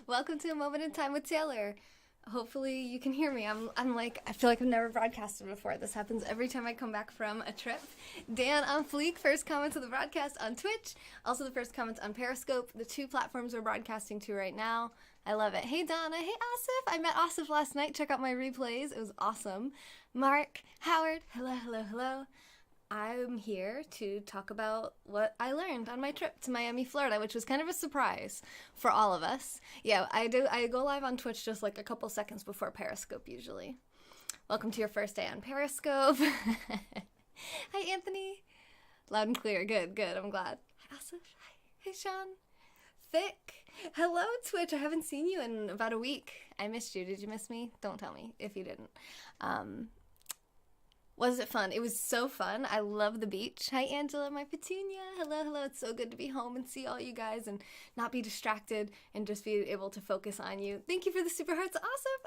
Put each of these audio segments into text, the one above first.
Welcome to A Moment in Time with Taylor. Hopefully you can hear me. I feel like I've never broadcasted before. This happens every time I come back from a trip. Dan on Fleek, first comments of the broadcast on Twitch. Also the first comments on Periscope, the two platforms we're broadcasting to right now. I love it. Hey Donna, hey Asif. I met Asif last night. Check out my replays. It was awesome. Mark, Howard, hello. I'm here to talk about what I learned on my trip to Miami, Florida, which was kind of a surprise for all of us. Yeah, I go live on Twitch just like a couple seconds before Periscope usually. Welcome to your first day on Periscope. Hi, Anthony. Loud and clear. Good. I'm glad. Hi, Asif. Hi. Hey, Sean. Thick. Hello, Twitch. I haven't seen you in about a week. I missed you. Did you miss me? Don't tell me if you didn't. Was it fun? It was so fun. I love the beach. Hi, Angela, my petunia. Hello. It's so good to be home and see all you guys and not be distracted and just be able to focus on you. Thank you for the super hearts, Asif.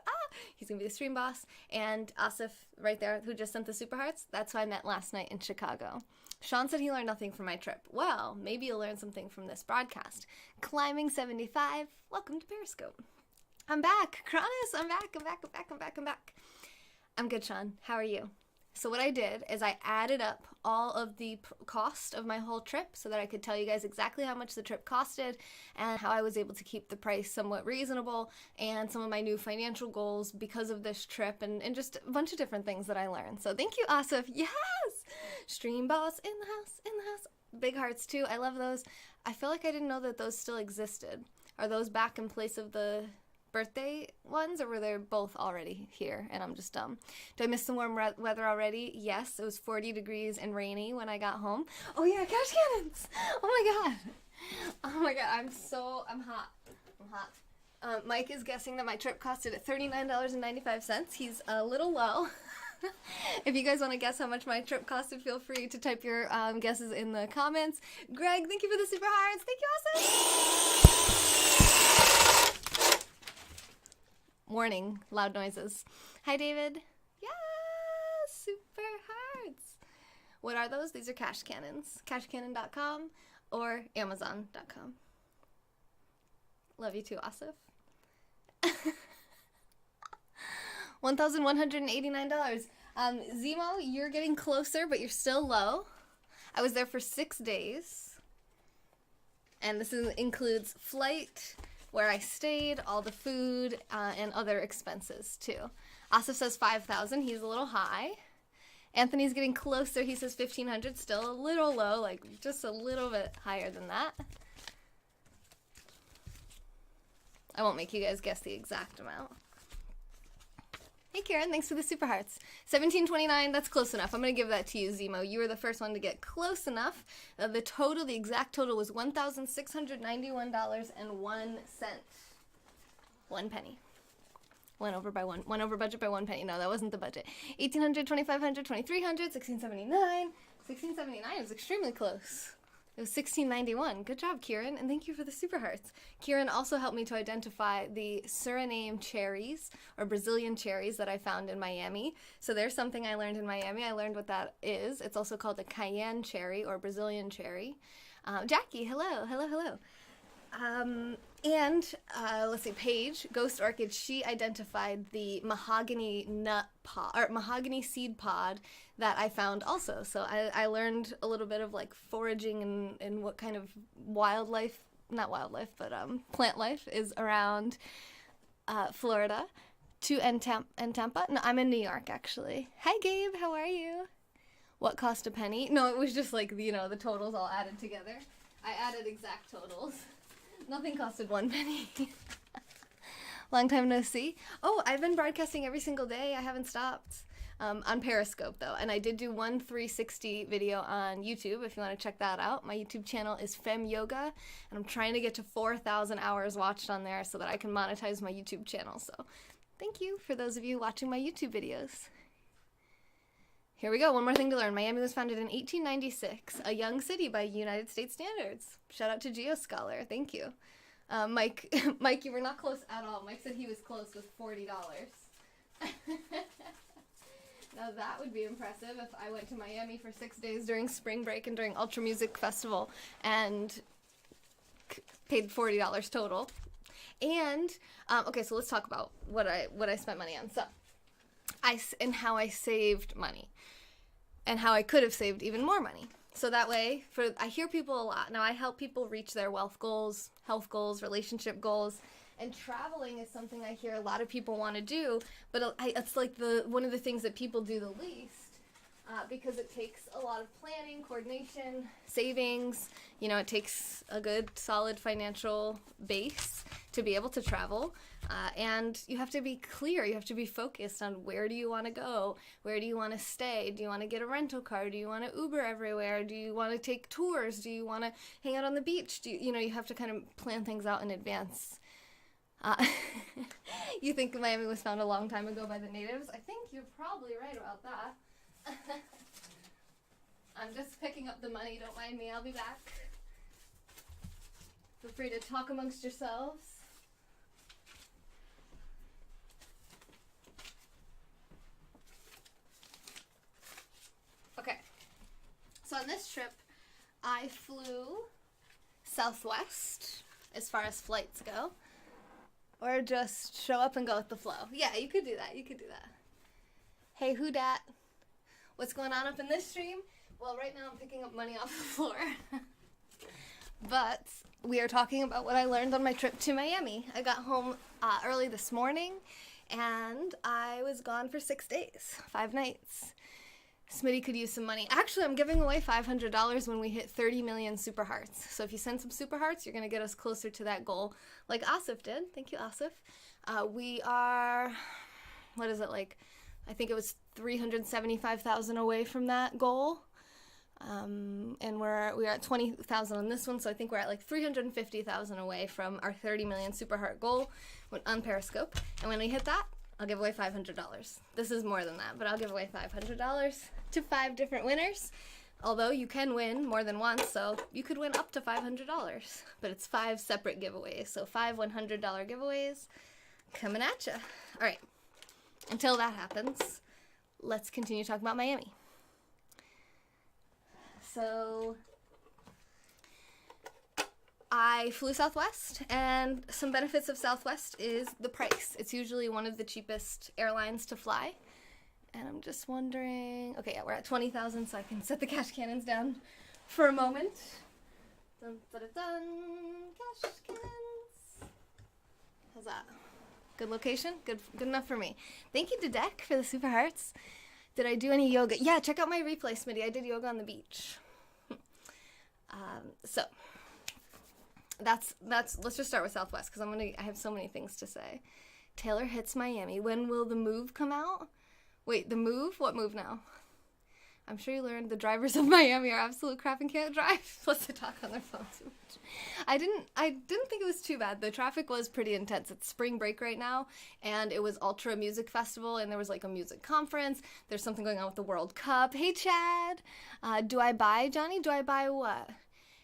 He's going to be the stream boss. And Asif, right there, who just sent the super hearts, that's who I met last night in Chicago. Sean said he learned nothing from my trip. Well, maybe you'll learn something from this broadcast. Climbing 75. Welcome to Periscope. I'm back. Cronus, I'm back. I'm good, Sean. How are you? So what I did is I added up all of the cost of my whole trip so that I could tell you guys exactly how much the trip costed and how I was able to keep the price somewhat reasonable and some of my new financial goals because of this trip and just a bunch of different things that I learned. So thank you, Asif. Yes! Stream boss in the house. Big hearts too. I love those. I feel like I didn't know that those still existed. Are those back in place of the birthday ones, or were they both already here and I'm just dumb? Do I miss the warm weather already? Yes, it was 40 degrees and rainy when I got home. Oh yeah, cash cannons! Oh my god, I'm hot. Mike is guessing that my trip costed at $39.95. He's a little low. If you guys want to guess how much my trip costed, feel free to type your guesses in the comments. Greg, thank you for the super hearts. Thank you, awesome. Warning, loud noises. Hi, David. Yes, super hearts. What are those? These are cash cannons. Cashcannon.com or Amazon.com. Love you too, Asif. $1,189. Zemo, you're getting closer, but you're still low. I was there for 6 days. And this includes flight, where I stayed, all the food, and other expenses too. Asif says 5,000. He's a little high. Anthony's getting closer. He says 1,500. Still a little low, like just a little bit higher than that. I won't make you guys guess the exact amount. Hey Karen, thanks for the super hearts. 1729, that's close enough. I'm going to give that to you, Zemo. You were the first one to get close enough. The exact total was $1,691.01. 1 penny. Went over budget by 1 penny. No, that wasn't the budget. 1,800, 2,500, 2,300, 1,679. 1,679 was extremely close. It was 1691. Good job, Kieran, and thank you for the super hearts. Kieran also helped me to identify the Suriname cherries, or Brazilian cherries, that I found in Miami. So there's something I learned in Miami. I learned what that is. It's also called a cayenne cherry, or Brazilian cherry. Jackie, hello. Let's see, Paige, Ghost Orchid, she identified the mahogany nut pod, or mahogany seed pod that I found also. So I learned a little bit of like foraging and what kind of plant life is around Florida and Tampa. No, I'm in New York actually. Hi Gabe, how are you? What cost a penny? No, it was just like, the totals all added together. I added exact totals. Nothing costed 1 penny. Long time no see. Oh, I've been broadcasting every single day. I haven't stopped. On Periscope, though. And I did do one 360 video on YouTube, if you want to check that out. My YouTube channel is Fem Yoga, and I'm trying to get to 4,000 hours watched on there so that I can monetize my YouTube channel. So thank you for those of you watching my YouTube videos. Here we go. One more thing to learn. Miami was founded in 1896, a young city by United States standards. Shout out to GeoScholar. Thank you. Mike, you were not close at all. Mike said he was close with $40. Now that would be impressive if I went to Miami for 6 days during spring break and during Ultra Music Festival and paid $40 total. And okay, so let's talk about what I spent money on. So and how I saved money, and how I could have saved even more money. So that way, I hear people a lot. Now I help people reach their wealth goals, health goals, relationship goals, and traveling is something I hear a lot of people want to do, but it's like one of the things that people do the least. Because it takes a lot of planning, coordination, savings. You know, it takes a good, solid financial base to be able to travel. And you have to be clear. You have to be focused on where do you want to go? Where do you want to stay? Do you want to get a rental car? Do you want to Uber everywhere? Do you want to take tours? Do you want to hang out on the beach? You have to kind of plan things out in advance. You think Miami was found a long time ago by the natives? I think you're probably right about that. I'm just picking up the money, don't mind me, I'll be back. Feel free to talk amongst yourselves. Okay, so on this trip, I flew Southwest, as far as flights go, or just show up and go with the flow. Yeah, you could do that, Hey, who dat? What's going on up in this stream? Well, right now I'm picking up money off the floor. But we are talking about what I learned on my trip to Miami. I got home early this morning, and I was gone for 6 days, 5 nights. Smitty could use some money. Actually, I'm giving away $500 when we hit 30 million super hearts. So if you send some super hearts, you're going to get us closer to that goal, like Asif did. Thank you, Asif. We are, what is it, like, I think it was 375,000 away from that goal. And we are at 20,000 on this one, so I think we're at like 350,000 away from our 30 million super heart goal on Periscope. And when we hit that, I'll give away $500. This is more than that, but I'll give away $500 to 5 different winners. Although you can win more than once, so you could win up to $500. But it's 5 separate giveaways, so 5 $100 giveaways coming at you. All right. Until that happens, let's continue talking about Miami. So I flew Southwest, and some benefits of Southwest is the price. It's usually one of the cheapest airlines to fly. And I'm just wondering, okay, yeah, we're at 20,000, so I can set the cash cannons down for a moment. Dun, dun, dun, dun. Cash cannons. How's that? Good location? Good enough for me. Thank you to Deck for the super hearts. Did I do any yoga? Yeah, check out my replay, Smitty. I did yoga on the beach. So that's let's just start with Southwest, because I have so many things to say. Taylor hits Miami. When will the move come out? Wait, the move? What move now? I'm sure you learned the drivers of Miami are absolute crap and can't drive. Plus they talk on their phone too much. I didn't think it was too bad. The traffic was pretty intense. It's spring break right now, and it was Ultra Music Festival, and there was like a music conference. There's something going on with the World Cup. Hey, Chad. Do I buy, Johnny? Do I buy what?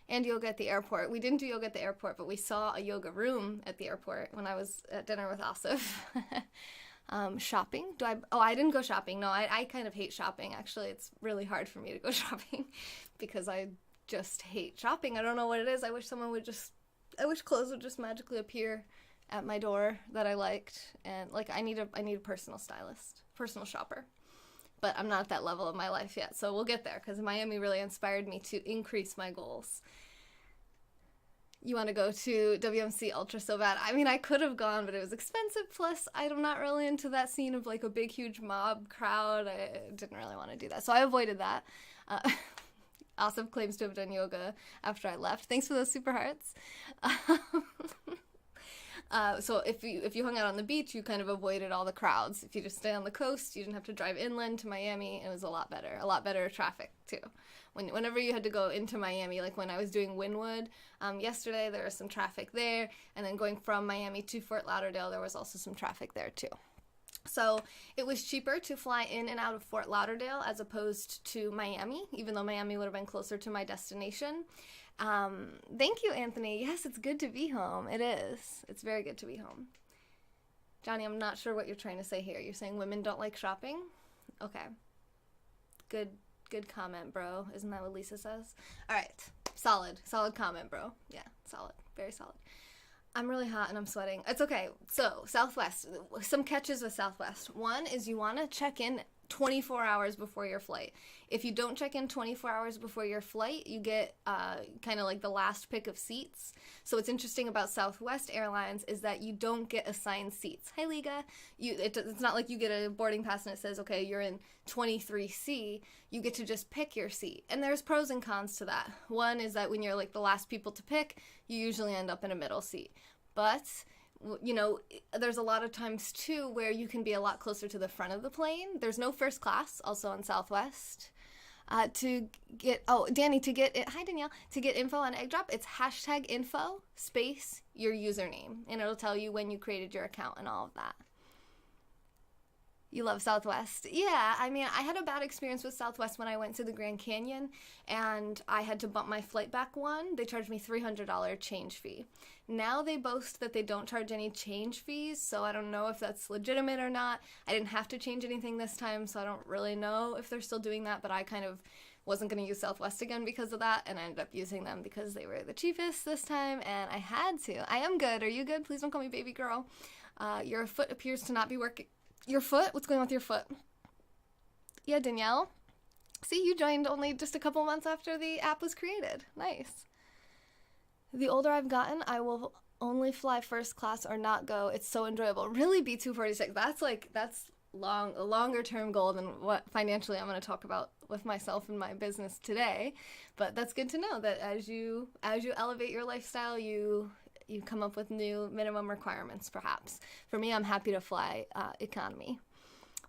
And yoga at the airport. We didn't do yoga at the airport, but we saw a yoga room at the airport when I was at dinner with Asif. Shopping? I didn't go shopping. No, I kind of hate shopping. Actually, it's really hard for me to go shopping because I just hate shopping. I don't know what it is. I wish clothes would just magically appear at my door that I liked. And like, I need a personal stylist, personal shopper. But I'm not at that level of my life yet. So we'll get there, because Miami really inspired me to increase my goals. You want to go to WMC Ultra so bad. I mean, I could have gone, but it was expensive. Plus, I'm not really into that scene of like a big, huge mob crowd. I didn't really want to do that. So I avoided that. Asif claims to have done yoga after I left. Thanks for those super hearts. So if you hung out on the beach, you kind of avoided all the crowds. If you just stay on the coast, you didn't have to drive inland to Miami. It was a lot better traffic too. Whenever you had to go into Miami, like when I was doing Wynwood yesterday, there was some traffic there, and then going from Miami to Fort Lauderdale, there was also some traffic there too. So it was cheaper to fly in and out of Fort Lauderdale as opposed to Miami, even though Miami would have been closer to my destination. Thank you, Anthony. Yes, it's good to be home. It is. It's very good to be home. Johnny, I'm not sure what you're trying to say here. You're saying women don't like shopping? Okay. Good comment, bro. Isn't that what Lisa says? All right. Solid comment, bro. Yeah, solid. Very solid. I'm really hot and I'm sweating. It's okay. So, Southwest, some catches with Southwest. One is you want to check in 24 hours before your flight. If you don't check in 24 hours before your flight, you get kind of like the last pick of seats. So what's interesting about Southwest Airlines is that you don't get assigned seats. Hi, Liga. It's not like you get a boarding pass and it says, okay, you're in 23C. You get to just pick your seat. And there's pros and cons to that. One is that when you're like the last people to pick, you usually end up in a middle seat. But you know, there's a lot of times too where you can be a lot closer to the front of the plane. There's no first class also on Southwest. Danny, hi Danielle, to get info on Egg Drop, it's #info space your username, and it'll tell you when you created your account and all of that. You love Southwest. Yeah, I mean, I had a bad experience with Southwest when I went to the Grand Canyon, and I had to bump my flight back one. They charged me $300 change fee. Now they boast that they don't charge any change fees, so I don't know if that's legitimate or not. I didn't have to change anything this time, so I don't really know if they're still doing that, but I kind of wasn't going to use Southwest again because of that, and I ended up using them because they were the cheapest this time, and I had to. I am good. Are you good? Please don't call me baby girl. Your foot appears to not be working. Your foot? What's going on with your foot? Yeah, Danielle. See, you joined only just a couple months after the app was created. Nice. The older I've gotten, I will only fly first class or not go. It's so enjoyable. Really, B246. That's a longer term goal than what financially I'm going to talk about with myself and my business today. But that's good to know that as you elevate your lifestyle, you come up with new minimum requirements, perhaps. For me, I'm happy to fly economy.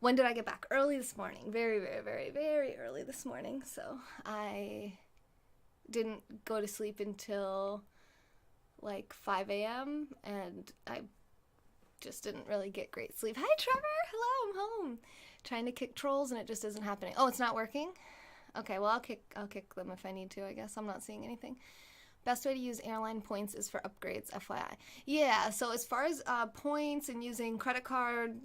When did I get back? Early this morning. Very, very, very, very early this morning. So I didn't go to sleep until like 5 a.m. and I just didn't really get great sleep. Hi, Trevor. Hello, I'm home. Trying to kick trolls and it just isn't happening. Oh, it's not working? Okay, well, I'll kick them if I need to, I guess. I'm not seeing anything. Best way to use airline points is for upgrades, FYI. Yeah, so as far as points and using credit card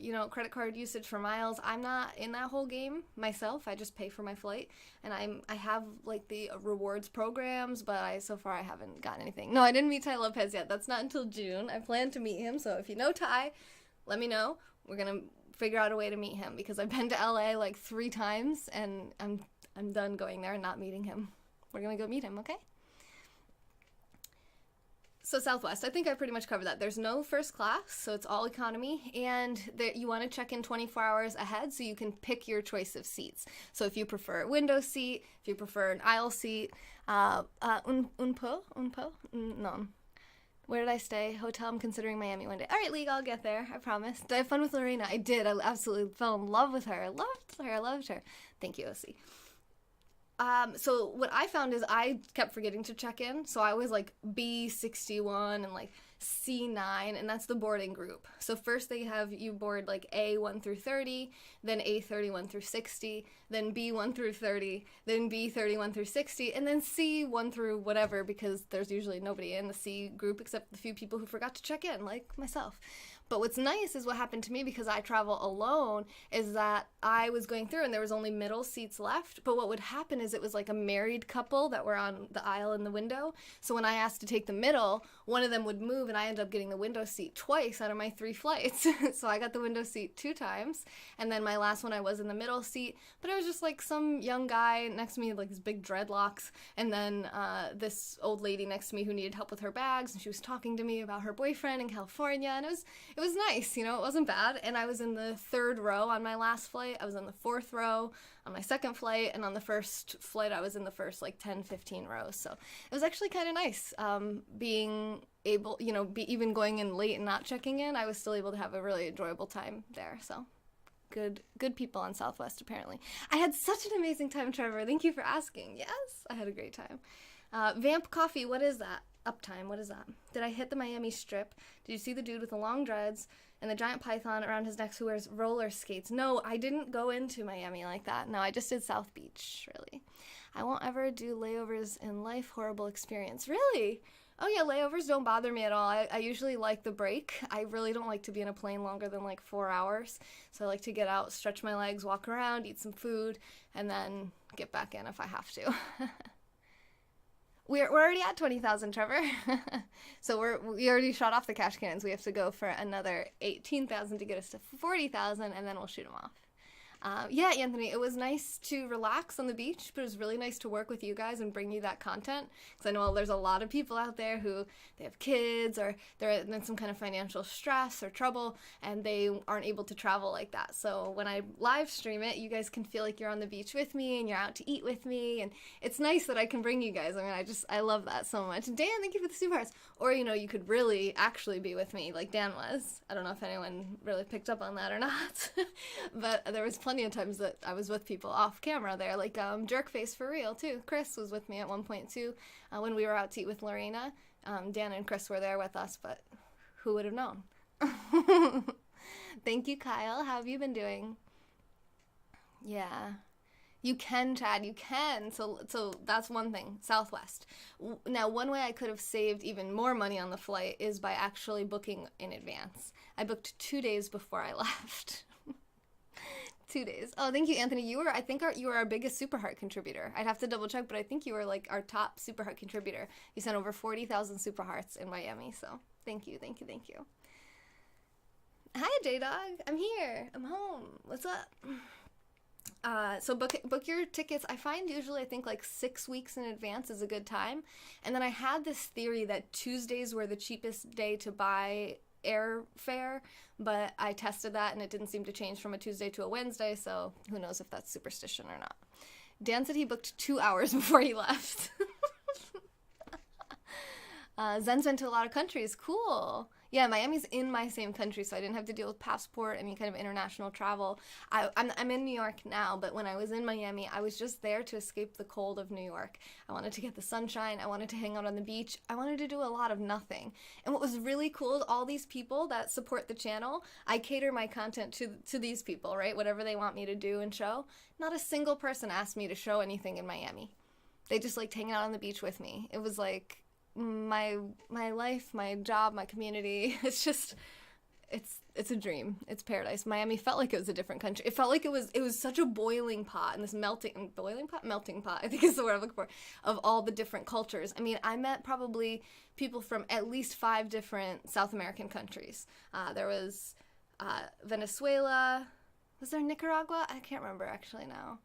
usage for miles, I'm not in that whole game myself. I just pay for my flight, and I have like the rewards programs, but so far I haven't gotten anything. No, I didn't meet Tai Lopez yet. That's not until June. I plan to meet him, so if you know Tai, let me know. We're gonna figure out a way to meet him because I've been to LA like 3 times, and I'm done going there and not meeting him. We're gonna go meet him, okay? So Southwest, I think I pretty much covered that. There's no first class, so it's all economy, and you want to check in 24 hours ahead so you can pick your choice of seats. So if you prefer a window seat, if you prefer an aisle seat, no. Where did I stay? Hotel, I'm considering Miami one day. All right, League, I'll get there, I promise. Did I have fun with Lorena? I did. I absolutely fell in love with her. I loved her. Thank you, OC. So what I found is I kept forgetting to check in. So I was like B61 and like C9, and that's the boarding group. So first they have you board like A1 through 30, then A31 through 60, then B1 through 30, then B31 through 60, and then C1 through whatever, because there's usually nobody in the C group except the few people who forgot to check in, like myself. But what's nice is what happened to me because I travel alone is that I was going through and there was only middle seats left. But what would happen is it was like a married couple that were on the aisle in the window. So when I asked to take the middle, one of them would move and I ended up getting the window seat twice out of my 3 flights. So I got the window seat 2 times. And then my last one I was in the middle seat. But it was just like some young guy next to me with like his big dreadlocks. And then this old lady next to me who needed help with her bags. And she was talking to me about her boyfriend in California. And it was nice, you know, it wasn't bad. And I was in the 3rd row on my last flight. I was in the 4th row on my 2nd flight. And on the first flight, I was in the first like 10, 15 rows. So it was actually kind of nice being able, you know, even going in late and not checking in. I was still able to have a really enjoyable time there. So good people on Southwest, apparently. I had such an amazing time, Trevor. Thank you for asking. Yes, I had a great time. Vamp Coffee, what is that? Uptime, what is that? Did I hit the Miami Strip? Did you see the dude with the long dreads and the giant python around his neck who wears roller skates? No, I didn't go into Miami like that. No, I just did South Beach, really. I won't ever do layovers in life. Horrible experience. Really? Oh yeah, layovers don't bother me at all. I usually like the break. I really don't like to be in a plane longer than like 4 hours. So I like to get out, stretch my legs, walk around, eat some food, and then get back in if I have to. We're already at 20,000, Trevor. So we already shot off the cash cannons. We have to go for another 18,000 to get us to 40,000, and then we'll shoot them off. Yeah, Anthony, it was nice to relax on the beach, but it was really nice to work with you guys and bring you that content. Because I know there's a lot of people out there who they have kids or they're in some kind of financial stress or trouble and they aren't able to travel like that. So when I live stream it, you guys can feel like you're on the beach with me and you're out to eat with me. And it's nice that I can bring you guys. I mean, I love that so much. Dan, thank you for the super hearts. Or, you could really actually be with me like Dan was. I don't know if anyone really picked up on that or not. But there was plenty of times that I was with people off camera there, like Jerkface for real too. Chris was with me at one point too when we were out to eat with Lorena. Dan and Chris were there with us, but who would have known? Thank you, Kyle. How have you been doing? Yeah. You can, Chad, you can. So that's one thing. Southwest. Now, one way I could have saved even more money on the flight is by actually booking in advance. I booked 2 days before I left. 2 days. Oh, thank you, Anthony. You were our biggest Super Heart contributor. I'd have to double check, but I think you were like our top Super Heart contributor. You sent over 40,000 Super Hearts in Miami, so thank you. Hi, J-Dog. I'm here. I'm home. What's up? So book your tickets. I find usually I think like 6 weeks in advance is a good time. And then I had this theory that Tuesdays were the cheapest day to buy airfare, but I tested that and it didn't seem to change from a Tuesday to a Wednesday, so who knows if that's superstition or not. Dan said he booked 2 hours before he left. Zen's been to a lot of countries. Cool. Yeah, Miami's in my same country, so I didn't have to deal with passport, any kind of international travel. I'm in New York now, but when I was in Miami, I was just there to escape the cold of New York. I wanted to get the sunshine. I wanted to hang out on the beach. I wanted to do a lot of nothing. And what was really cool is all these people that support the channel, I cater my content to these people, right? Whatever they want me to do and show. Not a single person asked me to show anything in Miami. They just liked hanging out on the beach with me. It was like my life, my job, my community. It's just it's a dream. It's paradise. Miami felt like it was a different country. It felt like it was such a boiling pot and this melting pot, I think is the word I'm looking for, of all the different cultures. I mean, I met probably people from at least 5 different South American countries. There was Venezuela. Was there Nicaragua? I can't remember actually now.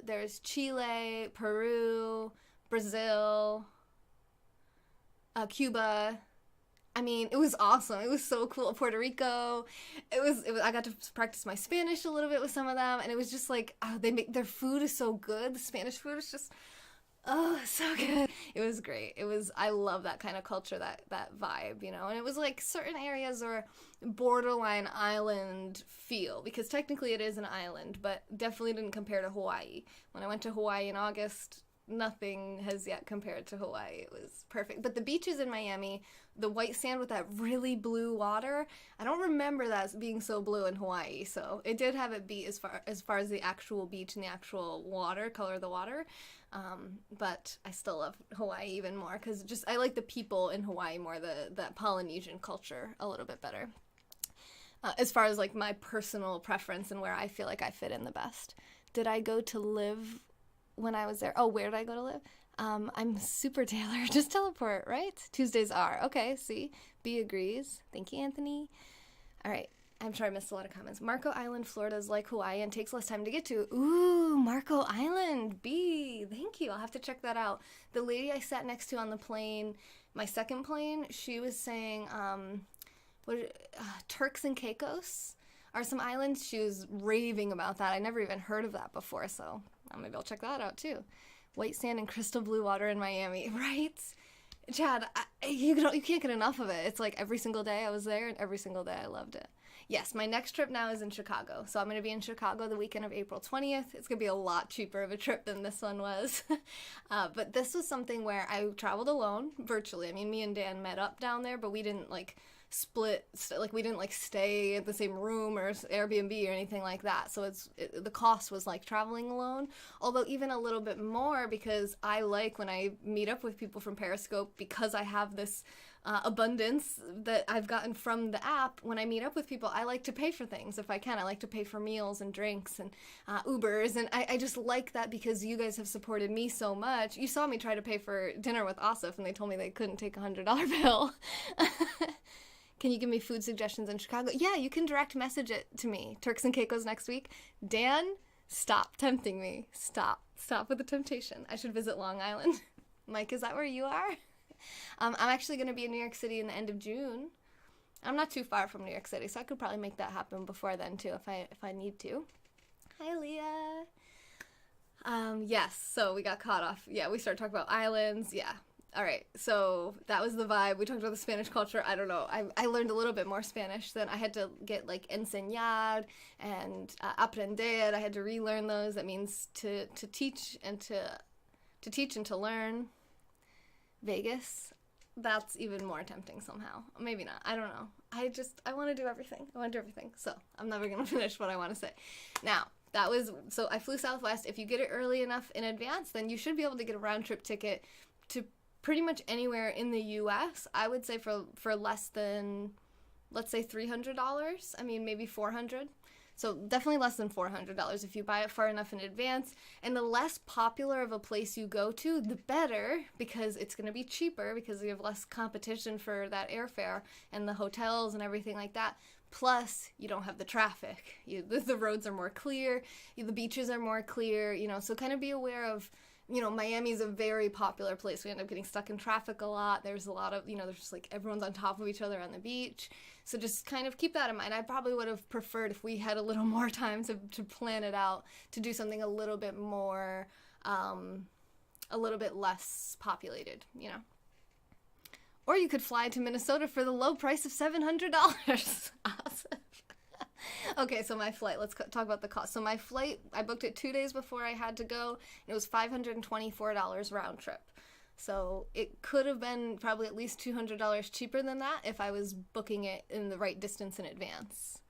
There's Chile, Peru, Brazil, Cuba. I mean, it was awesome. It was so cool. Puerto Rico. It was. I got to practice my Spanish a little bit with some of them, and it was just like, they make their food is so good. The Spanish food is just, so good. It was great. I love that kind of culture, that vibe, and it was like certain areas are borderline island feel, because technically it is an island, but definitely didn't compare to Hawaii. When I went to Hawaii in August, nothing has yet compared to Hawaii. It was perfect. But the beaches in Miami, the white sand with that really blue water, I don't remember that being so blue in Hawaii. So it did have it beat as far as the actual beach and the actual water, color of the water. But I still love Hawaii even more because I like the people in Hawaii more, that Polynesian culture a little bit better. As far as like my personal preference and where I feel like I fit in the best. Did I go to live when I was there? Oh, where did I go to live? I'm super Taylor. Just teleport, right? Tuesdays are. Okay, see? B agrees. Thank you, Anthony. All right. I'm sure I missed a lot of comments. Marco Island, Florida is like Hawaii and takes less time to get to. Ooh, Marco Island. B. Thank you. I'll have to check that out. The lady I sat next to on the plane, my second plane, she was saying, Turks and Caicos are some islands. She was raving about that. I never even heard of that before, so maybe I'll check that out too. White sand and crystal blue water in Miami, right? Chad, you can't get enough of it. It's like every single day I was there, and every single day I loved it. Yes, my next trip now is in Chicago. So I'm going to be in Chicago the weekend of April 20th. It's going to be a lot cheaper of a trip than this one was. But this was something where I traveled alone, virtually. I mean, me and Dan met up down there, but we didn't we didn't stay at the same room or Airbnb or anything like that. So the cost was like traveling alone, although even a little bit more because I like when I meet up with people from Periscope, because I have this abundance that I've gotten from the app. When I meet up with people, I like to pay for things if I can. I like to pay for meals and drinks and Ubers, and I just like that because you guys have supported me so much. You saw me try to pay for dinner with Asif, and they told me they couldn't take a $100 bill. Can you give me food suggestions in Chicago? Yeah, you can direct message it to me. Turks and Caicos next week. Dan, stop tempting me. Stop with the temptation. I should visit Long Island. Mike, is that where you are? I'm actually going to be in New York City in the end of June. I'm not too far from New York City, so I could probably make that happen before then too if I need to. Hi, Leah. Yes, so we got caught off. Yeah, we started talking about islands. Yeah. All right, so that was the vibe. We talked about the Spanish culture. I don't know. I learned a little bit more Spanish than I had to get like enseñar and aprender. I had to relearn those. That means to teach and to learn. Vegas, that's even more tempting somehow. Maybe not. I don't know. I want to do everything. So I'm never going to finish what I want to say. Now, so I flew Southwest. If you get it early enough in advance, then you should be able to get a round trip ticket to pretty much anywhere in the U.S. I would say for less than, let's say $300. I mean, maybe $400. So definitely less than $400 if you buy it far enough in advance. And the less popular of a place you go to, the better, because it's going to be cheaper because you have less competition for that airfare and the hotels and everything like that. Plus, you don't have the traffic. The roads are more clear. The beaches are more clear. So kind of be aware of, Miami's a very popular place. We end up getting stuck in traffic a lot. There's a lot of, there's just like everyone's on top of each other on the beach. So just kind of keep that in mind. I probably would have preferred if we had a little more time to plan it out, to do something a little bit more, a little bit less populated, Or you could fly to Minnesota for the low price of $700. Awesome. Okay, so my flight, let's talk about the cost. So my flight, I booked it 2 days before I had to go, and it was $524 round trip. So it could have been probably at least $200 cheaper than that if I was booking it in the right distance in advance.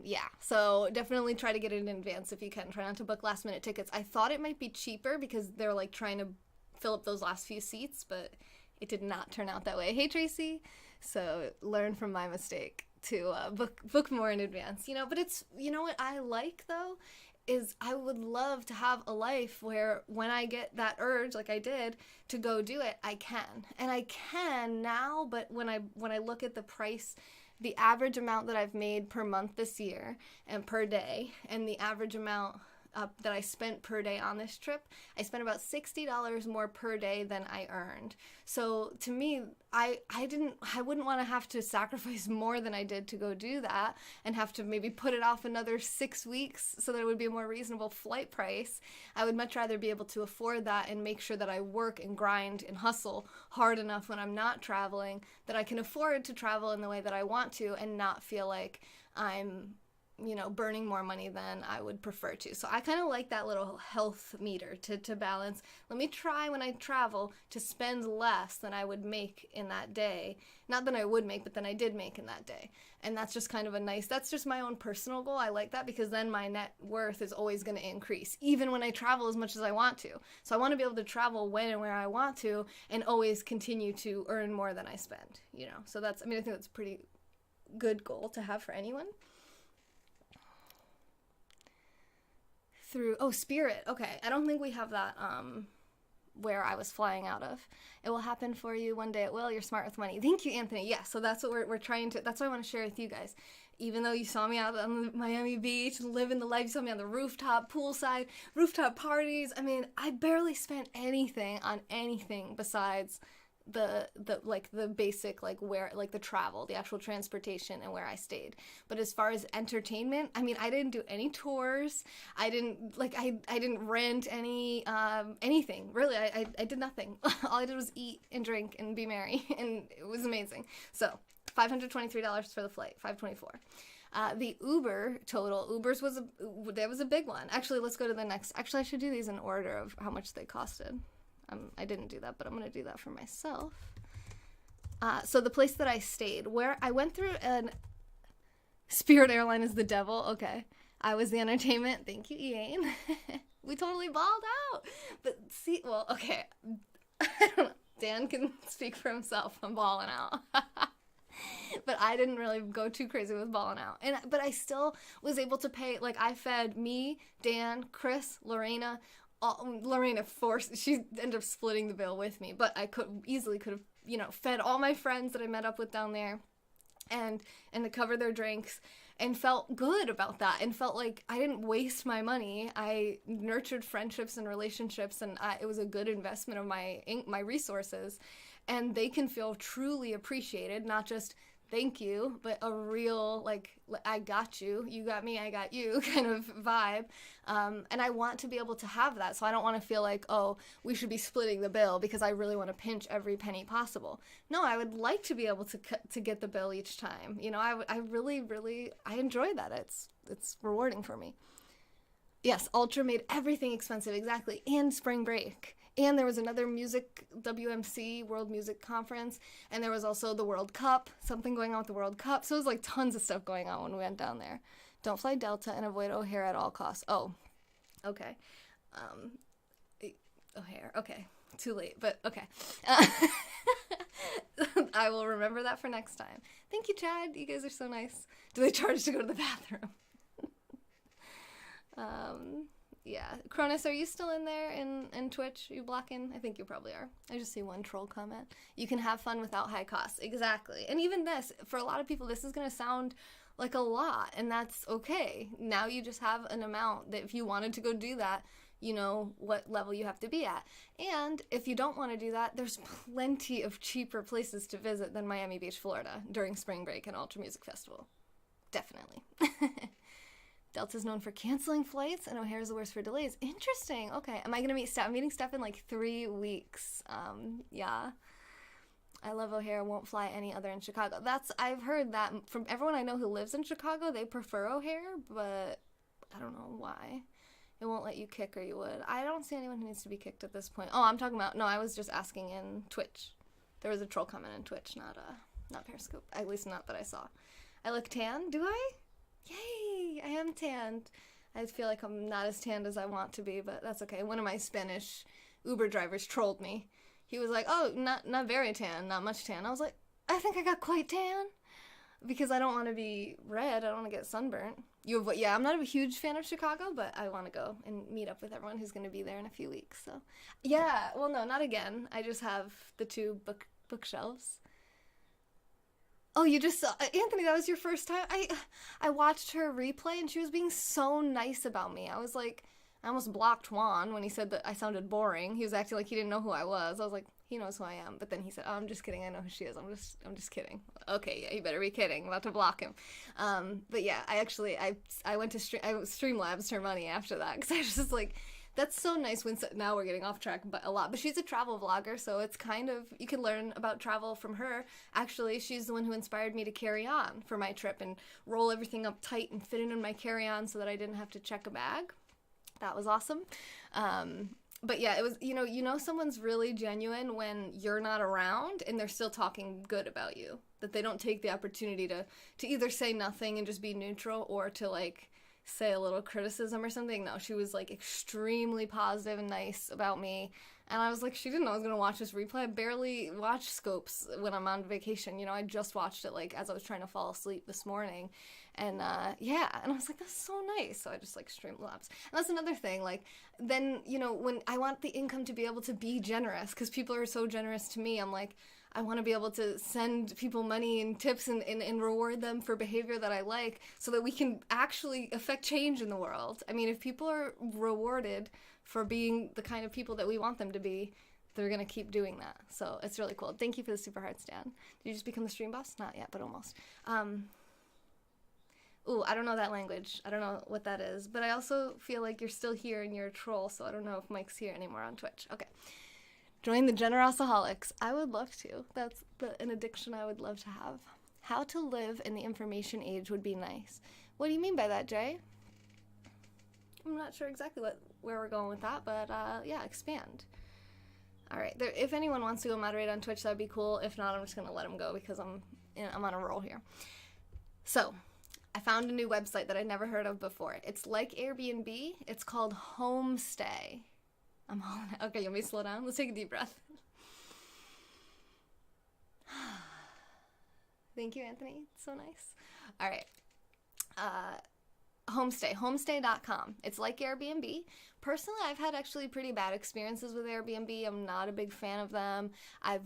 Yeah, so definitely try to get it in advance if you can. Try not to book last minute tickets. I thought it might be cheaper because they're like trying to fill up those last few seats, but it did not turn out that way. Hey, Tracy. So learn from my mistake to book more in advance, but it's, what I like though is I would love to have a life where when I get that urge, like I did, to go do it, I can. And I can now, but when I look at the price, the average amount that I've made per month this year and per day, and the average amount that I spent per day on this trip, I spent about $60 more per day than I earned. So to me, I wouldn't want to have to sacrifice more than I did to go do that and have to maybe put it off another 6 weeks so that it would be a more reasonable flight price. I would much rather be able to afford that and make sure that I work and grind and hustle hard enough when I'm not traveling that I can afford to travel in the way that I want to and not feel like I'm burning more money than I would prefer to. So I kind of like that little health meter to balance. Let me try when I travel to spend less than I would make in that day. Not than I would make, but than I did make in that day. And that's just kind of that's just my own personal goal. I like that because then my net worth is always going to increase, even when I travel as much as I want to. So I want to be able to travel when and where I want to and always continue to earn more than I spend, So I think that's a pretty good goal to have for anyone. Spirit. Okay, I don't think we have that where I was flying out of. It will happen for you one day. It will. You're smart with money. Thank you, Anthony. Yeah, so that's what we're trying to. That's what I want to share with you guys. Even though you saw me out on the Miami Beach, living the life, you saw me on the rooftop, poolside, rooftop parties. I mean, I barely spent anything on anything besides the basic where the travel, the actual transportation and where I stayed. But as far as entertainment, I mean, I didn't do any tours. I didn't I didn't rent any anything really. I did nothing. All I did was eat and drink and be merry, and it was amazing. So $523 for the flight, $524. The Uber total, that was a big one. Actually, let's go to the next. Actually, I should do these in order of how much they costed. I didn't do that, but I'm going to do that for myself. So the place that I stayed, where I went through Spirit Airline is the devil. Okay. I was the entertainment. Thank you, Ian. We totally balled out. But okay. I don't know. Dan can speak for himself. I'm balling out. But I didn't really go too crazy with balling out. But I still was able to pay. Like, I fed me, Dan, Chris, Lorena. Lorena she ended up splitting the bill with me. But I could have, fed all my friends that I met up with down there, and to cover their drinks, and felt good about that, and felt like I didn't waste my money. I nurtured friendships and relationships, and it was a good investment of my resources, and they can feel truly appreciated, not just thank you, but a real, like, I got you, you got me, I got you kind of vibe. And I want to be able to have that. So I don't want to feel like, oh, we should be splitting the bill because I really want to pinch every penny possible. No, I would like to be able to get the bill each time. I really, I enjoy that. It's rewarding for me. Yes, Ultra made everything expensive, exactly, and spring break. And there was another music, WMC, World Music Conference, and there was also the World Cup, something going on with the World Cup. So it was like tons of stuff going on when we went down there. Don't fly Delta and avoid O'Hare at all costs. Oh, okay. O'Hare, okay. Too late, but okay. I will remember that for next time. Thank you, Chad. You guys are so nice. Do they charge to go to the bathroom? Yeah. Cronus, are you still in there in Twitch? Are you blocking? I think you probably are. I just see one troll comment. You can have fun without high costs. Exactly. And even this, for a lot of people, this is going to sound like a lot, and that's okay. Now you just have an amount that if you wanted to go do that, you know what level you have to be at. And if you don't want to do that, there's plenty of cheaper places to visit than Miami Beach, Florida during spring break and Ultra Music Festival. Definitely. Delta's known for canceling flights, and O'Hare's the worst for delays. Interesting. Okay. Am I going to meet Steph? I'm meeting Steph in like 3 weeks. Yeah. I love O'Hare. Won't fly any other in Chicago. I've heard that from everyone I know who lives in Chicago. They prefer O'Hare, but I don't know why. It won't let you kick, or you would. I don't see anyone who needs to be kicked at this point. Oh, I'm talking about, no, I was just asking in Twitch. There was a troll comment in Twitch, not Periscope. At least not that I saw. I look tan, do I? Yay, I am tanned. I feel like I'm not as tanned as I want to be, but that's okay. One of my Spanish Uber drivers trolled me. He was like, oh, not very tan, not much tan. I was like, I think I got quite tan. Because I don't want to be red. I don't want to get sunburnt. Yeah, I'm not a huge fan of Chicago, but I want to go and meet up with everyone who's going to be there in a few weeks. So, yeah, well, no, not again. I just have the 2 bookshelves. Oh, you just saw, Anthony, that was your first time? I watched her replay, and she was being so nice about me. I was like, I almost blocked Juan when he said that I sounded boring. He was acting like he didn't know who I was. I was like, he knows who I am. But then he said, oh, I'm just kidding. I know who she is. I'm just kidding. Okay, yeah, you better be kidding. I'm about to block him. But yeah, I went to Streamlabs her money after that, because I was just like, that's so nice now we're getting off track but a lot. But she's a travel vlogger, so it's kind of, you can learn about travel from her. Actually, she's the one who inspired me to carry on for my trip and roll everything up tight and fit it in my carry-on so that I didn't have to check a bag. That was awesome. But yeah, it was, you know someone's really genuine when you're not around and they're still talking good about you. That they don't take the opportunity to either say nothing and just be neutral, or to like say a little criticism or something. No, she was like extremely positive and nice about me. And I was like, she didn't know I was going to watch this replay. I barely watch Scopes when I'm on vacation. I just watched it like as I was trying to fall asleep this morning. And yeah, and I was like, that's so nice. So I just like Streamlabs. And that's another thing. Like, then, when I want the income to be able to be generous, because people are so generous to me, I'm like, I want to be able to send people money and tips and reward them for behavior that I like, so that we can actually affect change in the world. I mean, if people are rewarded for being the kind of people that we want them to be, they're going to keep doing that. So it's really cool. Thank you for the super heart, Stan. Did you just become the stream boss? Not yet, but almost. Ooh, I don't know that language. I don't know what that is. But I also feel like you're still here and you're a troll, so I don't know if Mike's here anymore on Twitch. Okay. Join the Generosaholics. I would love to. That's an addiction I would love to have. How to live in the information age would be nice. What do you mean by that, Jay? I'm not sure exactly where we're going with that, but yeah, expand. All right. If anyone wants to go moderate on Twitch, that'd be cool. If not, I'm just going to let them go because I'm on a roll here. So, I found a new website that I'd never heard of before. It's like Airbnb. It's called Homestay. Okay, you want me to slow down? Let's take a deep breath. Thank you, Anthony. It's so nice. All right. Homestay.com. It's like Airbnb. Personally, I've had actually pretty bad experiences with Airbnb. I'm not a big fan of them. I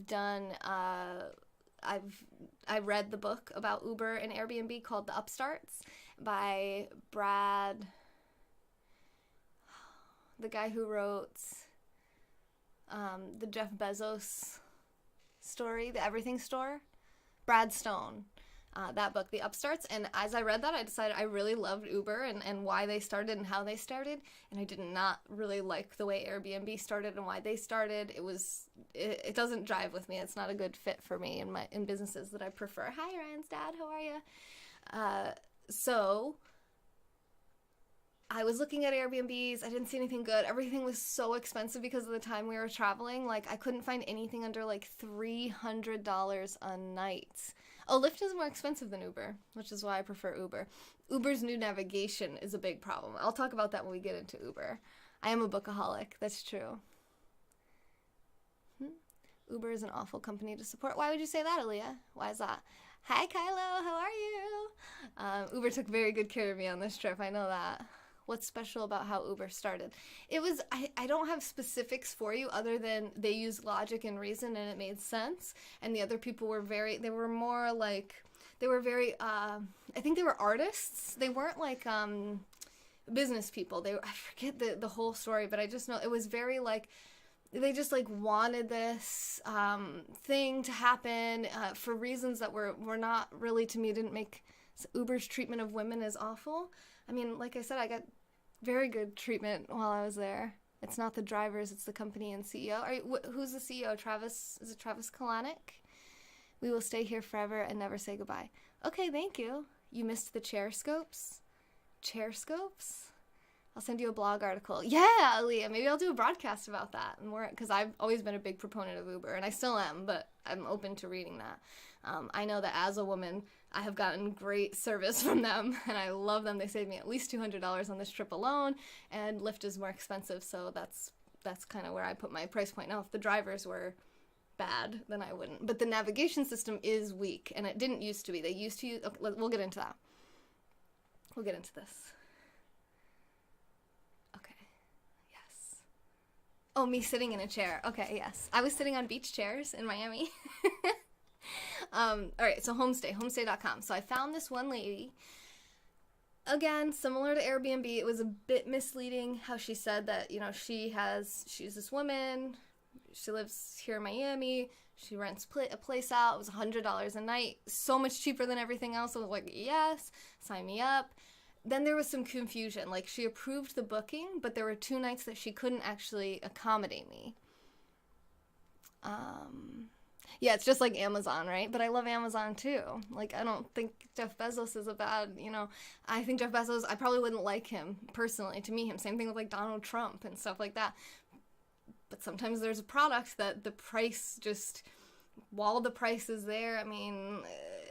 read the book about Uber and Airbnb called The Upstarts by Brad, the guy who wrote the Jeff Bezos story, The Everything Store. Brad Stone. That book, The Upstarts, and as I read that, I decided I really loved Uber and why they started and how they started, and I did not really like the way Airbnb started and why they started. It doesn't jive with me. It's not a good fit for me in businesses that I prefer. Hi, Ryan's dad. How are you? So I was looking at Airbnbs. I didn't see anything good. Everything was so expensive because of the time we were traveling. Like, I couldn't find anything under like $300 a night. Oh, Lyft is more expensive than Uber, which is why I prefer Uber. Uber's new navigation is a big problem. I'll talk about that when we get into Uber. I am a bookaholic. That's true. Uber is an awful company to support. Why would you say that, Aaliyah? Why is that? Hi, Kylo. How are you? Uber took very good care of me on this trip. I know that. What's special about how Uber started? I don't have specifics for you other than they used logic and reason and it made sense. And the other people were I think they were artists. They weren't like business people. I forget the whole story, but I just know it was very like, they just like wanted this thing to happen for reasons that were not really, to me, didn't make Uber's treatment of women as awful. I mean, like I said, I got very good treatment while I was there. It's not the drivers, it's the company and CEO. Who's the CEO? Travis? Is it Travis Kalanick? We will stay here forever and never say goodbye. Okay, thank you. You missed the chair scopes? Chair scopes? I'll send you a blog article. Yeah, Aaliyah, maybe I'll do a broadcast about that. Because I've always been a big proponent of Uber, and I still am, but I'm open to reading that. I know that as a woman, I have gotten great service from them, and I love them. They saved me at least $200 on this trip alone, and Lyft is more expensive, so that's kind of where I put my price point. Now, if the drivers were bad, then I wouldn't. But the navigation system is weak, and it didn't used to be. They used to use... Okay, we'll get into that. We'll get into this. Oh, me sitting in a chair. Okay, yes. I was sitting on beach chairs in Miami. All right, so homestay.com. So I found this one lady. Again, similar to Airbnb, it was a bit misleading how she said that, she's this woman, she lives here in Miami, she rents a place out, it was $100 a night, so much cheaper than everything else. I was like, yes, sign me up. Then there was some confusion. Like, she approved the booking, but there were 2 nights that she couldn't actually accommodate me. Yeah, it's just like Amazon, right? But I love Amazon too. Like, I don't think Jeff Bezos is a bad, I think Jeff Bezos, I probably wouldn't like him personally to meet him. Same thing with like Donald Trump and stuff like that. But sometimes there's a product that the price just, while the price is there, I mean,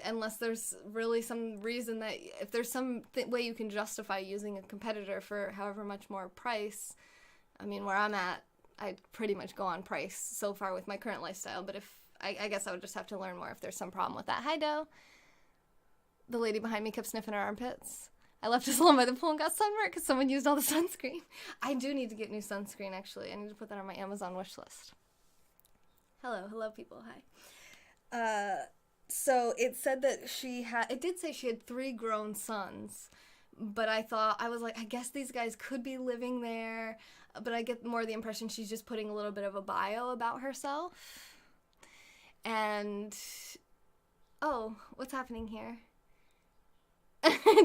unless there's really some reason that, if there's some way you can justify using a competitor for however much more price, I mean, where I'm at, I pretty much go on price so far with my current lifestyle, but I guess I would just have to learn more if there's some problem with that. Hi, Doe. The lady behind me kept sniffing her armpits. I left us alone by the pool and got sunburned because someone used all the sunscreen. I do need to get new sunscreen, actually. I need to put that on my Amazon wish list. Hello people, hi. So it said that it did say she had 3 grown sons, but I was like, I guess these guys could be living there, but I get more the impression she's just putting a little bit of a bio about herself. And, oh, what's happening here?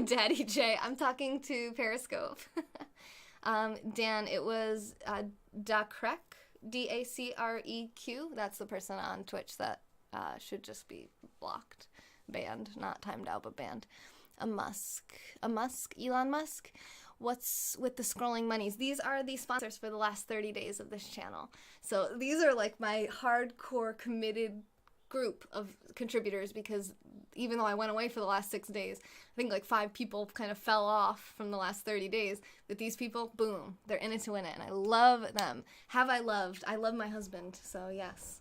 Daddy J, I'm talking to Periscope. Dan, it was Dacreq, Dacreq. That's the person on Twitch that should just be blocked, banned, not timed out, but banned. Elon Musk. What's with the scrolling monies? These are the sponsors for the last 30 days of this channel. So these are like my hardcore committed group of contributors, because even though I went away for the last 6 days, I think like 5 people kind of fell off from the last 30 days. But these people, boom, they're in it to win it. And I love them. I love my husband. So yes.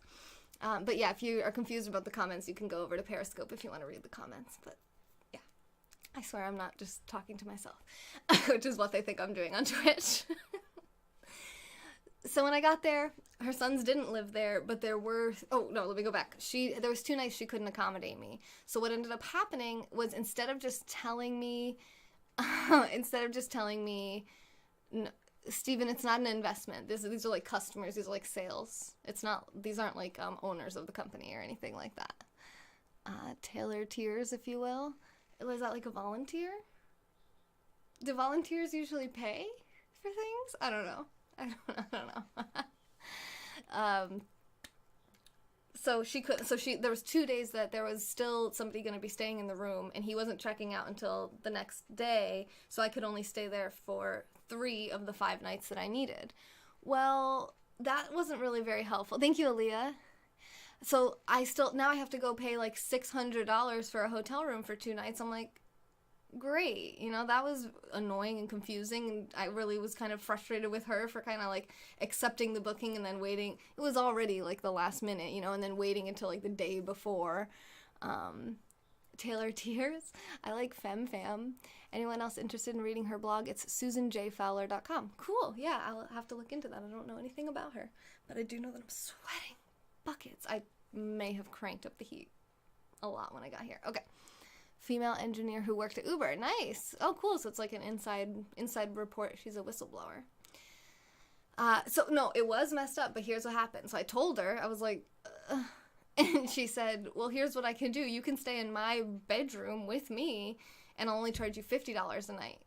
But yeah, if you are confused about the comments, you can go over to Periscope if you want to read the comments. But yeah, I swear I'm not just talking to myself, which is what they think I'm doing on Twitch. So when I got there, her sons didn't live there, but there were, oh no, let me go back. There was 2 nights she couldn't accommodate me. So what ended up happening was instead of just telling me, Steven, it's not an investment. These are like customers. These are like sales. These aren't like owners of the company or anything like that. Taylor Tears, if you will. Was that like a volunteer? Do volunteers usually pay for things? I don't know. There was 2 days that there was still somebody going to be staying in the room, and he wasn't checking out until the next day, so I could only stay there for 3 of the 5 nights that I needed. Well, that wasn't really very helpful. Thank you, Aaliyah. So now I have to go pay like $600 for a hotel room for 2 nights. I'm like, great. That was annoying and confusing, and I really was kind of frustrated with her for kind of like accepting the booking and then waiting. It was already like the last minute, and then waiting until like the day before. Taylor Tears, I like FemFam. Anyone else interested in reading her blog? It's susanjfowler.com. Cool. Yeah, I'll have to look into that. I don't know anything about her, but I do know that I'm sweating buckets. I may have cranked up the heat a lot when I got here. Okay. Female engineer who worked at Uber. Nice. Oh, cool. So it's like an inside report. She's a whistleblower. So no, it was messed up, but here's what happened. So I told her, I was like, and she said, well, here's what I can do. You can stay in my bedroom with me, and I'll only charge you $50 a night.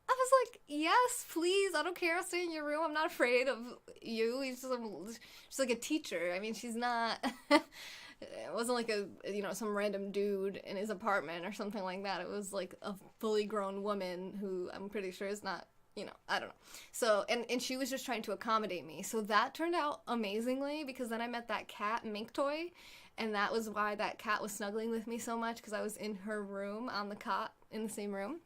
I was like, yes, please. I don't care. I'll stay in your room. I'm not afraid of you. She's like a teacher. I mean, she's not... It wasn't like some random dude in his apartment or something like that. It was like a fully grown woman who I'm pretty sure is not, I don't know. So, and she was just trying to accommodate me. So that turned out amazingly, because then I met that cat, Mink Toy, and that was why that cat was snuggling with me so much, because I was in her room on the cot in the same room.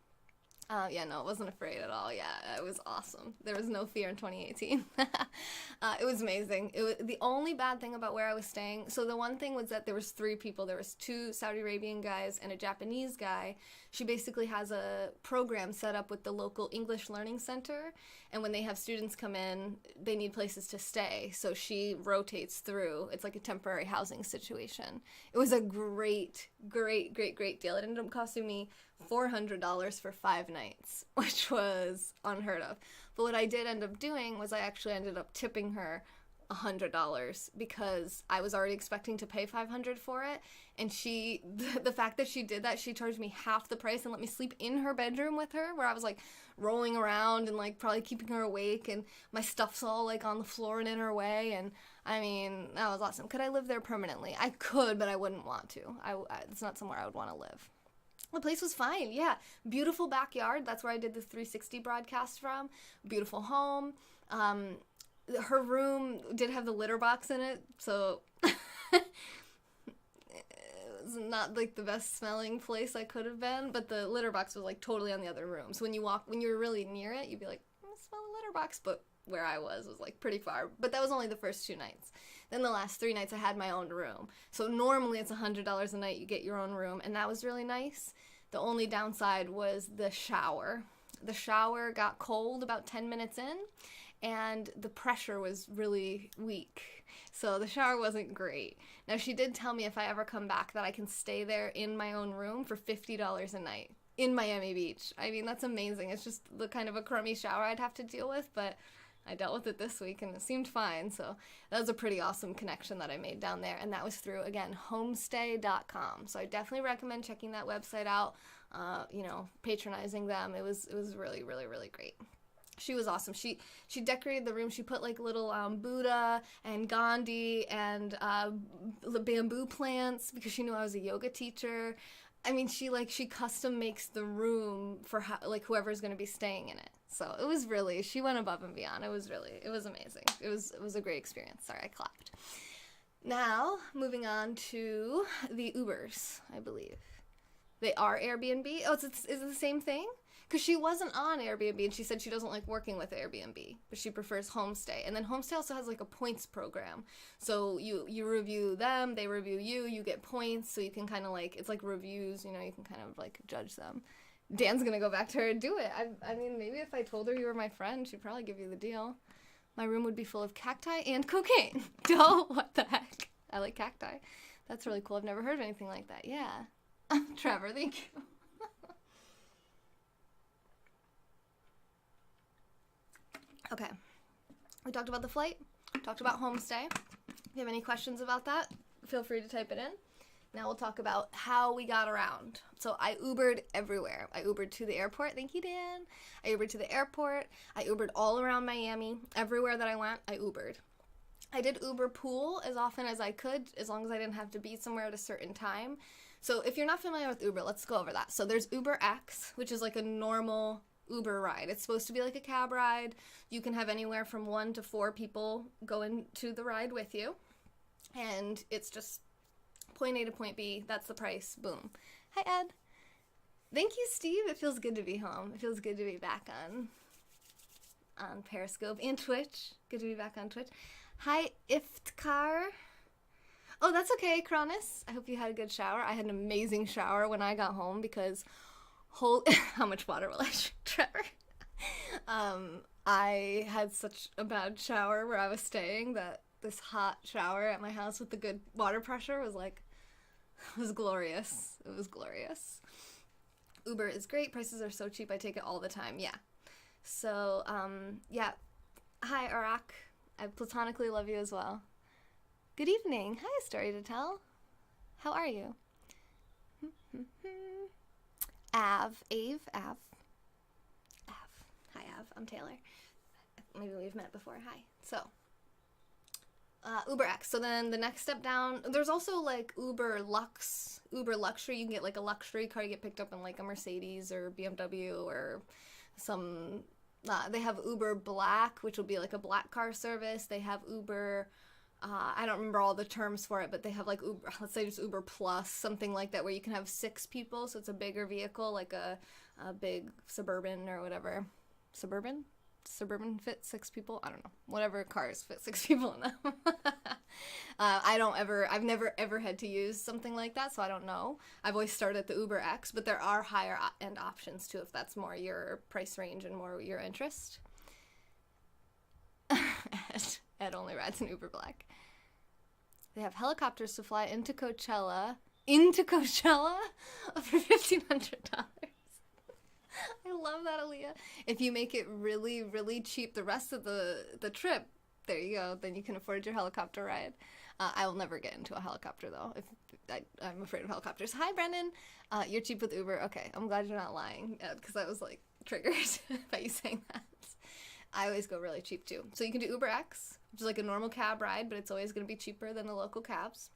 Yeah, no, I wasn't afraid at all. Yeah, it was awesome. There was no fear in 2018. It was amazing. It was the only bad thing about where I was staying. So the one thing was that there was 3 people. There was 2 Saudi Arabian guys and a Japanese guy. She basically has a program set up with the local English Learning Center. And when they have students come in, they need places to stay. So she rotates through. It's like a temporary housing situation. It was a great, great, great, great deal. It ended up costing me $400 for 5 nights, which was unheard of. But what I did end up doing was I actually ended up tipping her $100, because I was already expecting to pay $500 for it, and the fact that she did that, she charged me half the price and let me sleep in her bedroom with her, where I was like rolling around and like probably keeping her awake, and my stuff's all like on the floor and in her way, and I mean, that was awesome. Could I live there permanently? I could, but I wouldn't want to. It's not somewhere I would want to live. The place was fine, yeah. Beautiful backyard. That's where I did the 360 broadcast from. Beautiful home. Her room did have the litter box in it, so it was not like the best smelling place I could have been, but the litter box was like totally on the other room. So when you were really near it, you'd be like, I smell the litter box, but where I was like pretty far. But that was only the first 2 nights. Then the last 3 nights I had my own room. So normally it's $100 a night, you get your own room, and that was really nice. The only downside was the shower. The shower got cold about 10 minutes in, and the pressure was really weak. So the shower wasn't great. Now, she did tell me if I ever come back that I can stay there in my own room for $50 a night in Miami Beach. I mean, that's amazing. It's just the kind of a crummy shower I'd have to deal with, but I dealt with it this week and it seemed fine. So that was a pretty awesome connection that I made down there. And that was through, again, homestay.com. So I definitely recommend checking that website out, patronizing them. It was really, really, really great. She was awesome. She decorated the room. She put like little Buddha and Gandhi and bamboo plants, because she knew I was a yoga teacher. I mean, she custom makes the room for whoever's going to be staying in it. So it was really, she went above and beyond. It was amazing. It was a great experience. Sorry, I clapped. Now, moving on to the Ubers, I believe. They are Airbnb. Oh, is it the same thing? Because she wasn't on Airbnb, and she said she doesn't like working with Airbnb, but she prefers Homestay. And then Homestay also has like a points program. So you review them, they review you, you get points, so you can kind of like, it's like reviews, you know, you can kind of like judge them. Dan's gonna go back to her and do it. I mean, maybe if I told her you were my friend, she'd probably give you the deal. My room would be full of cacti and cocaine. Duh, what the heck? I like cacti. That's really cool. I've never heard of anything like that. Yeah. Trevor, thank you. Okay. We talked about the flight. Talked about Homestay. If you have any questions about that, feel free to type it in. Now we'll talk about how we got around. So I Ubered everywhere. I Ubered to the airport. Thank you, Dan. I Ubered to the airport. I Ubered all around Miami. Everywhere that I went, I Ubered. I did Uber Pool as often as I could, as long as I didn't have to be somewhere at a certain time. So if you're not familiar with Uber, let's go over that. So there's Uber X, which is like a normal Uber ride. It's supposed to be like a cab ride. You can have anywhere from 1 to 4 people go into the ride with you. And it's just point A to point B. That's the price. Boom. Hi, Ed. Thank you, Steve. It feels good to be home. It feels good to be back on Periscope and Twitch. Good to be back on Twitch. Hi, Iftkar. Oh, that's okay, Cronus. I hope you had a good shower. I had an amazing shower when I got home because how much water will I drink, Trevor? I had such a bad shower where I was staying that this hot shower at my house with the good water pressure was glorious. It was glorious. Uber is great. Prices are so cheap. I take it all the time. Yeah. So, yeah. Hi, Arak. I platonically love you as well. Good evening. Hi, Story to Tell. How are you? Av. Hi, Av. I'm Taylor. Maybe we've met before. Hi. So, Uber X. So then the next step down, there's also like Uber Lux, Uber Luxury. You can get like a luxury car. You get picked up in like a Mercedes or BMW or some, they have Uber Black, which will be like a black car service. They have Uber, I don't remember all the terms for it, but they have like Uber, let's say just Uber Plus, something like that, where you can have 6 people. So it's a bigger vehicle, like a big Suburban or whatever. Suburban fit 6 people. I don't know. Whatever cars fit 6 people in them. I've never ever had to use something like that, so I don't know. I've always started at the Uber X, but there are higher end options too if that's more your price range and more your interest. Ed only rides an Uber Black. They have helicopters to fly into Coachella for $1,500. I love that, Aaliyah. If you make it really, really cheap the rest of the trip, there you go. Then you can afford your helicopter ride. I will never get into a helicopter, though. I'm afraid of helicopters. Hi, Brendan. You're cheap with Uber. Okay, I'm glad you're not lying, because I was, like, triggered by you saying that. I always go really cheap, too. So you can do Uber X, which is like a normal cab ride, but it's always going to be cheaper than the local cabs.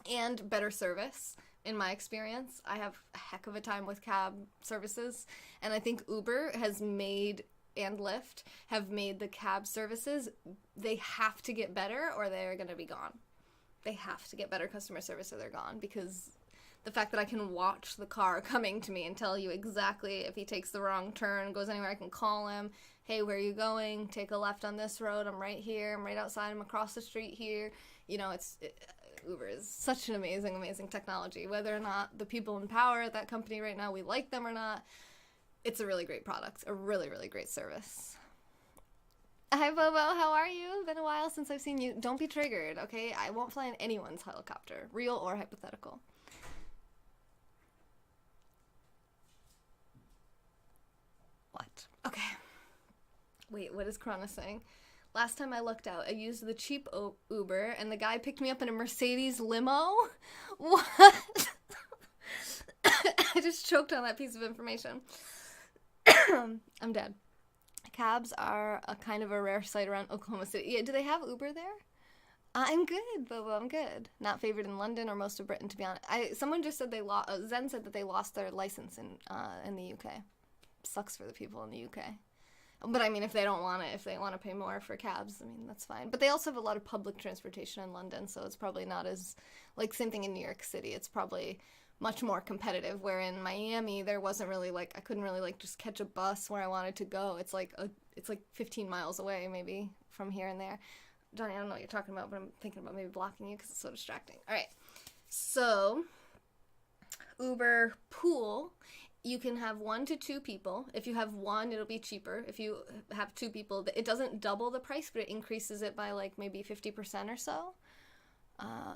And better service. In my experience, I have a heck of a time with cab services, and I think Uber has made, and Lyft have made the cab services, they have to get better or they're going to be gone. They have to get better customer service or they're gone, because the fact that I can watch the car coming to me and tell you exactly if he takes the wrong turn, goes anywhere, I can call him, hey, where are you going? Take a left on this road. I'm right here. I'm right outside. I'm across the street here. You know, Uber is such an amazing, amazing technology. Whether or not the people in power at that company right now, we like them or not, it's a really great product, a really, really great service. Hi, Bobo. How are you? Been a while since I've seen you. Don't be triggered, okay? I won't fly in anyone's helicopter, real or hypothetical. What? Okay. Wait, what is Krana saying? Last time I looked out, I used the cheap Uber, and the guy picked me up in a Mercedes limo? What? I just choked on that piece of information. I'm dead. Cabs are a kind of a rare sight around Oklahoma City. Yeah, do they have Uber there? I'm good, Bobo, I'm good. Not favored in London or most of Britain, to be honest. Someone just said Zen said that they lost their license in the UK. Sucks for the people in the UK. But I mean, if they want to pay more for cabs, I mean, that's fine. But they also have a lot of public transportation in London, so it's probably not as, like, same thing in New York City. It's probably much more competitive, where in Miami there wasn't really like, I couldn't really like just catch a bus where I wanted to go. It's like 15 miles away maybe from here and there. Johnny, I don't know what you're talking about, but I'm thinking about maybe blocking you because it's so distracting. All right, so Uber Pool, you can have 1 to 2 people. If you have 1, it'll be cheaper. If you have 2 people, it doesn't double the price, but it increases it by like maybe 50% or so.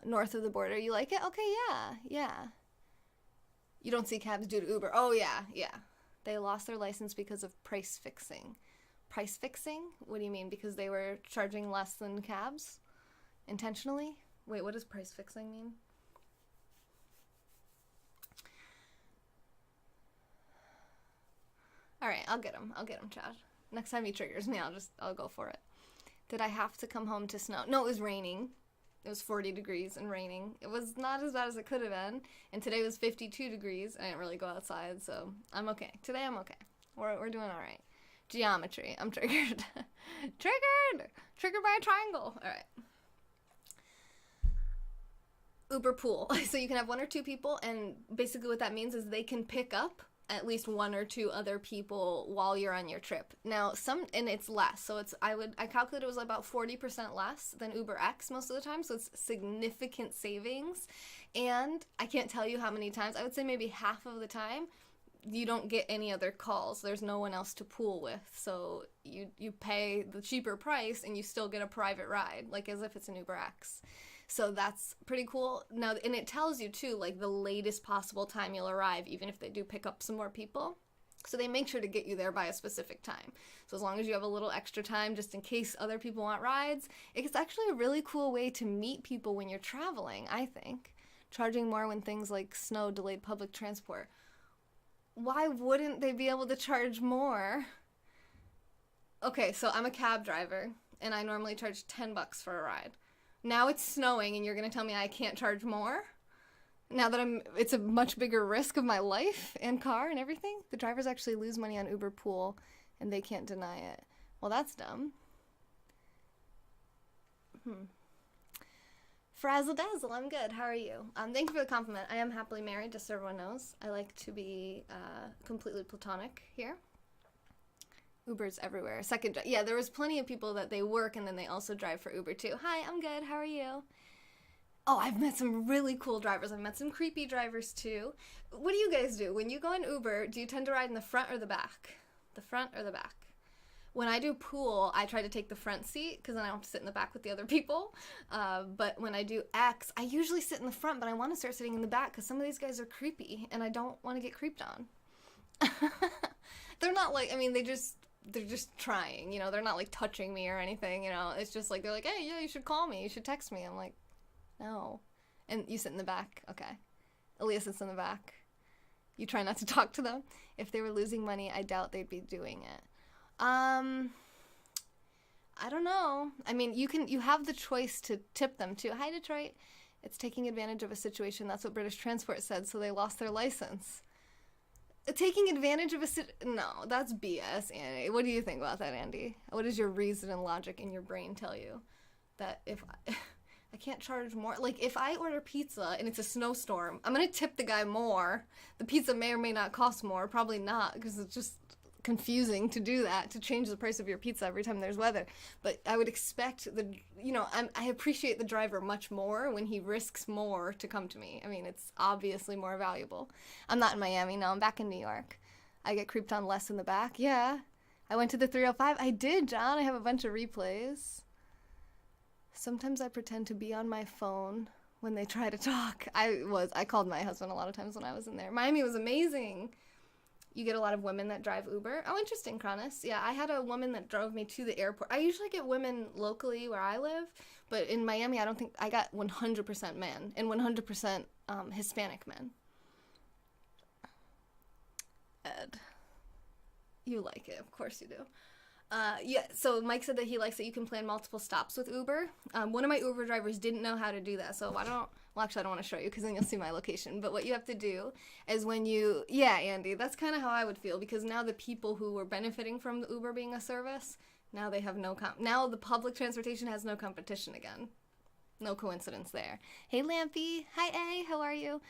North of the border. You like it? Okay, yeah. You don't see cabs due to Uber. Oh, yeah. They lost their license because of price fixing. Price fixing? What do you mean? Because they were charging less than cabs? Intentionally? Wait, what does price fixing mean? All right, I'll get him, Chad. Next time he triggers me, I'll go for it. Did I have to come home to snow? No, it was raining. It was 40 degrees and raining. It was not as bad as it could have been. And today was 52 degrees. I didn't really go outside, so I'm okay. Today I'm okay. We're doing all right. Geometry. I'm triggered. Triggered by a triangle. All right. Uber Pool. So you can have 1 or 2 people, and basically what that means is they can pick up at least 1 or 2 other people while you're on your trip. Now, and it's less. So I calculated it was about 40% less than UberX most of the time. So it's significant savings. And I can't tell you how many times, I would say maybe half of the time, you don't get any other calls. There's no one else to pool with. So you pay the cheaper price and you still get a private ride, like as if it's an UberX. So that's pretty cool. Now, and it tells you too, like the latest possible time you'll arrive, even if they do pick up some more people. So they make sure to get you there by a specific time. So as long as you have a little extra time, just in case other people want rides, it's actually a really cool way to meet people when you're traveling, I think. Charging more when things like snow delayed public transport. Why wouldn't they be able to charge more? Okay, so I'm a cab driver, and I normally charge $10 for a ride. Now it's snowing and you're going to tell me I can't charge more? Now that it's a much bigger risk of my life and car and everything? The drivers actually lose money on Uber Pool and they can't deny it. Well, that's dumb. Frazzle Dazzle, I'm good. How are you? Thank you for the compliment. I am happily married, just so everyone knows. I like to be completely platonic here. Uber's everywhere. Yeah, there was plenty of people that they work and then they also drive for Uber too. Hi, I'm good. How are you? Oh, I've met some really cool drivers. I've met some creepy drivers too. What do you guys do? When you go in Uber, do you tend to ride in the front or the back? The front or the back? When I do pool, I try to take the front seat because then I don't have to sit in the back with the other people. But when I do X, I usually sit in the front, but I want to start sitting in the back because some of these guys are creepy and I don't want to get creeped on. They're not like, I mean, they're just trying, you know, they're not like touching me or anything, you know, it's just like, they're like, hey, yeah, you should call me, you should text me. I'm like, no. And you sit in the back. Okay. Aaliyah sits in the back. You try not to talk to them. If they were losing money, I doubt they'd be doing it. I don't know. I mean, you have the choice to tip them too. Hi, Detroit. It's taking advantage of a situation. That's what British Transport said, so they lost their license. Taking advantage of no, that's BS, Andy. What do you think about that, Andy? What does your reason and logic in your brain tell you? That if I can't charge more, like if I order pizza and it's a snowstorm, I'm gonna tip the guy more. The pizza may or may not cost more, probably not, because it's just confusing to do that, to change the price of your pizza every time there's weather. But I would expect I appreciate the driver much more when he risks more to come to me. I mean, it's obviously more valuable. I'm not in Miami, no, I'm back in New York. I get creeped on less in the back, yeah. I went to the 305. I did, John. I have a bunch of replays. Sometimes I pretend to be on my phone when they try to talk. I called my husband a lot of times when I was in there. Miami was amazing. You get a lot of women that drive Uber. Oh, interesting, Cronus. Yeah, I had a woman that drove me to the airport. I usually get women locally where I live, but in Miami, I don't think I got 100% men and 100% Hispanic men. Ed, you like it. Of course you do. Yeah, so Mike said that he likes that you can plan multiple stops with Uber. One of my Uber drivers didn't know how to do that, so actually I don't want to show you because then you'll see my location. But what you have to do is yeah, Andy, that's kind of how I would feel, because now the people who were benefiting from the Uber being a service, now they have now the public transportation has no competition again. No coincidence there. Hey, Lampy. Hi, A. How are you?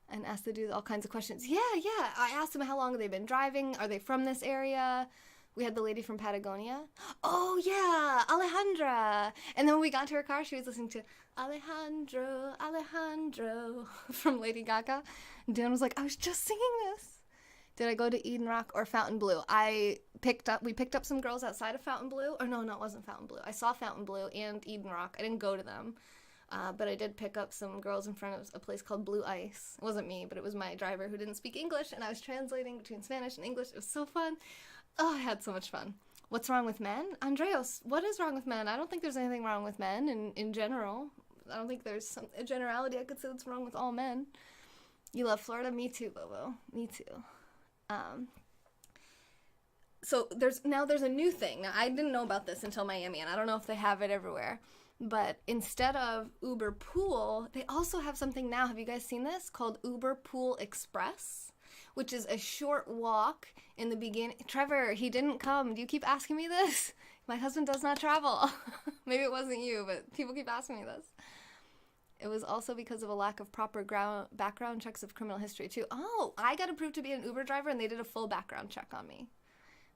and asked the dude all kinds of questions. Yeah. I asked them how long they've been driving. Are they from this area? We had the lady from Patagonia. Oh, yeah, Alejandra. And then when we got to her car, she was listening to Alejandro, Alejandro from Lady Gaga. And Dan was like, I was just singing this. Did I go to Eden Rock or Fontainebleau? We picked up some girls outside of Fontainebleau. Or no, it wasn't Fontainebleau. I saw Fontainebleau and Eden Rock. I didn't go to them. But I did pick up some girls in front of a place called Blue Ice. It wasn't me, but it was my driver who didn't speak English, and I was translating between Spanish and English. It was so fun. Oh, I had so much fun. What's wrong with men? Andreas, what is wrong with men? I don't think there's anything wrong with men in general. I don't think there's a generality I could say that's wrong with all men. You love Florida? Me too, Bobo. Me too. So there's a new thing. Now, I didn't know about this until Miami, and I don't know if they have it everywhere. But instead of Uber Pool, they also have something now. Have you guys seen this? Called Uber Pool Express, which is a short walk in the beginning. Trevor, he didn't come. Do you keep asking me this? My husband does not travel. Maybe it wasn't you, but people keep asking me this. It was also because of a lack of proper background checks of criminal history, too. Oh, I got approved to be an Uber driver, and they did a full background check on me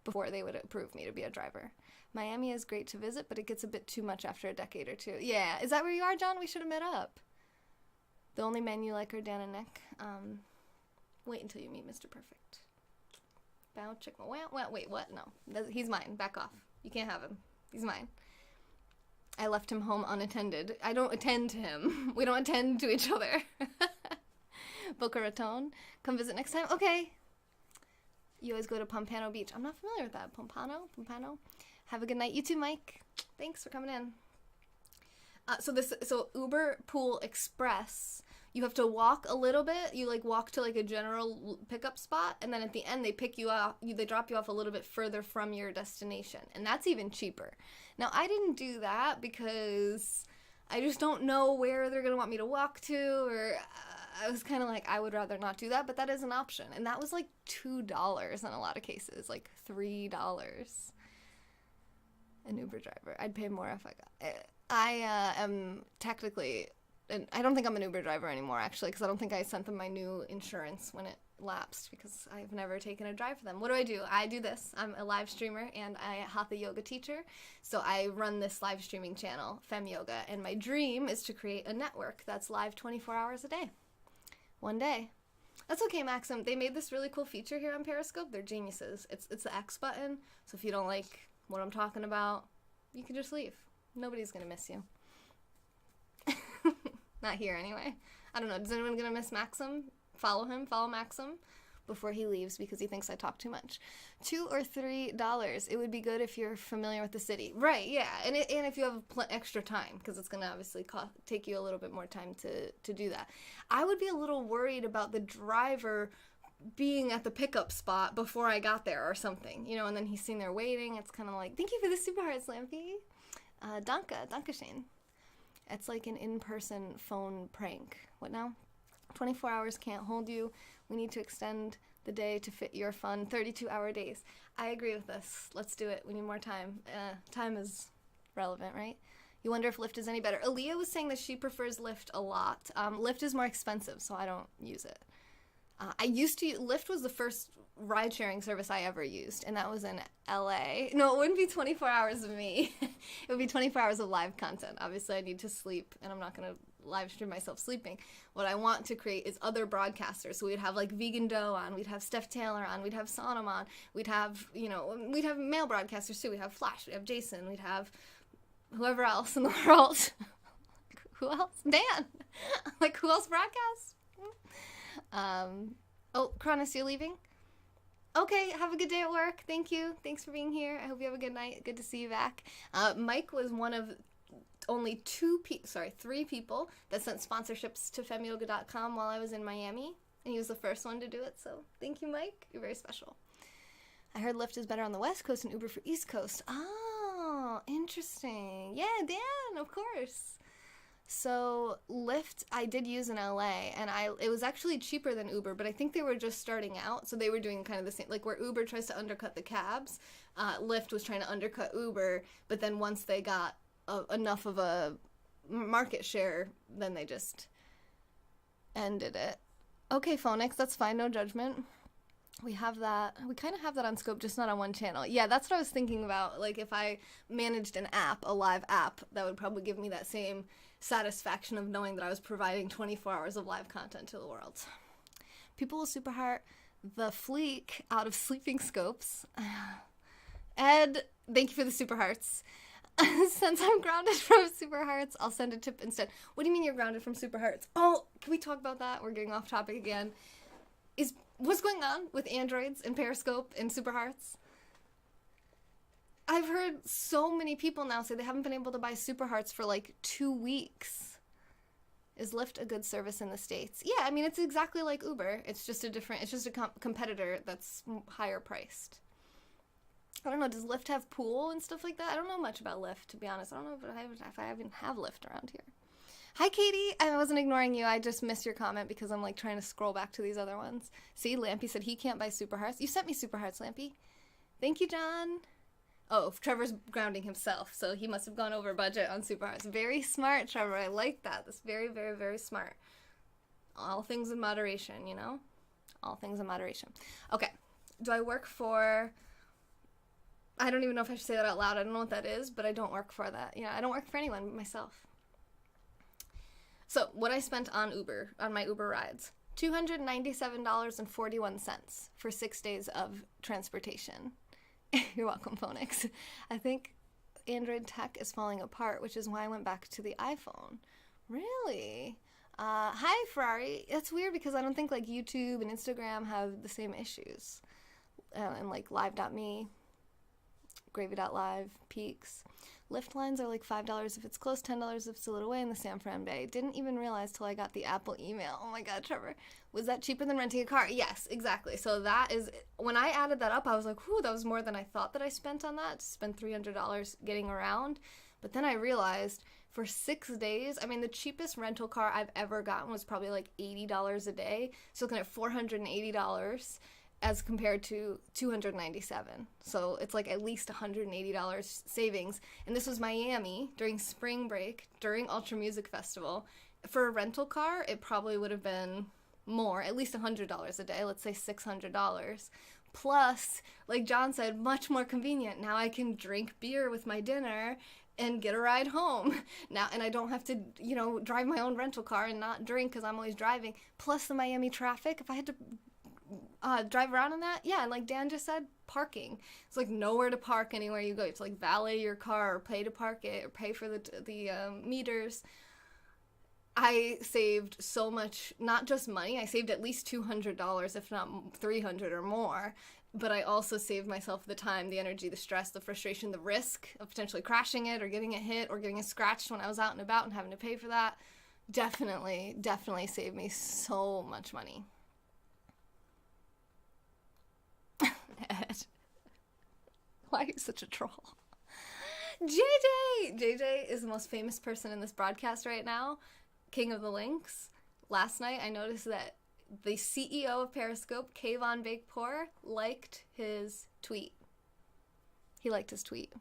before they would approve me to be a driver. Miami is great to visit, but it gets a bit too much after a decade or two. Yeah, is that where you are, John? We should have met up. The only men you like are Dan and Nick. Wait until you meet Mr. Perfect. Bow, chick, wait, what? No, he's mine. Back off. You can't have him. He's mine. I left him home unattended. I don't attend to him. We don't attend to each other. Boca Raton. Come visit next time? Okay. You always go to Pompano Beach. I'm not familiar with that. Pompano. Have a good night. You too, Mike. Thanks for coming in. So Uber Pool Express, you have to walk a little bit. You walk to a general pickup spot, and then at the end they pick you up. They drop you off a little bit further from your destination, and that's even cheaper. Now I didn't do that because I just don't know where they're gonna want me to walk to, or I was kind of I would rather not do that, but that is an option, and that was $2 in a lot of cases, $3. An Uber driver. I'd pay more if I got it. I am technically, and I don't think I'm an Uber driver anymore, actually, because I don't think I sent them my new insurance when it lapsed, because I've never taken a drive for them. What do? I do this. I'm a live streamer, and I hatha yoga teacher, so I run this live streaming channel, Fem Yoga, and my dream is to create a network that's live 24 hours a day. One day. That's okay, Maxim. They made this really cool feature here on Periscope. They're geniuses. It's the X button, so if you don't like what I'm talking about, you can just leave. Nobody's gonna miss you. Not here, anyway. I don't know. Is anyone gonna miss Maxim? Follow Maxim before he leaves because he thinks I talk too much. $2 or $3. It would be good if you're familiar with the city. Right, yeah. And if you have extra time, because it's going to obviously take you a little bit more time to do that. I would be a little worried about the driver being at the pickup spot before I got there or something, and then he's sitting there waiting. It's kind of thank you for the super hearts, Lampy. Danke Shane. It's like an in-person phone prank. What now? 24 hours can't hold you. We need to extend the day to fit your fun 32-hour days. I agree with this. Let's do it. We need more time. Time is relevant, right? You wonder if Lyft is any better. Aaliyah was saying that she prefers Lyft a lot. Lyft is more expensive, so I don't use it. Lyft was the first ride-sharing service I ever used, and that was in LA. No, it wouldn't be 24 hours of me. It would be 24 hours of live content. Obviously, I need to sleep, and I'm not going to live stream myself sleeping. What I want to create is other broadcasters. So we'd have Vegan Dough on, we'd have Steph Taylor on, we'd have Sonam on, we'd have male broadcasters too. We'd have Flash, we'd have Jason, we'd have whoever else in the world. Who else? Dan. Who else broadcasts? Cronus, you're leaving? Okay, have a good day at work. Thank you. Thanks for being here. I hope you have a good night. Good to see you back. Mike was one of only 3 people that sent sponsorships to femyoga.com while I was in Miami, and he was the first one to do it, so thank you, Mike. You're very special. I heard Lyft is better on the West Coast and Uber for East Coast. Oh, interesting. Yeah, Dan, of course. So Lyft I did use in LA, and it was actually cheaper than Uber, but I think they were just starting out, so they were doing kind of the same, where Uber tries to undercut the cabs, Lyft was trying to undercut Uber, but then once they got enough of a market share, then they just ended it. Okay, Phonics, that's fine, no judgment. We have that. We kind of have that on Scope, just not on one channel. Yeah, that's what I was thinking about. Like, if I managed an app, a live app, that would probably give me that same satisfaction of knowing that I was providing 24 hours of live content to the world. People will super heart the Fleek out of Sleeping Scopes. Ed, thank you for the super hearts. Since I'm grounded from super hearts, I'll send a tip instead. What do you mean you're grounded from super hearts? Oh, can we talk about that? We're getting off topic again. What's going on with androids and Periscope and super hearts? I've heard so many people now say they haven't been able to buy super hearts for like 2 weeks. Is Lyft a good service in the States? Yeah, I mean, it's exactly like Uber. It's just a competitor that's higher priced. I don't know, does Lyft have pool and stuff like that? I don't know much about Lyft, to be honest. I don't know if I even have Lyft around here. Hi, Katie. I wasn't ignoring you. I just missed your comment because I'm like trying to scroll back to these other ones. See, Lampy said he can't buy super hearts. You sent me super hearts, Lampy. Thank you, John. Oh, Trevor's grounding himself, so he must have gone over budget on super hearts. Very smart, Trevor. I like that. That's very, very, very smart. All things in moderation, you know? All things in moderation. Okay. Do I work for... I don't even know if I should say that out loud. I don't know what that is, but I don't work for that. Yeah, I don't work for anyone but myself. So, what I spent on Uber, on my Uber rides, $297.41 for 6 days of transportation. You're welcome, Phonics. I think Android tech is falling apart, which is why I went back to the iPhone. Really? Hi, Ferrari. That's weird because I don't think like YouTube and Instagram have the same issues. And like Live.me, Gravy.live, Peaks. Lyft lines are like $5 if it's close, $10 if it's a little away in the San Fran Bay. Didn't even realize till I got the Apple email. Oh my God, Trevor. Was that cheaper than renting a car? Yes, exactly. So that is, when I added that up, I was like, whew, that was more than I thought that I spent on that. To spend $300 getting around. But then I realized for 6 days, I mean, the cheapest rental car I've ever gotten was probably like $80 a day. So looking at $480 as compared to $297. So it's like at least $180 savings. And this was Miami during spring break, during Ultra Music Festival. For a rental car, it probably would have been more, at least $100 a day, let's say $600. Plus, like John said, much more convenient. Now I can drink beer with my dinner and get a ride home now, and I don't have to, you know, drive my own rental car and not drink because I'm always driving. Plus the Miami traffic, if I had to drive around in that, yeah, and like Dan just said, parking. It's like nowhere to park anywhere you go. You have to like valet your car or pay to park it or pay for the meters. I saved so much, not just money, I saved at least $200, if not $300 or more, but I also saved myself the time, the energy, the stress, the frustration, the risk of potentially crashing it or getting it hit or getting it scratched when I was out and about and having to pay for that. Definitely saved me so much money. Ed. Why are you such a troll? JJ is the most famous person in this broadcast right now. King of the Links. Last night I noticed that the CEO of Periscope, Kayvon Bakepor, liked his tweet. He liked his tweet.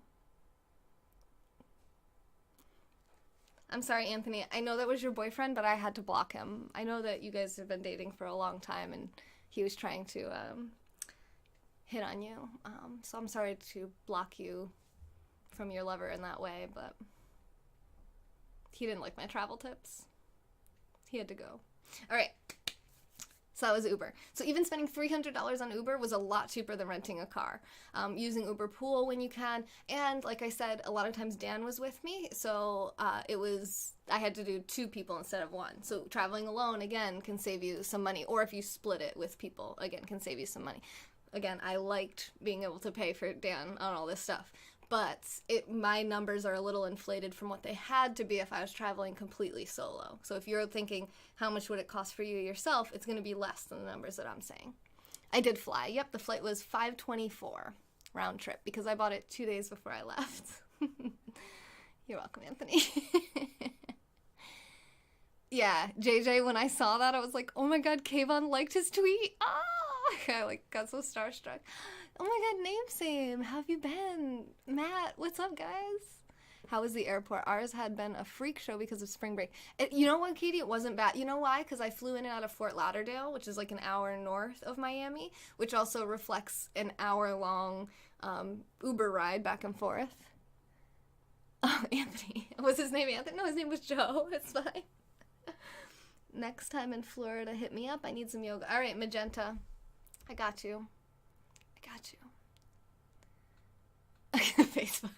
I'm sorry, Anthony. I know that was your boyfriend, but I had to block him. I know that you guys have been dating for a long time, and he was trying to hit on you. So I'm sorry to block you from your lover in that way, but he didn't like my travel tips. He had to go. All right. So that was Uber. So even spending $300 on Uber was a lot cheaper than renting a car. Using Uber Pool when you can. And like I said, a lot of times Dan was with me. So I had to do 2 people instead of 1. So traveling alone, again, can save you some money. Or if you split it with people, again, can save you some money. Again, I liked being able to pay for Dan on all this stuff. But my numbers are a little inflated from what they had to be if I was traveling completely solo. So if you're thinking, how much would it cost for you yourself, it's going to be less than the numbers that I'm saying. I did fly. Yep, the flight was $524 round trip because I bought it 2 days before I left. You're welcome, Anthony. Yeah, JJ, when I saw that, I was like, oh my God, Kayvon liked his tweet. I got so starstruck. Oh my God, name same. How have you been? Matt, what's up, guys? How was the airport? Ours had been a freak show because of spring break. You know what, Katie? It wasn't bad. You know why? Because I flew in and out of Fort Lauderdale, which is like an hour north of Miami, which also reflects an hour-long Uber ride back and forth. Oh, Anthony. Was his name Anthony? No, his name was Joe. It's fine. Next time in Florida, hit me up. I need some yoga. All right, Magenta. I got you. I got you. Facebook.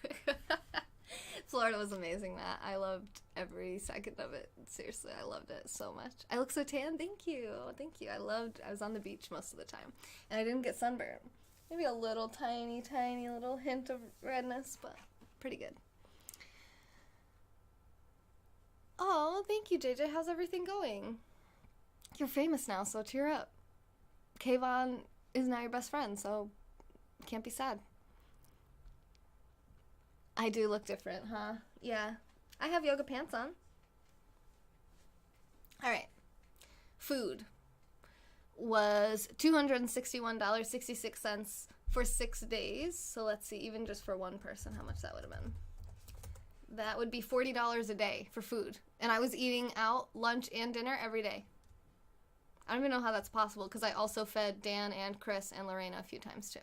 Florida was amazing, Matt. I loved every second of it. Seriously, I loved it so much. I look so tan. Thank you. Thank you. I was on the beach most of the time. And I didn't get sunburned. Maybe a little tiny little hint of redness, but pretty good. Oh, thank you, JJ. How's everything going? You're famous now, so cheer up. Kayvon is now your best friend, so can't be sad. I do look different, huh? Yeah. I have yoga pants on. All right. Food was $261.66 for 6 days. So let's see, even just for one person, how much that would have been. That would be $40 a day for food. And I was eating out lunch and dinner every day. I don't even know how that's possible because I also fed Dan and Chris and Lorena a few times too.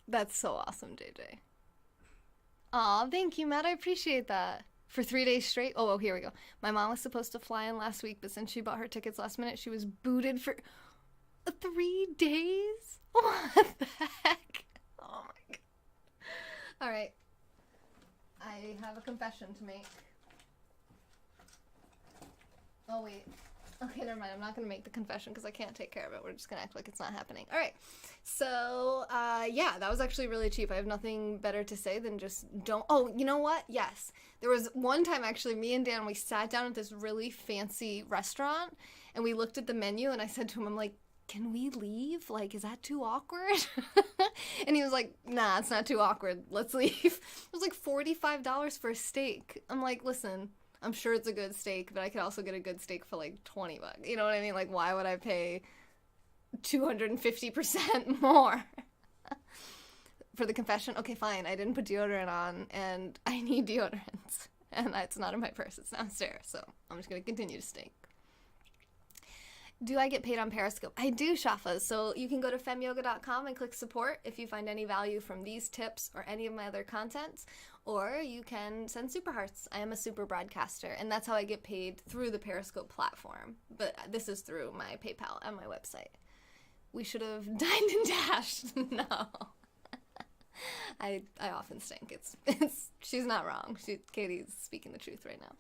That's so awesome, JJ. Aw, thank you, Matt. I appreciate that. For 3 days straight? Oh, here we go. My mom was supposed to fly in last week, but since she bought her tickets last minute, she was booted for 3 days? What the heck? Oh, my God. All right. I have a confession to make. Oh, wait. Okay, never mind. I'm not going to make the confession because I can't take care of it. We're just going to act like it's not happening. All right. So, yeah, that was actually really cheap. I have nothing better to say than just don't. Oh, you know what? Yes. There was one time, actually, me and Dan, we sat down at this really fancy restaurant, and we looked at the menu, and I said to him, I'm like, can we leave? Like, is that too awkward? And he was like, nah, it's not too awkward. Let's leave. It was like $45 for a steak. I'm like, listen, I'm sure it's a good steak, but I could also get a good steak for like $20. You know what I mean? Like, why would I pay 250% more for the confession? Okay, fine. I didn't put deodorant on, and I need deodorant. And it's not in my purse. It's downstairs. So I'm just going to continue to stink. Do I get paid on Periscope? I do, Shafas. So you can go to femyoga.com and click support if you find any value from these tips or any of my other contents, or you can send super hearts. I am a super broadcaster, and that's how I get paid through the Periscope platform. But this is through my PayPal and my website. We should have dined and dashed. No. I often stink. It's she's not wrong. Katie's speaking the truth right now.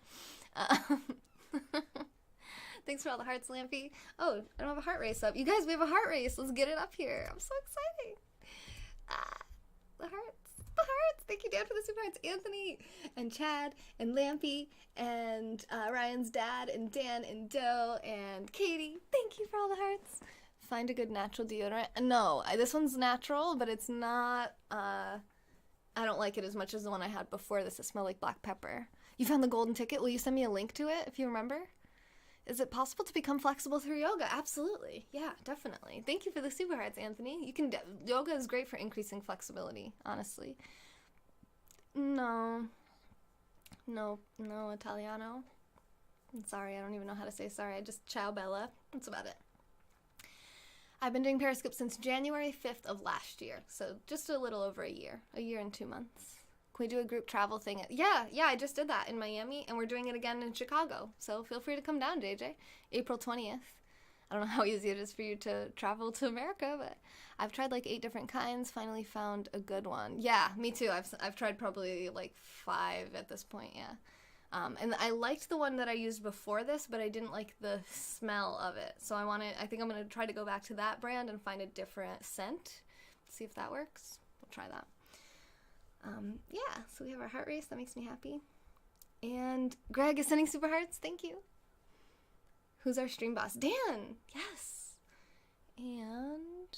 Thanks for all the hearts, Lampy. Oh, I don't have a heart race up. You guys, we have a heart race. Let's get it up here. I'm so excited. The hearts. The hearts. Thank you, Dan, for the super hearts. Anthony and Chad and Lampy and Ryan's dad and Dan and Doe and Katie. Thank you for all the hearts. Find a good natural deodorant. No, this one's natural, but it's not, I don't like it as much as the one I had before this. It smelled like black pepper. You found the golden ticket. Will you send me a link to it if you remember? Is it possible to become flexible through yoga? Absolutely. Yeah, definitely. Thank you for the super hearts, Anthony. Yoga is great for increasing flexibility, honestly. No, Italiano. I'm sorry, I don't even know how to say sorry. I just ciao Bella. That's about it. I've been doing Periscope since January 5th of last year, so just a little over a year and 2 months. Can we do a group travel thing? Yeah, I just did that in Miami, and we're doing it again in Chicago. So feel free to come down, JJ. April 20th. I don't know how easy it is for you to travel to America, but I've tried like 8 different kinds, finally found a good one. Yeah, me too. I've tried probably like 5 at this point, yeah. And I liked the one that I used before this, but I didn't like the smell of it. So I think I'm going to try to go back to that brand and find a different scent. See if that works. We'll try that. Yeah, so we have our heart race. That makes me happy. And Greg is sending super hearts. Thank you. Who's our stream boss? Dan. Yes. And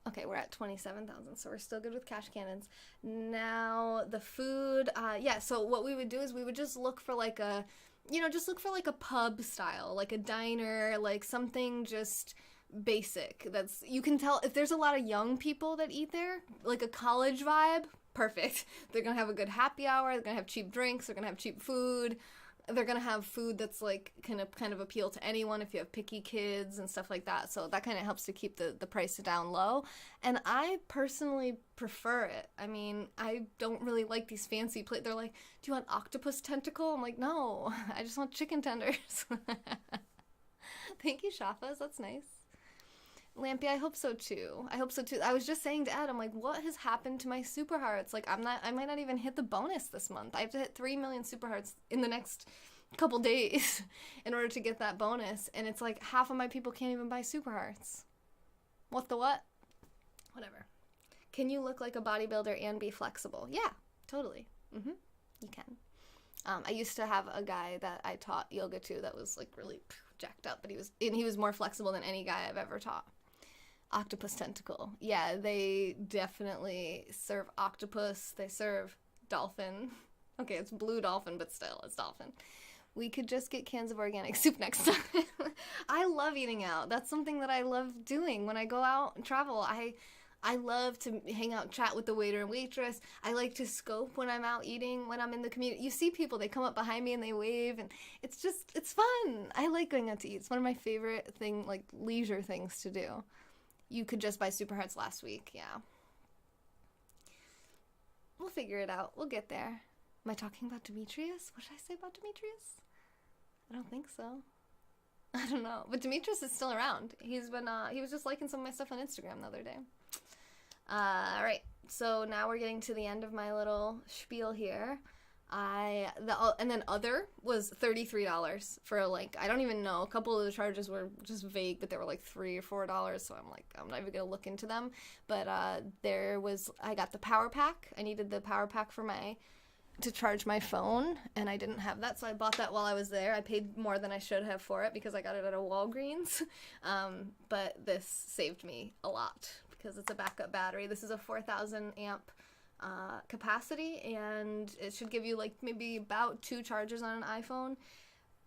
okay, we're at 27,000, so we're still good with cash cannons. Now the food. Yeah. So what we would do is we would just look for like a, just look for like a pub style, like a diner, like something just basic. You can tell if there's a lot of young people that eat there, like a college vibe. Perfect. They're gonna have a good happy hour. They're gonna have cheap drinks. They're gonna have cheap food. They're gonna have food that's like kind of appeal to anyone if you have picky kids and stuff like that. So that kind of helps to keep the price down low. And I personally prefer it. I mean, I don't really like these fancy plates. They're like, do you want octopus tentacle? I'm like, no, I just want chicken tenders. Thank you, Shafas. That's nice. Lampy, I hope so too. I hope so too. I was just saying to Ed, I'm like, what has happened to my super hearts? Like, I might not even hit the bonus this month. I have to hit 3 million super hearts in the next couple days in order to get that bonus. And it's like half of my people can't even buy super hearts. What the what? Whatever. Can you look like a bodybuilder and be flexible? Yeah, totally. You can. I used to have a guy that I taught yoga to that was like really jacked up, but he was more flexible than any guy I've ever taught. Octopus tentacle. Yeah, they definitely serve octopus. They serve dolphin. Okay, it's blue dolphin, but still, it's dolphin. We could just get cans of organic soup next time. I love eating out. That's something that I love doing when I go out and travel. I love to hang out and chat with the waiter and waitress. I like to scope when I'm out eating, when I'm in the community. You see people, they come up behind me and they wave, and it's fun. I like going out to eat. It's one of my favorite leisure things to do. You could just buy super hearts last week, yeah. We'll figure it out. We'll get there. Am I talking about Demetrius? What should I say about Demetrius? I don't think so. I don't know. But Demetrius is still around. He was just liking some of my stuff on Instagram the other day. Alright, so now we're getting to the end of my little spiel here. And then other was $33 for I don't even know. A couple of the charges were just vague, but they were like $3 or $4. So I'm like, I'm not even gonna look into them. But I got the power pack. I needed the power pack to charge my phone, and I didn't have that, so I bought that while I was there. I paid more than I should have for it because I got it at a Walgreens. But this saved me a lot because it's a backup battery. This is a 4,000 amp capacity, and it should give you maybe about 2 charges on an iPhone,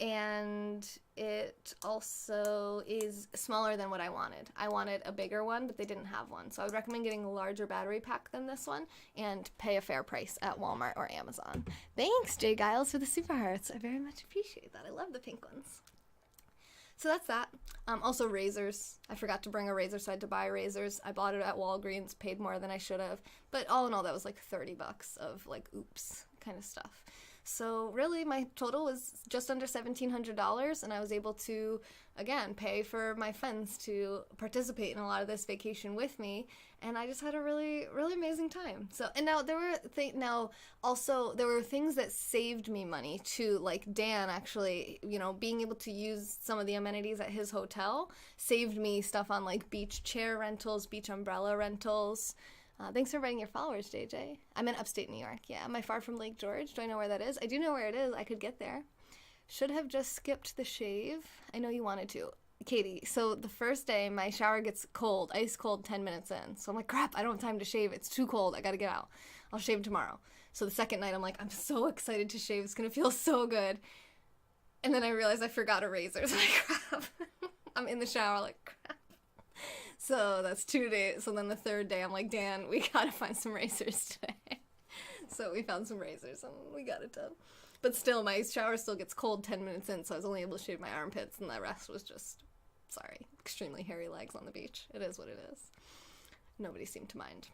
and it also is smaller than what I wanted. I wanted a bigger one, but they didn't have one, so I would recommend getting a larger battery pack than this one and pay a fair price at Walmart or Amazon. Thanks, Jay Giles, for the super hearts. I very much appreciate that. I love the pink ones. So that's that. Also razors. I forgot to bring a razor, so I had to buy razors. I bought it at Walgreens, paid more than I should have. But all in all, that was $30 of oops kind of stuff. So really, my total was just under $1,700, and I was able to, again, pay for my friends to participate in a lot of this vacation with me, and I just had a really, really amazing time. So, and now there were things that saved me money too, like Dan actually, being able to use some of the amenities at his hotel saved me stuff on beach chair rentals, beach umbrella rentals. Thanks for writing your followers, JJ. I'm in upstate New York. Yeah, am I far from Lake George? Do I know where that is? I do know where it is. I could get there. Should have just skipped the shave. I know you wanted to. Katie, so the first day, my shower gets cold, ice cold 10 minutes in. So I'm like, crap, I don't have time to shave. It's too cold. I gotta get out. I'll shave tomorrow. So the second night, I'm like, I'm so excited to shave. It's gonna feel so good. And then I realized I forgot a razor. So I'm like, crap. I'm in the shower like, crap. So that's 2 days. So then the third day, I'm like, Dan, we gotta find some razors today. So we found some razors and we got it done. But still, my shower still gets cold 10 minutes in, so I was only able to shave my armpits, and the rest was just, extremely hairy legs on the beach. It is what it is. Nobody seemed to mind.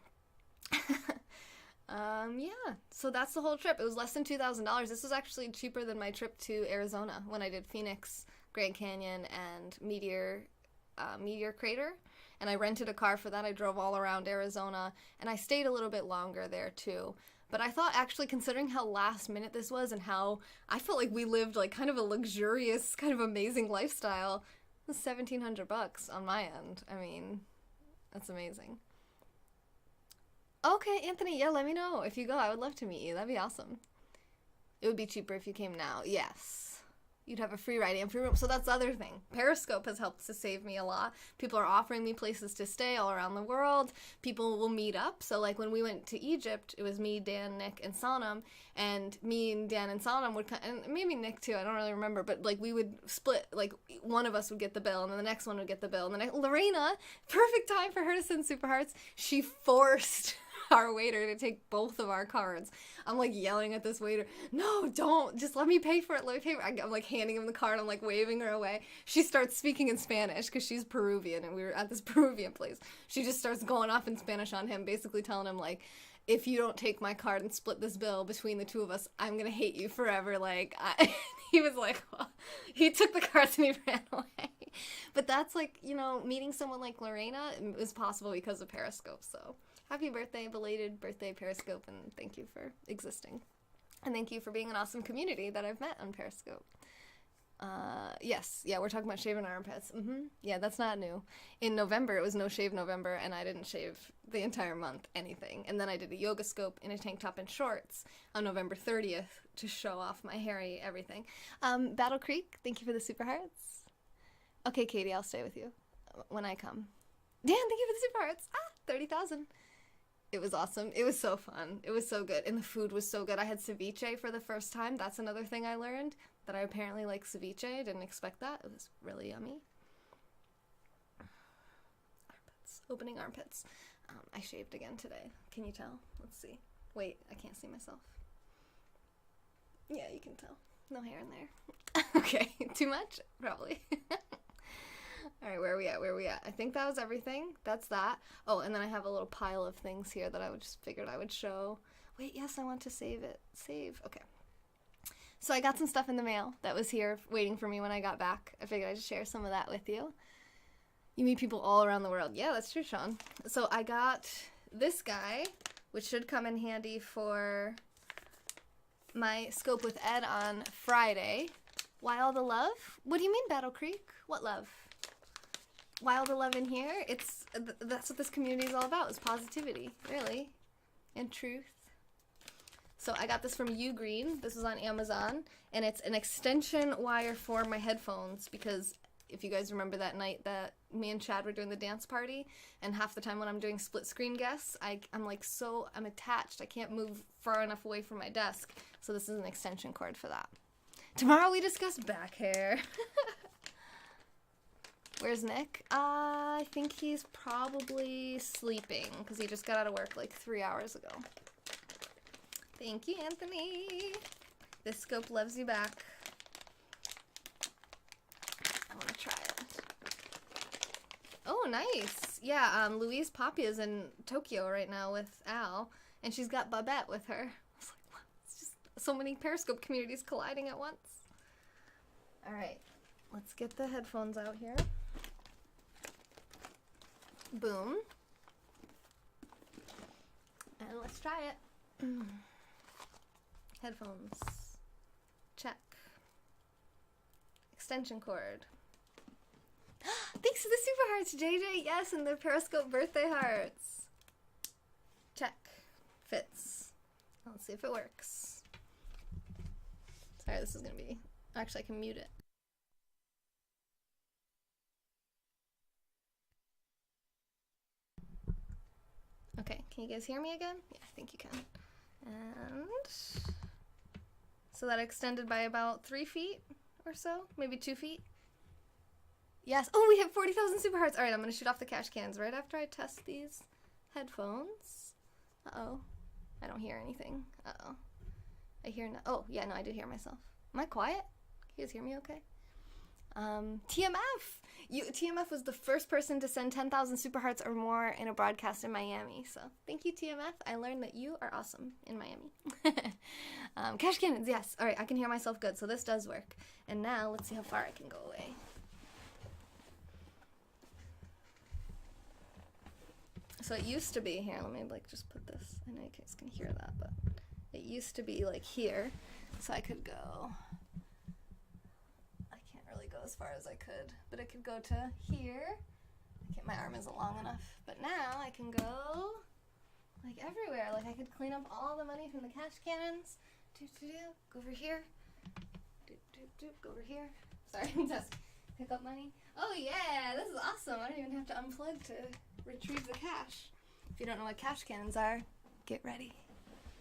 Yeah, so that's the whole trip. It was less than $2,000. This was actually cheaper than my trip to Arizona when I did Phoenix, Grand Canyon, and Meteor Crater. And I rented a car for that. I drove all around Arizona, and I stayed a little bit longer there too. But I thought, actually, considering how last minute this was and how I felt like we lived kind of a luxurious, kind of amazing lifestyle, it was $1,700 on my end. I mean, that's amazing. Okay, Anthony, yeah, let me know if you go. I would love to meet you. That'd be awesome. It would be cheaper if you came now. Yes. You'd have a free ride and free room. So that's the other thing. Periscope has helped to save me a lot. People are offering me places to stay all around the world. People will meet up. So when we went to Egypt, it was me, Dan, Nick, and Sonam. And me and Dan and Sonam would, and maybe Nick too, I don't really remember. But we would split, one of us would get the bill, and then the next one would get the bill. And then Lorena, perfect time for her to send super hearts. She forced our waiter to take both of our cards. I'm like yelling at this waiter, no, don't, just let me pay for it, let me pay for it. I'm like handing him the card, I'm like waving her away. She starts speaking in Spanish because she's Peruvian and we were at this Peruvian place. She just starts going off in Spanish on him, basically telling him like, if you don't take my card and split this bill between the two of us, I'm gonna hate you forever. Like, he was like, well, he took the cards and he ran away. But that's like, you know, meeting someone like Lorena is possible because of Periscope. So happy birthday, belated birthday, Periscope, and thank you for existing. And thank you for being an awesome community that I've met on Periscope. Yes, yeah, we're talking about shaving armpits. Yeah, that's not new. In November, it was No Shave November, and I didn't shave the entire month, anything. And then I did a yoga scope in a tank top and shorts on November 30th to show off my hairy everything. Battle Creek, thank you for the super hearts. Okay, Katie, I'll stay with you when I come. Dan, thank you for the super hearts. 30,000. It was awesome. It was so fun. It was so good. And the food was so good. I had ceviche for the first time. That's another thing I learned, that I apparently like ceviche. I didn't expect that. It was really yummy. Armpits. Opening armpits. I shaved again today. Can you tell? Let's see. Wait, I can't see myself. Yeah, you can tell. No hair in there. Okay, too much? Probably. Alright, where are we at? I think that was everything. That's that. Oh, and then I have a little pile of things here that I just figured I would show. Wait, yes, I want to save it. Save. Okay. So I got some stuff in the mail that was here waiting for me when I got back. I figured I'd just share some of that with you. You meet people all around the world. Yeah, that's true, Sean. So I got this guy, which should come in handy for my Scope with Ed on Friday. Why all the love? What do you mean, Battle Creek? What love? Why all the love in here? That's what this community is all about, is positivity, really, and truth. So I got this from Ugreen. This was on Amazon, and it's an extension wire for my headphones, because if you guys remember that night that me and Chad were doing the dance party, and half the time when I'm doing split screen guests, I'm attached. I can't move far enough away from my desk, so this is an extension cord for that. Tomorrow we discuss back hair. Where's Nick? I think he's probably sleeping, because he just got out of work like 3 hours ago. Thank you, Anthony. This scope loves you back. I want to try it. Oh, nice. Yeah, Louise Papia is in Tokyo right now with Al, and she's got Babette with her. I was like, what? It's just so many Periscope communities colliding at once. All right, let's get the headphones out here. Boom. And let's try it. Headphones. Check. Extension cord. Thanks for the super hearts, JJ. Yes, and the Periscope birthday hearts. Check. Fits. Let's see if it works. Sorry, this is going to be... Actually, I can mute it. Okay, can you guys hear me again? Yeah, I think you can. And so that extended by about 3 feet or so, maybe 2 feet. Yes. Oh, we have 40,000 super hearts. All right, I'm going to shoot off the cash cans right after I test these headphones. Uh-oh. I don't hear anything. Uh-oh. I hear no. Oh, yeah, no, I did hear myself. Am I quiet? Can you guys hear me okay? TMF! TMF was the first person to send 10,000 super hearts or more in a broadcast in Miami. So thank you, TMF. I learned that you are awesome in Miami. Cash cannons, yes. All right, I can hear myself good, so this does work. And now let's see how far I can go away. So it used to be here. Let me just put this. I know you guys can hear that, but it used to be like here, so I could go. Go as far as I could, but it could go to here. My arm isn't long enough, but now I can go like everywhere. Like I could clean up all the money from the cash cannons. Go over here. Go over here. Sorry, just pick up money. Oh yeah, this is awesome. I don't even have to unplug to retrieve the cash. If you don't know what cash cannons are, get ready.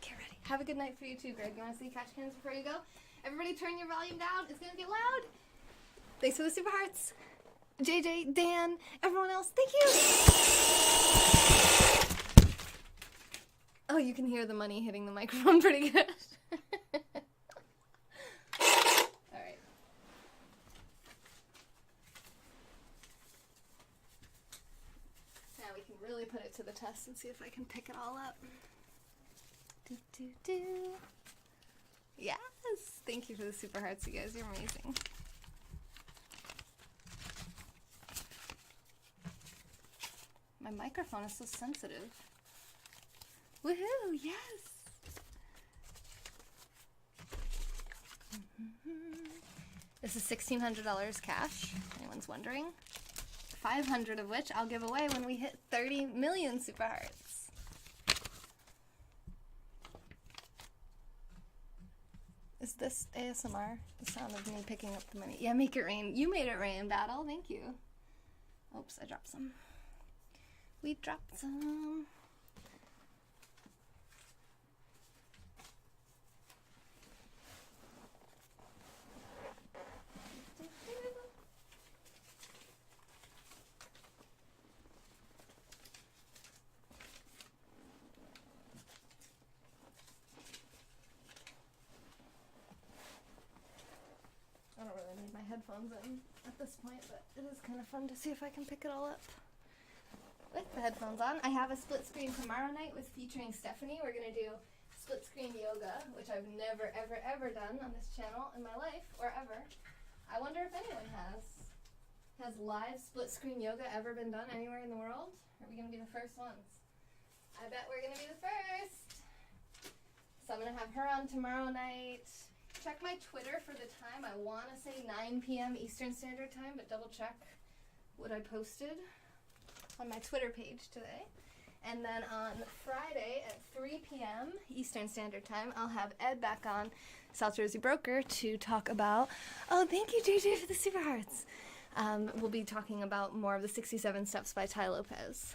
Get ready. Have a good night for you too, Greg. You want to see cash cannons before you go? Everybody turn your volume down. It's gonna get loud. Thanks for the super hearts. JJ, Dan, everyone else, thank you. you can hear the money hitting the microphone pretty good. Alright. Now we can really put it to the test and see if I can pick it all up. Do, do, do. Yes! Thank you for the super hearts, you guys. You're amazing. My microphone is so sensitive. Woohoo! Yes! This is $1,600 cash, if anyone's wondering. 500 of which I'll give away when we hit 30 million super hearts. Is this ASMR? The sound of me picking up the money. Yeah, make it rain. You made it rain, Battle. Thank you. Oops, I dropped some. We dropped some. I don't really need my headphones in at this point, but it is kind of fun to see if I can pick it all up with the headphones on. I have a split screen tomorrow night with featuring Stephanie. We're going to do split screen yoga, which I've never, ever, ever done on this channel in my life, or ever. I wonder if anyone has. Has live split screen yoga ever been done anywhere in the world? Are we going to be the first ones? I bet we're going to be the first. So I'm going to have her on tomorrow night. Check my Twitter for the time. I want to say 9 p.m. Eastern Standard Time, but double check what I posted on my Twitter page today. And then on Friday at 3 p.m. Eastern Standard Time, I'll have Ed back on, South Jersey Broker, to talk about, oh, thank you, JJ, for the super hearts. We'll be talking about more of the 67 Steps by Tai Lopez.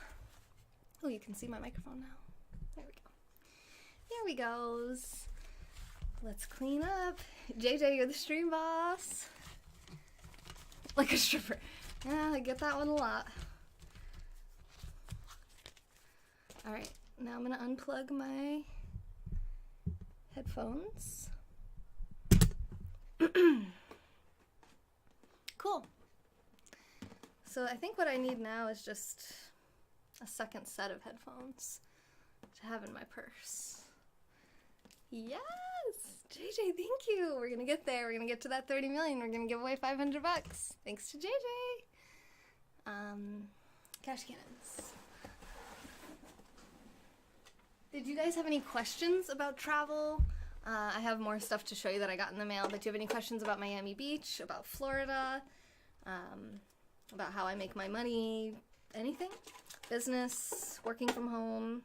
Oh, you can see my microphone now. There we go. There we goes. Let's clean up. JJ, you're the stream boss. Like a stripper. Yeah, I get that one a lot. Alright, now I'm going to unplug my headphones. Cool. So I think what I need now is just a second set of headphones to have in my purse. Yes! JJ, thank you! We're gonna get there. We're gonna get to that 30 million. We're gonna give away 500 bucks. Thanks to JJ. Cash cannons. Did you guys have any questions about travel? I have more stuff to show you that I got in the mail, but do you have any questions about Miami Beach, about Florida, about how I make my money, anything? Business, working from home.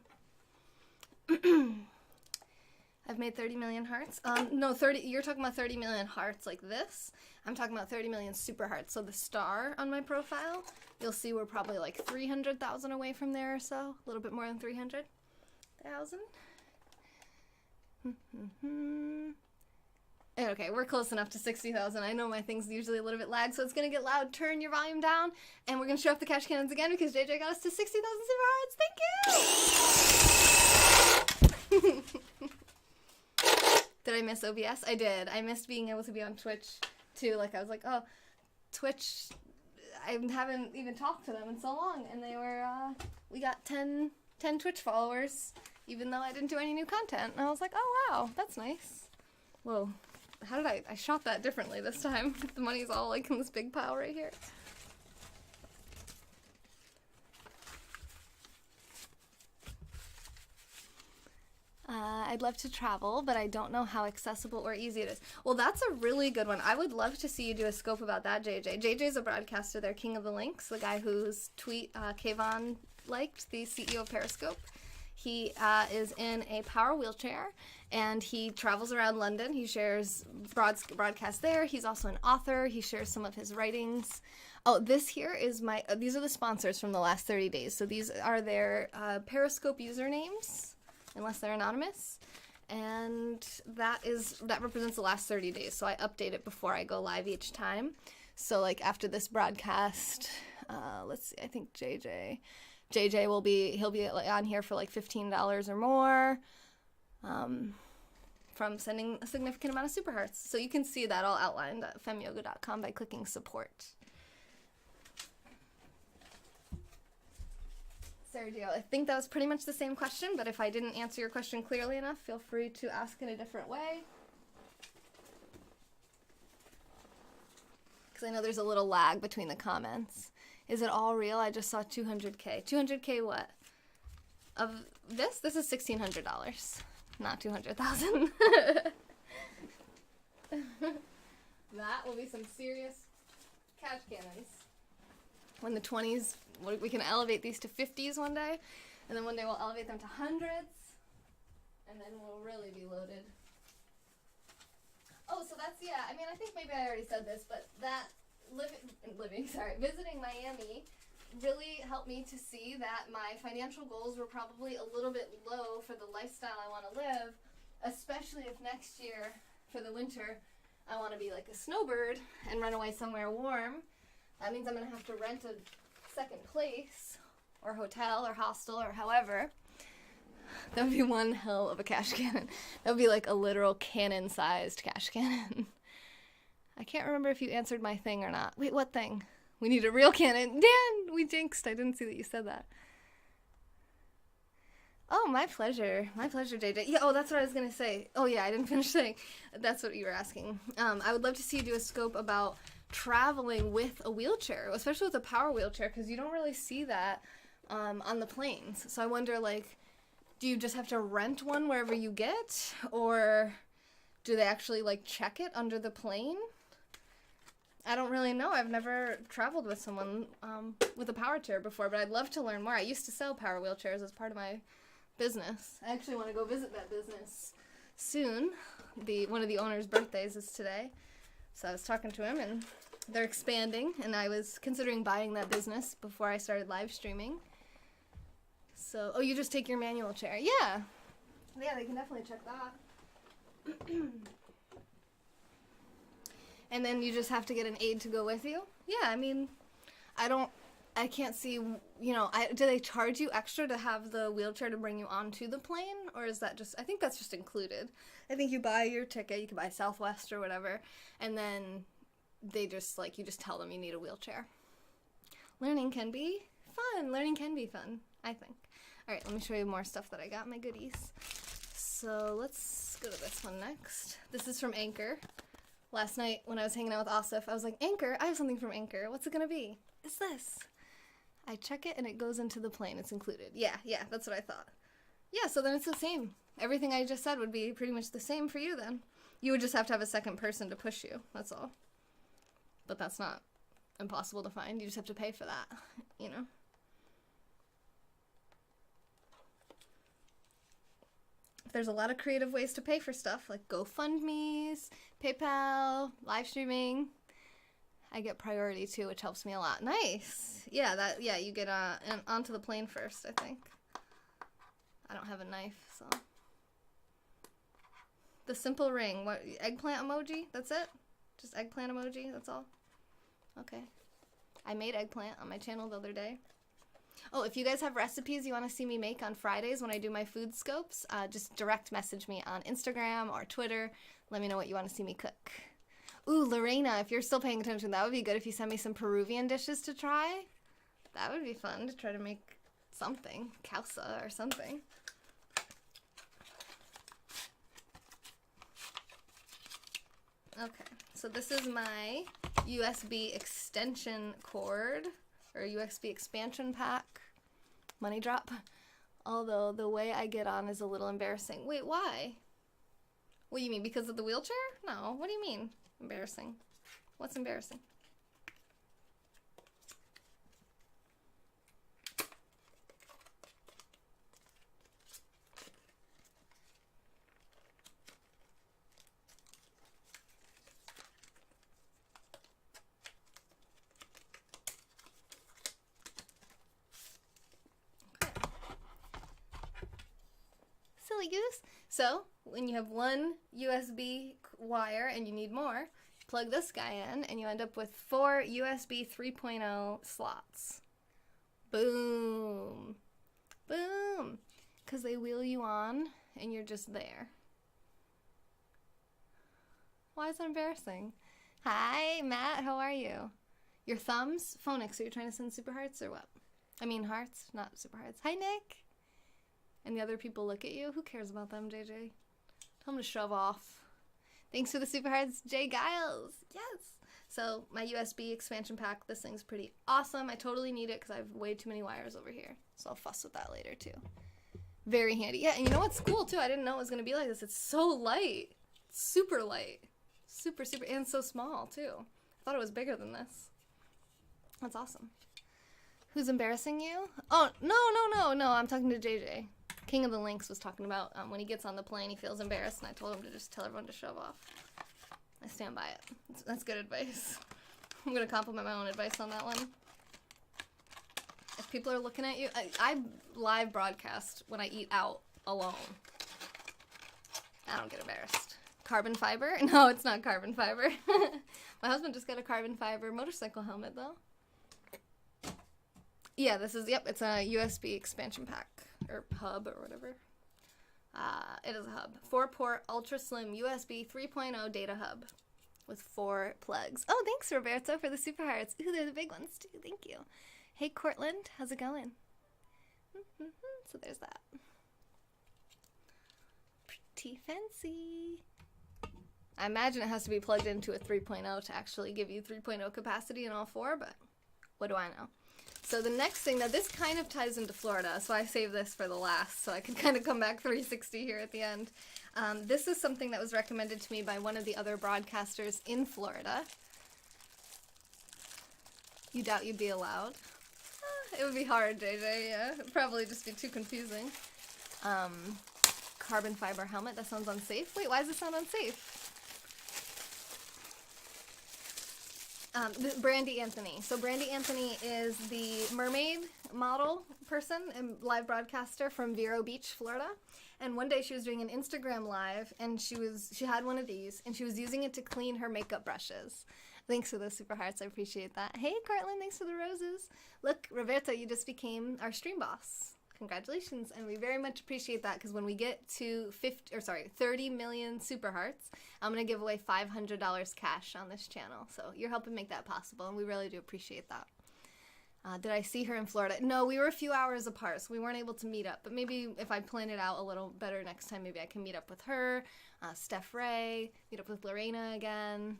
I've made 30 million hearts. No, 30, you're talking about 30 million hearts like this. I'm talking about 30 million super hearts. So the star on my profile, you'll see we're probably like 300,000 away from there or so. A little bit more than 300,000. Okay, we're close enough to 60,000. I know my thing's usually a little bit lagged, so it's going to get loud. Turn your volume down, and we're going to show off the cash cannons again because JJ got us to 60,000 super hearts. Thank you! Did I miss OBS? I did. I missed being able to be on Twitch, too. Like, I was like, oh, Twitch, I haven't even talked to them in so long, and they were, we got 10 Twitch followers, even though I didn't do any new content, and I was like, oh, wow, that's nice. Whoa. How did I shot that differently this time? The money's all like in this big pile right here. I'd love to travel, but I don't know how accessible or easy it is. Well, that's a really good one. I would love to see you do a scope about that, JJ. JJ's a broadcaster there, King of the Links, the guy whose tweet Kayvon liked, the CEO of Periscope. He is in a power wheelchair, and he travels around London. He shares broadcasts there. He's also an author. He shares some of his writings. Oh, this here is my, these are the sponsors from the last 30 days. So these are their Periscope usernames, unless they're anonymous. And that represents the last 30 days. So I update it before I go live each time. So like after this broadcast, let's see, I think JJ JJ he'll be like on here for like $15 or more from sending a significant amount of super hearts. So you can see that all outlined at femyoga.com by clicking support. Sergio, I think that was pretty much the same question, but if I didn't answer your question clearly enough, feel free to ask in a different way. Because I know there's a little lag between the comments. Is it all real? I just saw 200K. 200K what? Of this? This is $1,600, not 200,000. That will be some serious cash cannons. When the 20s, we can elevate these to 50s one day, and then one day we'll elevate them to hundreds, and then we'll really be loaded. Oh, so that's, yeah, I mean, I think maybe I already said this, but that visiting Miami really helped me to see that my financial goals were probably a little bit low for the lifestyle I want to live, especially if next year, for the winter, I want to be like a snowbird and run away somewhere warm. That means I'm going to have to rent a second place, or hotel, or hostel, or however. That would be one hell of a cash cannon. That would be like a literal cannon-sized cash cannon. I can't remember if you answered my thing or not. Wait, what thing? We need a real cannon. Dan, we jinxed. I didn't see that you said that. Oh, my pleasure. My pleasure, JJ. Yeah, oh, that's what I was going to say. Oh, yeah, I didn't finish saying. That's what you were asking. I would love to see you do a scope about traveling with a wheelchair, especially with a power wheelchair, because you don't really see that on the planes. So I wonder, like, do you just have to rent one wherever you get, or do they actually, like, check it under the plane? I don't really know. I've never traveled with someone with a power chair before, but I'd love to learn more. I used to sell power wheelchairs as part of my business. I actually want to go visit that business soon. One of the owner's birthdays is today. So I was talking to him, and they're expanding, and I was considering buying that business before I started live streaming. So, oh, you just take your manual chair. Yeah. Yeah, they can definitely check that. And then you just have to get an aide to go with you? Yeah, I mean, I can't see, you know, do they charge you extra to have the wheelchair to bring you onto the plane? Or is that just, I think that's just included. I think you buy your ticket, you can buy Southwest or whatever, and then they just, like, you just tell them you need a wheelchair. Learning can be fun. Learning can be fun, I think. All right, let me show you more stuff that I got, my goodies. So let's go to this one next. This is from Anchor. Last night when I was hanging out with Asif, I was like, Anchor, I have something from Anchor. What's it going to be? It's this. I check it and it goes into the plane. It's included. Yeah, that's what I thought. Yeah, so then it's the same. Everything I just said would be pretty much the same for you then. You would just have to have a second person to push you. That's all. But that's not impossible to find. You just have to pay for that, you know? There's a lot of creative ways to pay for stuff, like GoFundMe's, PayPal, live streaming. I get priority too, which helps me a lot. Nice. Yeah, you get onto the plane first, I think. I don't have a knife, so. The simple ring. What, eggplant emoji? That's it? Just eggplant emoji? That's all? Okay. I made eggplant on my channel the other day. Oh, if you guys have recipes you want to see me make on Fridays when I do my food scopes, just direct message me on Instagram or Twitter. Let me know what you want to see me cook. Ooh, Lorena, if you're still paying attention, that would be good if you send me some Peruvian dishes to try. That would be fun to try to make something. Causa or something. Okay, so this is my USB extension cord, or USB expansion pack, money drop. Although the way I get on is a little embarrassing. Wait, why? What do you mean, because of the wheelchair? No, what do you mean embarrassing? What's embarrassing? Silly goose. So, when you have one USB wire and you need more, plug this guy in and you end up with 4 USB 3.0 slots. Boom. Boom. Because they wheel you on and you're just there. Why is that embarrassing? Hi, Matt. How are you? Your thumbs? Phonics, are you trying to send super hearts or what? I mean hearts, not super hearts. Hi, Nick. And the other people look at you? Who cares about them, JJ? Tell them to shove off. Thanks for the super hearts, Jay Giles. Yes. So my USB expansion pack, this thing's pretty awesome. I totally need it because I have way too many wires over here. So I'll fuss with that later too. Very handy. Yeah, and you know what's cool too? I didn't know it was going to be like this. It's so light. It's super light. Super, super, and so small too. I thought it was bigger than this. That's awesome. Who's embarrassing you? Oh, no. I'm talking to JJ. King of the Lynx was talking about when he gets on the plane, he feels embarrassed, and I told him to just tell everyone to shove off. I stand by it. That's good advice. I'm going to compliment my own advice on that one. If people are looking at you, I live broadcast when I eat out alone. I don't get embarrassed. Carbon fiber? No, it's not carbon fiber. My husband just got a carbon fiber motorcycle helmet, though. Yeah, yep, it's a USB expansion pack, or hub, or whatever. It is a hub. 4-port, ultra slim USB 3.0 data hub with 4 plugs. Oh, thanks, Roberto, for the super hearts. Ooh, they're the big ones, too. Thank you. Hey, Cortland, how's it going? So there's that. Pretty fancy. I imagine it has to be plugged into a 3.0 to actually give you 3.0 capacity in all 4, but what do I know? So the next thing, now this kind of ties into Florida, so I saved this for the last, so I can kind of come back 360 here at the end. This is something that was recommended to me by one of the other broadcasters in Florida. You doubt you'd be allowed? It would be hard, JJ, yeah. It'd probably just be too confusing. Carbon fiber helmet, that sounds unsafe. Wait, why does it sound unsafe? Brandy Anthony. So Brandy Anthony is the mermaid model person and live broadcaster from Vero Beach, Florida. And one day she was doing an Instagram live, and she had one of these, and she was using it to clean her makeup brushes. Thanks for the super hearts. I appreciate that. Hey, Cartlin, thanks for the roses. Look, Roberto, you just became our stream boss. Congratulations, and we very much appreciate that, because when we get to 30 million super hearts, I'm going to give away $500 cash on this channel. So you're helping make that possible, and we really do appreciate that. Did I see her in Florida? No, we were a few hours apart, so we weren't able to meet up. But maybe if I plan it out a little better next time, maybe I can meet up with her, Steph Ray, meet up with Lorena again.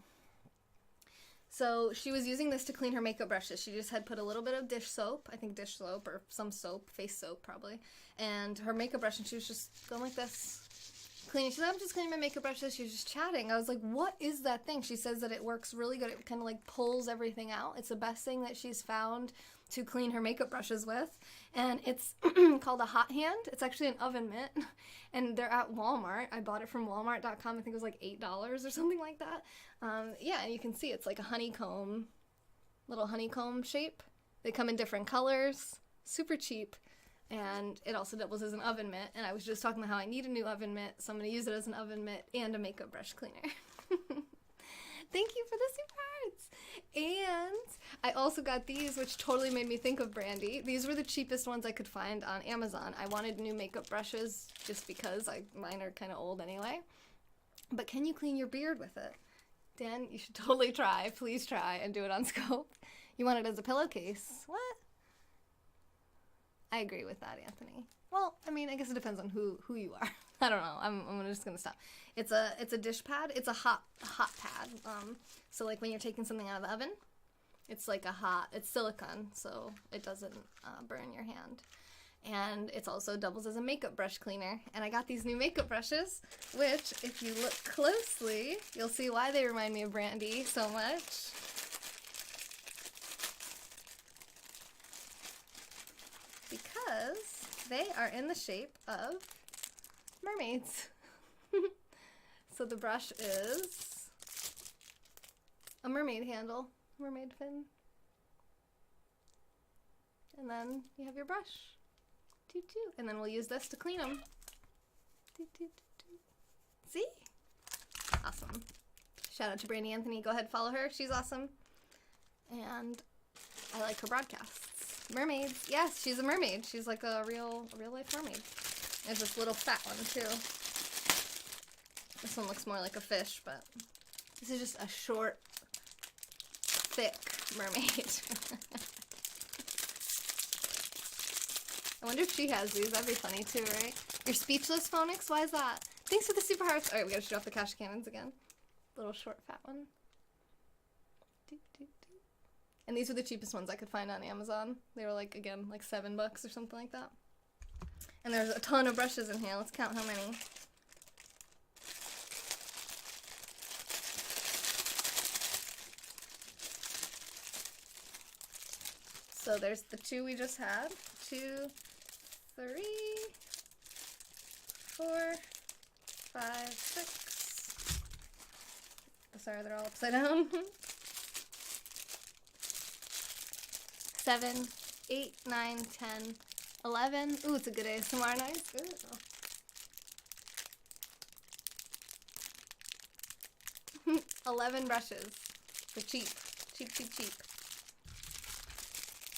So she was using this to clean her makeup brushes. She just had put a little bit of dish soap, I think dish soap or some soap, face soap probably, and her makeup brush, and she was just going like this, cleaning. She's like, I'm just cleaning my makeup brushes. She was just chatting. I was like, what is that thing? She says that it works really good. It kind of like pulls everything out. It's the best thing that she's found to clean her makeup brushes with, and it's called a Hot Hand. It's actually an oven mitt, and they're at Walmart. I bought it from walmart.com. I think it was like $8 or something like that. Yeah, and you can see it's like a honeycomb, little honeycomb shape. They come in different colors, super cheap, and it also doubles as an oven mitt. And I was just talking about how I need a new oven mitt, so I'm going to use it as an oven mitt and a makeup brush cleaner. Thank you for the super hearts. And I also got these, which totally made me think of Brandy. These were the cheapest ones I could find on Amazon. I wanted new makeup brushes just because mine are kind of old anyway. But can you clean your beard with it? Dan, you should totally try. Please try and do it on scope. You want it as a pillowcase. What? I agree with that, Anthony. Well, I mean, I guess it depends on who you are. I don't know. I'm just gonna stop. It's a dish pad. It's a hot pad. So like when you're taking something out of the oven, it's like it's silicone, so it doesn't burn your hand. And it's also doubles as a makeup brush cleaner. And I got these new makeup brushes, which if you look closely, you'll see why they remind me of Brandy so much. Because they are in the shape of mermaids. So the brush is a mermaid handle, mermaid fin. And then you have your brush. Toot toot. And then we'll use this to clean them. Toot toot toot. See? Awesome. Shout out to Brandy Anthony. Go ahead, follow her. She's awesome. And I like her broadcasts. Mermaids. Yes, she's a mermaid. She's like a real life mermaid. There's this little fat one too. This one looks more like a fish, but this is just a short, thick mermaid. I wonder if she has these. That'd be funny too, right? You're speechless, Phonix? Why is that? Thanks for the super hearts. Alright, we gotta shoot off the cash cannons again. Little short, fat one. And these were the cheapest ones I could find on Amazon. They were like, again, like $7 or something like that. And there's a ton of brushes in here. Let's count how many. So there's the 2 we just had. 2, 3, 4, 5, 6. Sorry, they're all upside down. 7, 8, 9, 10, 11. Ooh, it's a good ASMR nice. Ooh. 11 brushes. For cheap. Cheap, cheap, cheap.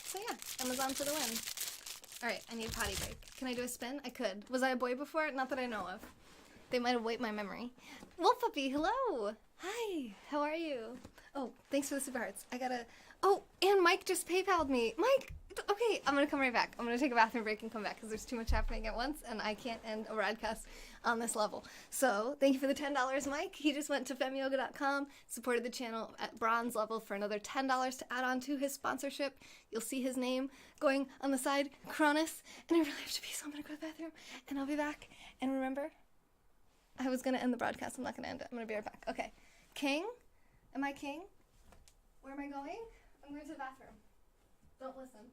So yeah, Amazon for the win. Alright, I need a potty break. Can I do a spin? I could. Was I a boy before? Not that I know of. They might have wiped my memory. Wolf Puppy, hello! Hi, how are you? Oh, thanks for the super hearts. I gotta... Oh, and Mike just PayPal'd me. Mike! Okay, I'm gonna come right back. I'm gonna take a bathroom break and come back because there's too much happening at once and I can't end a broadcast on this level. So, thank you for the $10, Mike. He just went to femyoga.com, supported the channel at bronze level for another $10 to add on to his sponsorship. You'll see his name going on the side, Cronus. And I really have to pee, so I'm gonna go to the bathroom and I'll be back. And remember, I was gonna end the broadcast. I'm not gonna end it. I'm gonna be right back. Okay. King? Am I king? Where am I going? I'm going to the bathroom. Don't listen.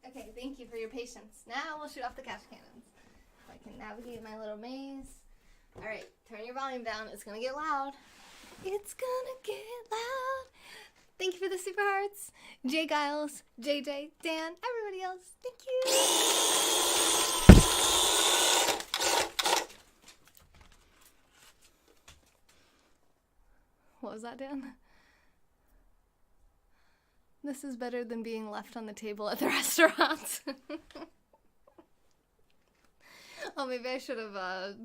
Okay. Thank you for your patience. Now we'll shoot off the cash cannons. If I can navigate my little maze. Alright, turn your volume down. It's gonna get loud. It's gonna get loud. Thank you for the super hearts. Jay Giles, JJ, Dan, everybody else. Thank you. What was that, Dan? This is better than being left on the table at the restaurant. Oh, maybe I should have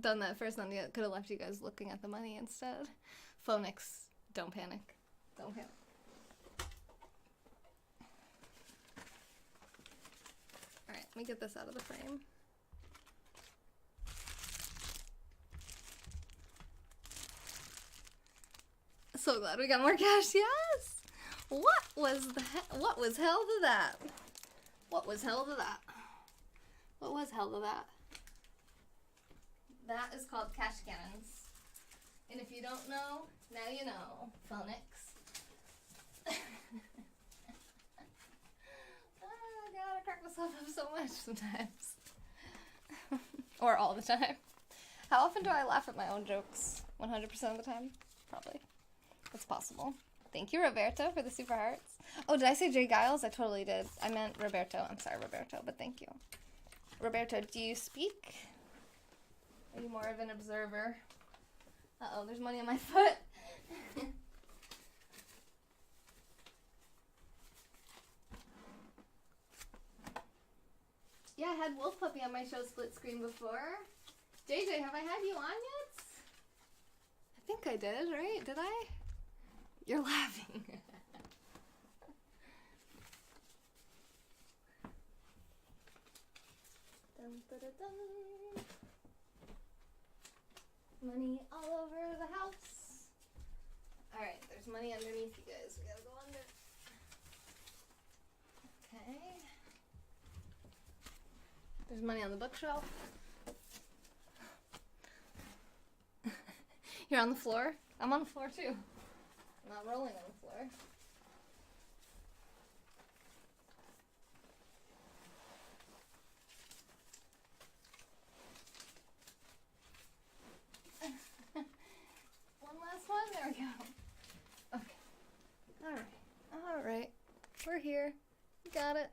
done that first. Then could have left you guys looking at the money instead. Phonix, don't panic. Don't panic. Alright, let me get this out of the frame. So glad we got more cash, yes! What was hell to that? What was hell to that? What was hell to that? That is called cash cannons. And if you don't know, now you know, Phonix. Oh god, I crack myself up so much sometimes. Or all the time. How often do I laugh at my own jokes? 100% of the time? Probably. It's possible. Thank you, Roberto, for the super hearts. Oh, did I say Jay Giles? I totally did. I meant Roberto. I'm sorry, Roberto, but thank you. Roberto, do you speak? Are you more of an observer? Uh-oh, there's money on my foot. Yeah, I had Wolf Puppy on my show split screen before. JJ, have I had you on yet? I think I did, right? Did I? You're laughing. Dun, dun, dun, dun. Money all over the house. Alright, there's money underneath you guys. We gotta go under. Okay. There's money on the bookshelf. You're on the floor? I'm on the floor too. I'm not rolling on the floor. One last one. There we go. Okay. Alright. We're here. We got it.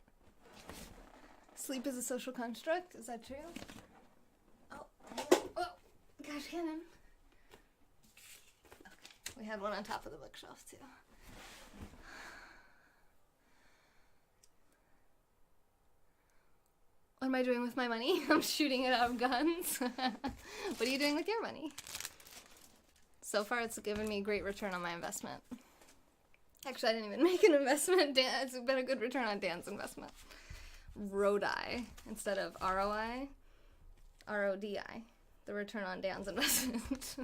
Sleep is a social construct. Is that true? Oh. Gosh, cannon. Okay. We had one on top of the bookshelf, too. What am I doing with my money? I'm shooting it out of guns. What are you doing with your money? So far, it's given me great return on my investment. Actually, I didn't even make an investment. It's been a good return on Dan's investment. RODI instead of ROI. RODI. The return on Dan's investment.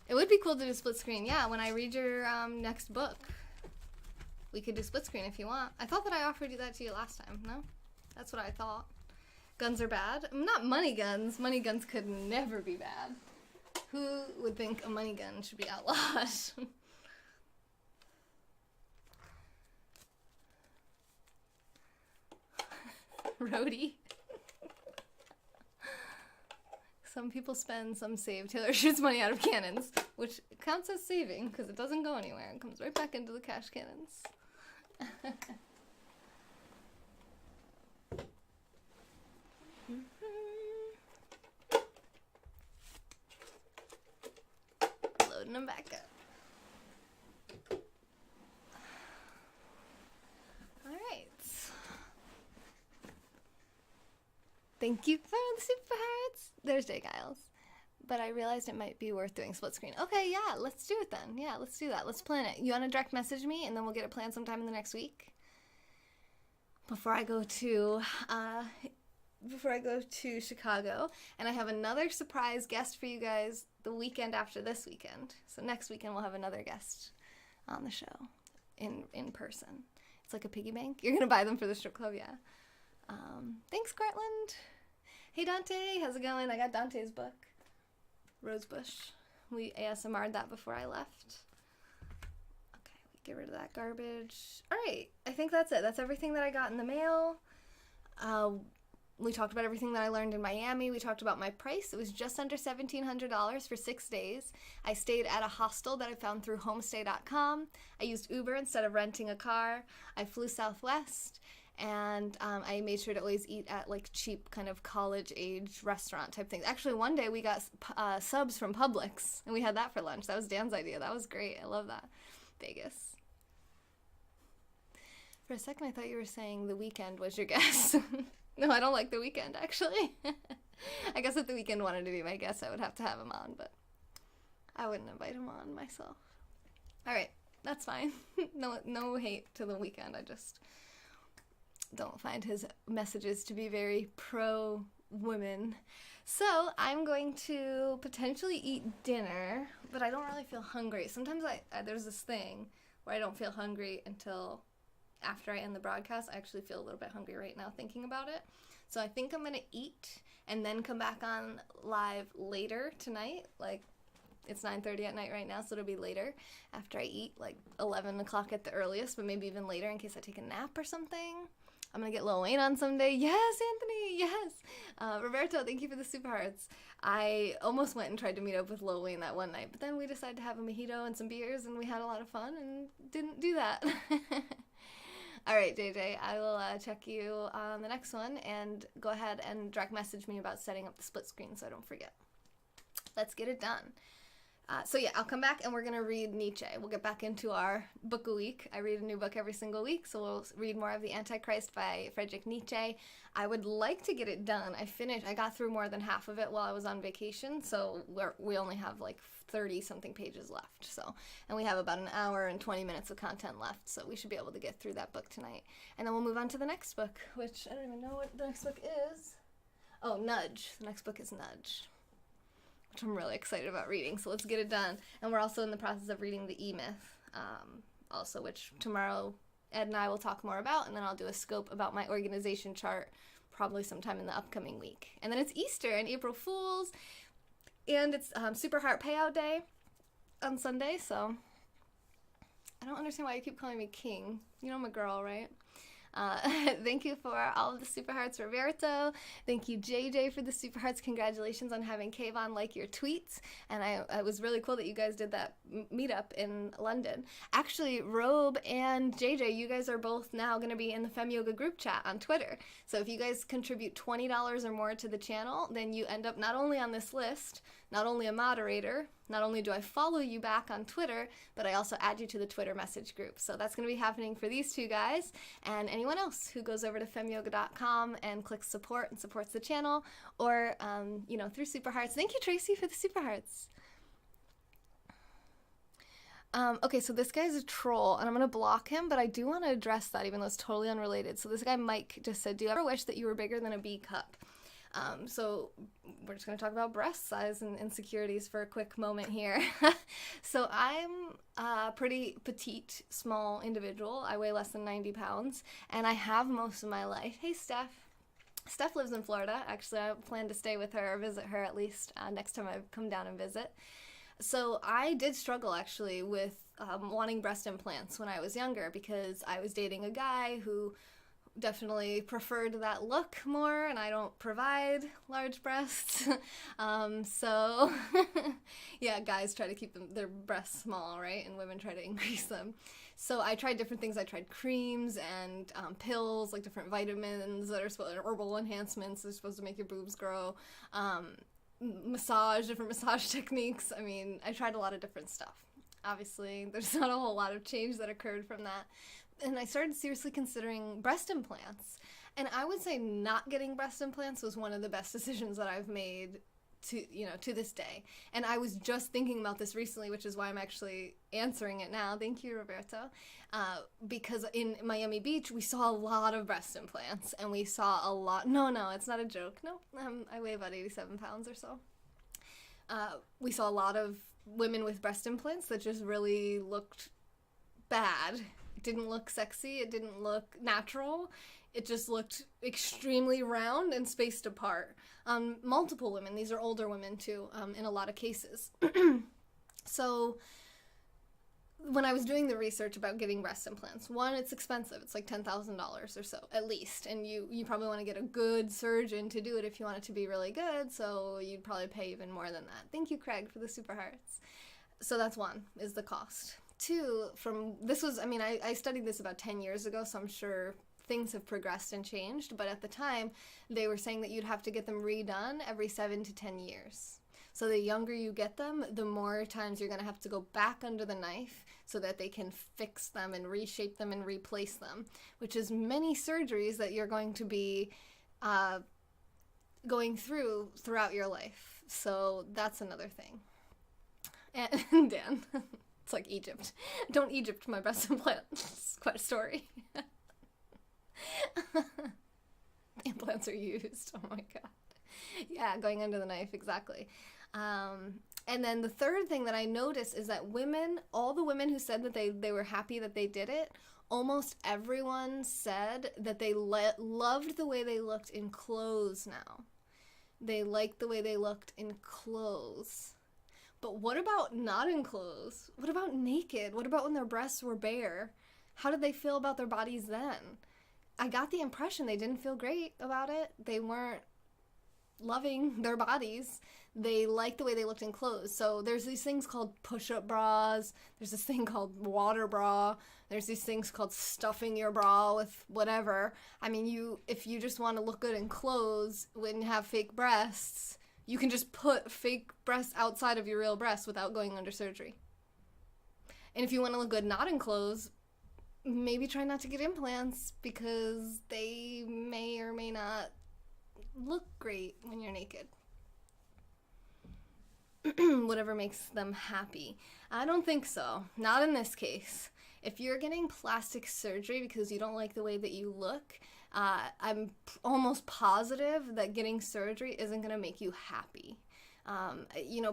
It would be cool to do split screen. Yeah, when I read your next book, we could do split screen if you want. I thought that I offered that to you last time. No? That's what I thought. Guns are bad. Not money guns. Money guns could never be bad. Who would think a money gun should be outlawed? Roadie. Some people spend, some save. Taylor shoots money out of cannons, which counts as saving because it doesn't go anywhere. It comes right back into the cash cannons. Loading them back up. Alright. Thank you for the super hearts. There's Jay Giles. But I realized it might be worth doing split screen. Okay, yeah, let's do it then. Yeah, let's do that. Let's plan it. You want to direct message me and then we'll get it planned sometime in the next week? Before I go to Chicago, and I have another surprise guest for you guys the weekend after this weekend. So next weekend we'll have another guest on the show in person. It's like a piggy bank. You're gonna buy them for the strip club, yeah. Thanks, Cortland. Hey Dante, how's it going? I got Dante's book, Rosebush. We ASMR'd that before I left. Okay, we get rid of that garbage. All right, I think that's it. That's everything that I got in the mail. We talked about everything that I learned in Miami. We talked about my price. It was just under $1,700 for 6 days. I stayed at a hostel that I found through homestay.com. I used Uber instead of renting a car. I flew Southwest, and I made sure to always eat at like cheap kind of college-age restaurant type things. Actually, one day we got subs from Publix, and we had that for lunch. That was Dan's idea. That was great. I love that. Vegas. For a second, I thought you were saying The Weeknd was your guess. No, I don't like The Weeknd, actually. I guess if The Weeknd wanted to be my guest, I would have to have him on, but I wouldn't invite him on myself. All right, that's fine. No hate to The Weeknd. I just don't find his messages to be very pro-women. So I'm going to potentially eat dinner, but I don't really feel hungry. Sometimes there's this thing where I don't feel hungry until after I end the broadcast. I actually feel a little bit hungry right now thinking about it. So I think I'm going to eat and then come back on live later tonight. Like, it's 9:30 at night right now, so it'll be later after I eat, like 11 o'clock at the earliest, but maybe even later in case I take a nap or something. I'm going to get Lil Wayne on someday. Yes, Anthony, yes. Roberto, thank you for the super hearts. I almost went and tried to meet up with Lil Wayne that one night, but then we decided to have a mojito and some beers, and we had a lot of fun and didn't do that. All right, JJ, I will check you on the next one, and go ahead and direct message me about setting up the split screen so I don't forget. Let's get it done. So yeah, I'll come back and we're going to read Nietzsche. We'll get back into our book a week. I read a new book every single week, so we'll read more of The Antichrist by Friedrich Nietzsche. I would like to get it done. I got through more than half of it while I was on vacation, so we only have like 30-something pages left. And we have about an hour and 20 minutes of content left, so we should be able to get through that book tonight. And then we'll move on to the next book, which I don't even know what the next book is. Oh, Nudge. The next book is Nudge, which I'm really excited about reading, so let's get it done. And we're also in the process of reading the E-Myth, also, which tomorrow Ed and I will talk more about, and then I'll do a scope about my organization chart probably sometime in the upcoming week. And then it's Easter and April Fool's, and it's Super Heart Payout Day. on Sunday, so I don't understand why you keep calling me King. You know I'm a girl, right? Uh, thank you for all of the super hearts, Roberto. Thank you, JJ, for the super hearts. Congratulations on having Kayvon like your tweets. And it was really cool that you guys did that meetup in London. Actually, Robe and JJ, you guys are both now going to be in the Fem Yoga group chat on Twitter. So if you guys contribute $20 or more to the channel, then you end up not only on this list, not only a moderator, not only do I follow you back on Twitter, but I also add you to the Twitter message group. So that's going to be happening for these two guys and anyone else who goes over to femyoga.com and clicks support and supports the channel, or, through Super Hearts. Thank you, Tracy, for the Super Hearts. Okay, so this guy's a troll, and I'm going to block him, but I do want to address that, even though it's totally unrelated. So this guy, Mike, just said, do you ever wish that you were bigger than a B cup? So we're just going to talk about breast size and insecurities for a quick moment here. So I'm a pretty petite, small individual. I weigh less than 90 pounds, and I have most of my life. Hey, Steph. Steph lives in Florida. Actually, I plan to stay with her or visit her at least next time I come down and visit. So I did struggle, actually, with wanting breast implants when I was younger because I was dating a guy who definitely preferred that look more, and I don't provide large breasts. So yeah, guys try to keep their breasts small, right? And women try to increase them. So I tried different things. I tried creams and pills, like different vitamins that are supposed, herbal enhancements that are supposed to make your boobs grow. Different massage techniques. I mean, I tried a lot of different stuff. Obviously, there's not a whole lot of change that occurred from that. And I started seriously considering breast implants. And I would say not getting breast implants was one of the best decisions that I've made to this day. And I was just thinking about this recently, which is why I'm actually answering it now. Thank you, Roberto. Because in Miami Beach, we saw a lot of breast implants, and we saw a lot. No, it's not a joke. No, I weigh about 87 pounds or so. We saw a lot of women with breast implants that just really looked bad. It didn't look sexy. It didn't look natural. It just looked extremely round and spaced apart. Multiple women. These are older women, too, in a lot of cases. So when I was doing the research about getting breast implants, one, it's expensive. It's like $10,000 or so, at least. And you probably want to get a good surgeon to do it if you want it to be really good, so you'd probably pay even more than that. Thank you, Craig, for the super hearts. So that's one, is the cost. Two, I studied this about 10 years ago, so I'm sure things have progressed and changed, but at the time, they were saying that you'd have to get them redone every 7 to 10 years. So the younger you get them, the more times you're going to have to go back under the knife so that they can fix them and reshape them and replace them, which is many surgeries that you're going to be going throughout your life. So that's another thing. And Dan... It's like Egypt. Don't Egypt my breast implant. It's quite a story. Implants are used. Oh my god. Yeah, going under the knife, exactly. And then the third thing that I noticed is that all the women who said that they were happy that they did it, almost everyone said that they loved the way they looked in clothes now. They liked the way they looked in clothes. But what about not in clothes? What about naked? What about when their breasts were bare? How did they feel about their bodies then? I got the impression they didn't feel great about it. They weren't loving their bodies. They liked the way they looked in clothes. So there's these things called push-up bras. There's this thing called water bra. There's these things called stuffing your bra with whatever. I mean, if you just want to look good in clothes when you have fake breasts, you can just put fake breasts outside of your real breasts without going under surgery. And if you want to look good not in clothes, maybe try not to get implants because they may or may not look great when you're naked. Whatever makes them happy. I don't think so. Not in this case. If you're getting plastic surgery because you don't like the way that you look, I'm almost positive that getting surgery isn't going to make you happy.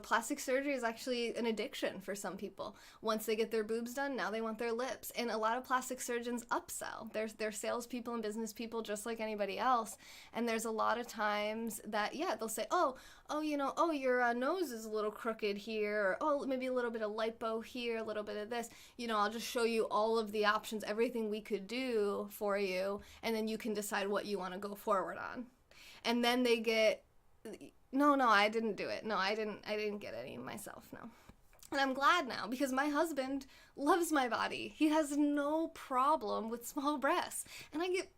Plastic surgery is actually an addiction for some people. Once they get their boobs done, now they want their lips. And a lot of plastic surgeons upsell. They're salespeople and business people just like anybody else. And there's a lot of times that, they'll say, your nose is a little crooked here. Or, maybe a little bit of lipo here, a little bit of this. I'll just show you all of the options, everything we could do for you. And then you can decide what you want to go forward on. And then they get... No, I didn't do it. No, I didn't get any myself, no. And I'm glad now, because my husband loves my body. He has no problem with small breasts. And I get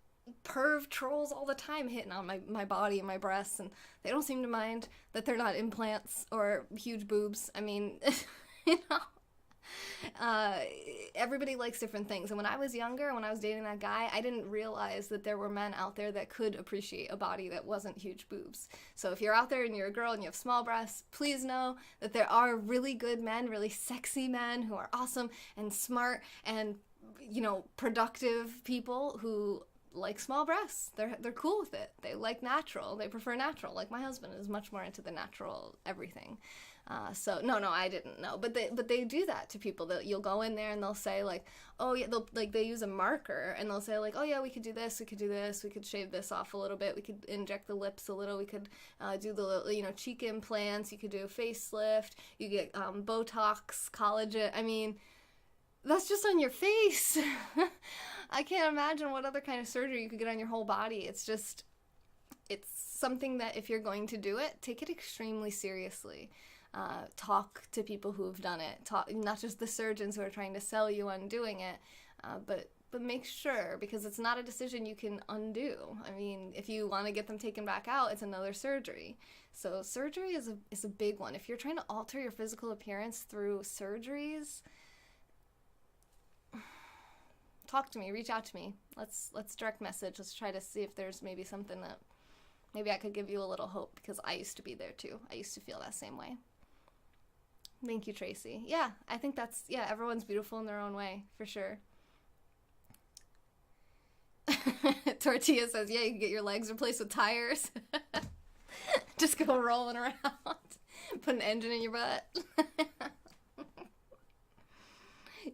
perv trolls all the time hitting on my body and my breasts, and they don't seem to mind that they're not implants or huge boobs. I mean, everybody likes different things. And when I was younger, when I was dating that guy, I didn't realize that there were men out there that could appreciate a body that wasn't huge boobs. So if you're out there and you're a girl and you have small breasts, please know that there are really good men, really sexy men who are awesome and smart and, productive people who like small breasts. They're cool with it. They like natural. They prefer natural. Like my husband is much more into the natural everything. So no, I didn't know. But they do that to people. You'll go in there and they'll say like, oh yeah, they use a marker and they'll say like, oh yeah, we could do this, we could do this, we could shave this off a little bit, we could inject the lips a little, we could do the cheek implants, you could do a facelift, you get Botox, collagen. I mean, that's just on your face. I can't imagine what other kind of surgery you could get on your whole body. It's something that if you're going to do it, take it extremely seriously. Talk to people who have done it. Talk, not just the surgeons who are trying to sell you on doing it, but make sure, because it's not a decision you can undo. I mean, if you want to get them taken back out, it's another surgery. So surgery is a big one. If you're trying to alter your physical appearance through surgeries, talk to me, reach out to me. Let's direct message. Let's try to see if there's maybe something that maybe I could give you a little hope, because I used to be there too. I used to feel that same way. Thank you, Tracy. Yeah, I think everyone's beautiful in their own way, for sure. Tortilla says, yeah, you can get your legs replaced with tires. Just go rolling around. Put an engine in your butt.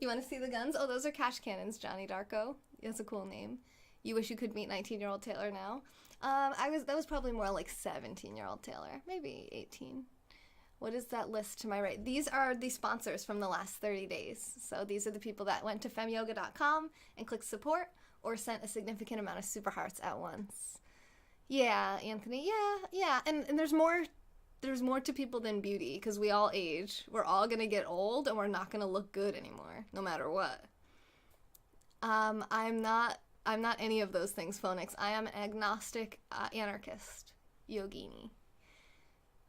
You want to see the guns? Oh, those are cash cannons, Johnny Darko. That's a cool name. You wish you could meet 19-year-old Taylor now. That was probably more like 17-year-old Taylor. Maybe 18. What is that list to my right? These are the sponsors from the last 30 days. So these are the people that went to femyoga.com and clicked support or sent a significant amount of super hearts at once. Yeah, Anthony. Yeah. And there's more to people than beauty, because we all age. We're all going to get old and we're not going to look good anymore, no matter what. I'm not any of those things, Phonix. I am agnostic anarchist yogini.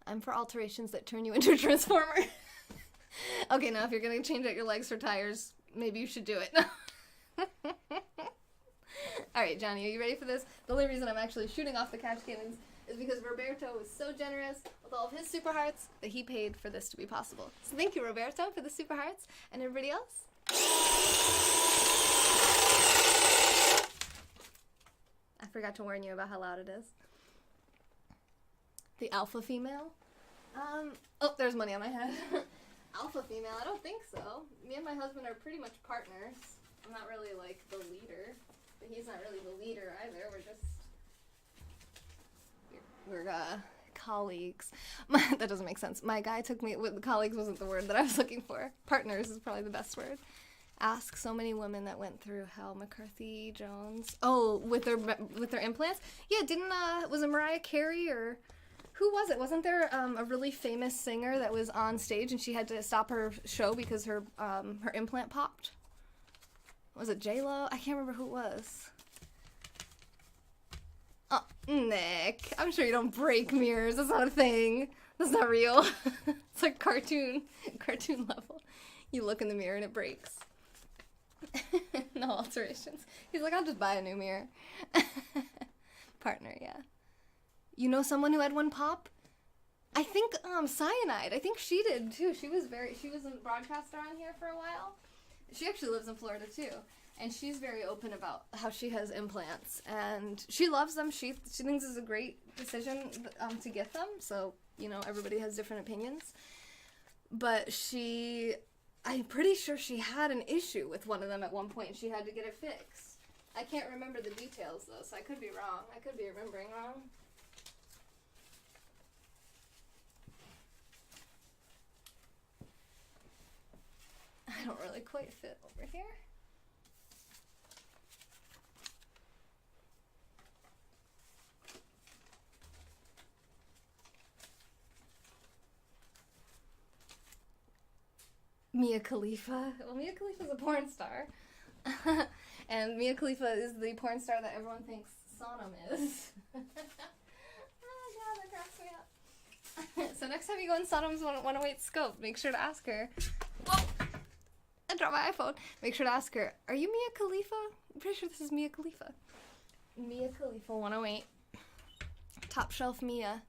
I'm for alterations that turn you into a transformer. Okay, now if you're going to change out your legs for tires, maybe you should do it. All right, Johnny, are you ready for this? The only reason I'm actually shooting off the cash cannons is because Roberto was so generous with all of his super hearts that he paid for this to be possible. So thank you, Roberto, for the super hearts, and everybody else. I forgot to warn you about how loud it is. The alpha female? Oh, there's money on my head. Alpha female? I don't think so. Me and my husband are pretty much partners. I'm not really, like, the leader, but he's not really the leader either. We're colleagues. That doesn't make sense. My guy took me, colleagues wasn't the word that I was looking for. Partners is probably the best word. Ask so many women that went through hell. McCarthy Jones. Oh, with their implants? Yeah, was it Mariah Carey or who was it? Wasn't there a really famous singer that was on stage and she had to stop her show because her implant popped? Was it J-Lo? I can't remember who it was. Oh, Nick. I'm sure you don't break mirrors. That's not a thing. That's not real. It's like cartoon level. You look in the mirror and it breaks. No alterations. He's like, I'll just buy a new mirror. Partner, yeah. You know someone who had one pop? I think Cyanide. I think she did too. She was a broadcaster on here for a while. She actually lives in Florida too. And she's very open about how she has implants. And she loves them. She thinks it's a great decision to get them. So you know, everybody has different opinions. But I'm pretty sure she had an issue with one of them at one point. She had to get it fixed. I can't remember the details, though, so I could be wrong. I could be remembering wrong. I don't really quite fit over here. Mia Khalifa. Well, Mia Khalifa's a porn star. And Mia Khalifa is the porn star that everyone thinks Sonam is. Oh god, that cracks me up. So next time you go in Sonam's 108 scope, make sure to ask her. Whoa! I dropped my iPhone. Make sure to ask her, are you Mia Khalifa? I'm pretty sure this is Mia Khalifa. Mia Khalifa 108. Top shelf Mia.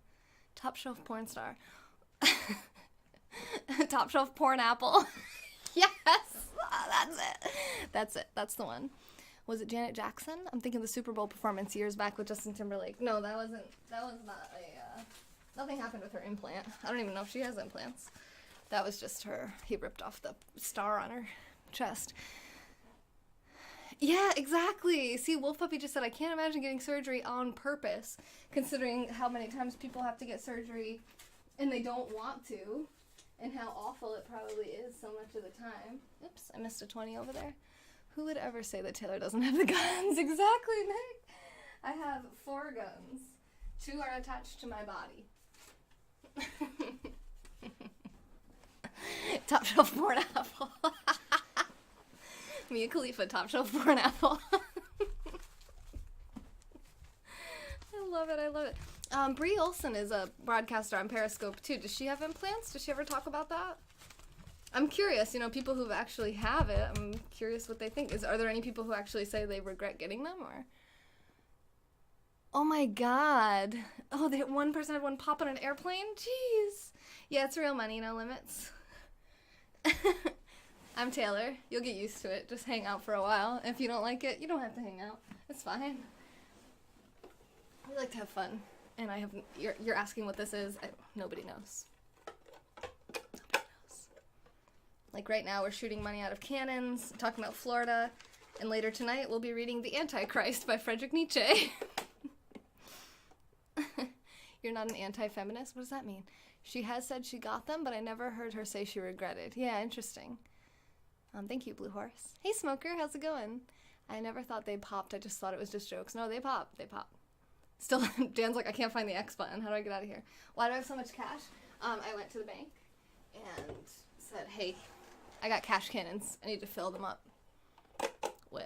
Top shelf porn star. Top shelf porn apple. Yes! That's it. That's it. That's the one. Was it Janet Jackson? I'm thinking the Super Bowl performance years back with Justin Timberlake. No, that was not a, nothing happened with her implant. I don't even know if she has implants. That was just her. He ripped off the star on her chest. Yeah, exactly. See, Wolf Puppy just said, I can't imagine getting surgery on purpose, considering how many times people have to get surgery and they don't want to, and how awful it probably is so much of the time. Oops, I missed a 20 over there. Who would ever say that Taylor doesn't have the guns? Exactly, Nick. I have 4 guns. 2 are attached to my body. Top shelf porn apple. Mia Khalifa, top shelf porn apple. I love it. I love it. Brie Olson is a broadcaster on Periscope too. Does she have implants? Does she ever talk about that? I'm curious. You know, people who actually have it. I'm curious what they think. Are there any people who actually say they regret getting them, or? Oh my God. Oh, one person had one pop on an airplane. Jeez. Yeah, it's real money. No limits. I'm Taylor. You'll get used to it. Just hang out for a while. If you don't like it, you don't have to hang out. It's fine. We like to have fun. And you're asking what this is. Nobody knows. Nobody knows. Like right now, we're shooting money out of cannons, talking about Florida, and later tonight, we'll be reading The Antichrist by Friedrich Nietzsche. You're not an anti-feminist? What does that mean? She has said she got them, but I never heard her say she regretted. Yeah, interesting. Thank you, Blue Horse. Hey, Smoker, how's it going? I never thought they popped. I just thought it was just jokes. No, they pop. They pop. Still, Dan's like, I can't find the X button. How do I get out of here? Why do I have so much cash? I went to the bank and said, hey, I got cash cannons. I need to fill them up with.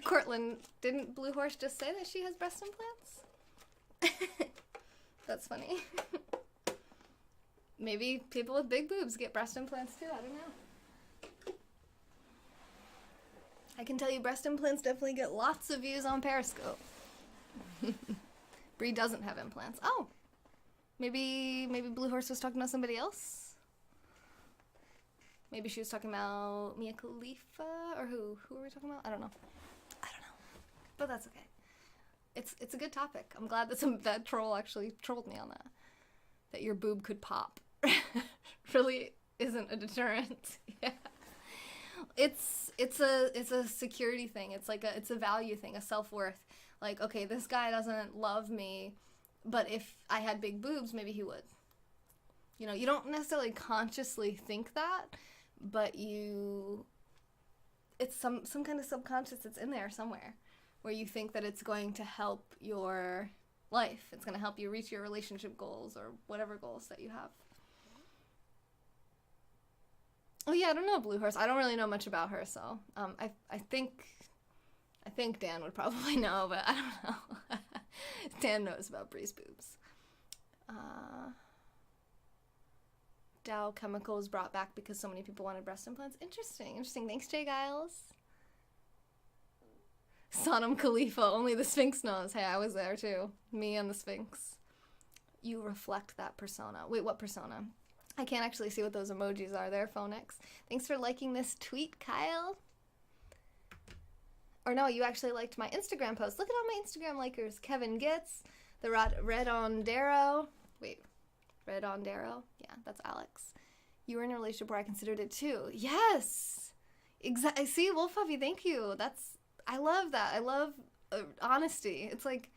Cortland, didn't Blue Horse just say that she has breast implants? That's funny. Maybe people with big boobs get breast implants too. I don't know. I can tell you breast implants definitely get lots of views on Periscope. Brie doesn't have implants. Oh, maybe Blue Horse was talking about somebody else. Maybe she was talking about Mia Khalifa, or who? Who are we talking about? I don't know. But that's okay. It's a good topic. I'm glad that troll actually trolled me on that. That your boob could pop. Really isn't a deterrent. Yeah. It's a security thing. It's a value thing, a self-worth. Like, okay, this guy doesn't love me, but if I had big boobs, maybe he would. You know, you don't necessarily consciously think that, but it's some kind of subconscious that's in there somewhere, where you think that it's going to help your life. It's going to help you reach your relationship goals or whatever goals that you have. Oh yeah, I don't know, Blue Horse. I don't really know much about her, so I think Dan would probably know, but I don't know. Dan knows about Brie's boobs. Dow Chemicals brought back because so many people wanted breast implants. Interesting. Thanks, Jay Giles. Sonam Khalifa, only the Sphinx knows. Hey, I was there too. Me and the Sphinx. You reflect that persona. Wait, what persona? I can't actually see what those emojis are there, Phoenix. Thanks for liking this tweet, Kyle. Or no, you actually liked my Instagram post. Look at all my Instagram likers. Kevin Gitz, The Red on Darrow. Wait, Red on Darrow? Yeah, that's Alex. You were in a relationship where I considered it too. Yes! Exactly. See, Wolf Puppy, thank you. I love that. I love honesty. It's like,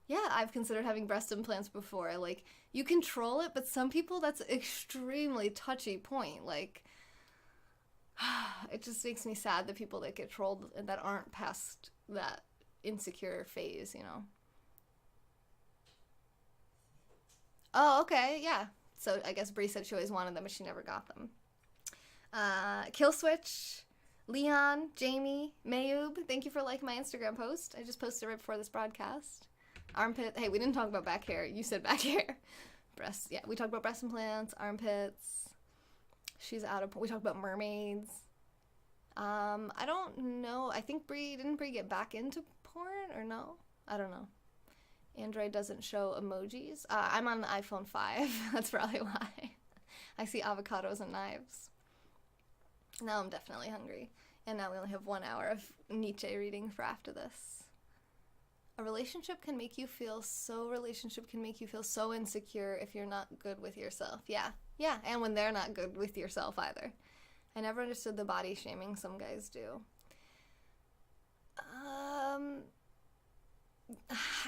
yeah, I've considered having breast implants before. Like, you control it, but some people, that's an extremely touchy point. Like, it just makes me sad that people that get trolled and that aren't past that insecure phase, you know? Oh, okay, yeah. So I guess Bree said she always wanted them, but she never got them. Killswitch, Leon, Jamie, Mayub, thank you for liking my Instagram post. I just posted right before this broadcast. Armpit, hey, we didn't talk about back hair. You said back hair. Breasts, yeah, we talked about breast implants, armpits. She's out of, we talked about mermaids. I don't know. I think didn't Bree get back into porn or no? I don't know. Android doesn't show emojis. I'm on the iPhone 5. That's probably why. I see avocados and knives. Now I'm definitely hungry. And now we only have 1 hour of Nietzsche reading for after this. A relationship can make you feel so insecure if you're not good with yourself. Yeah, and when they're not good with yourself either. I never understood the body shaming some guys do.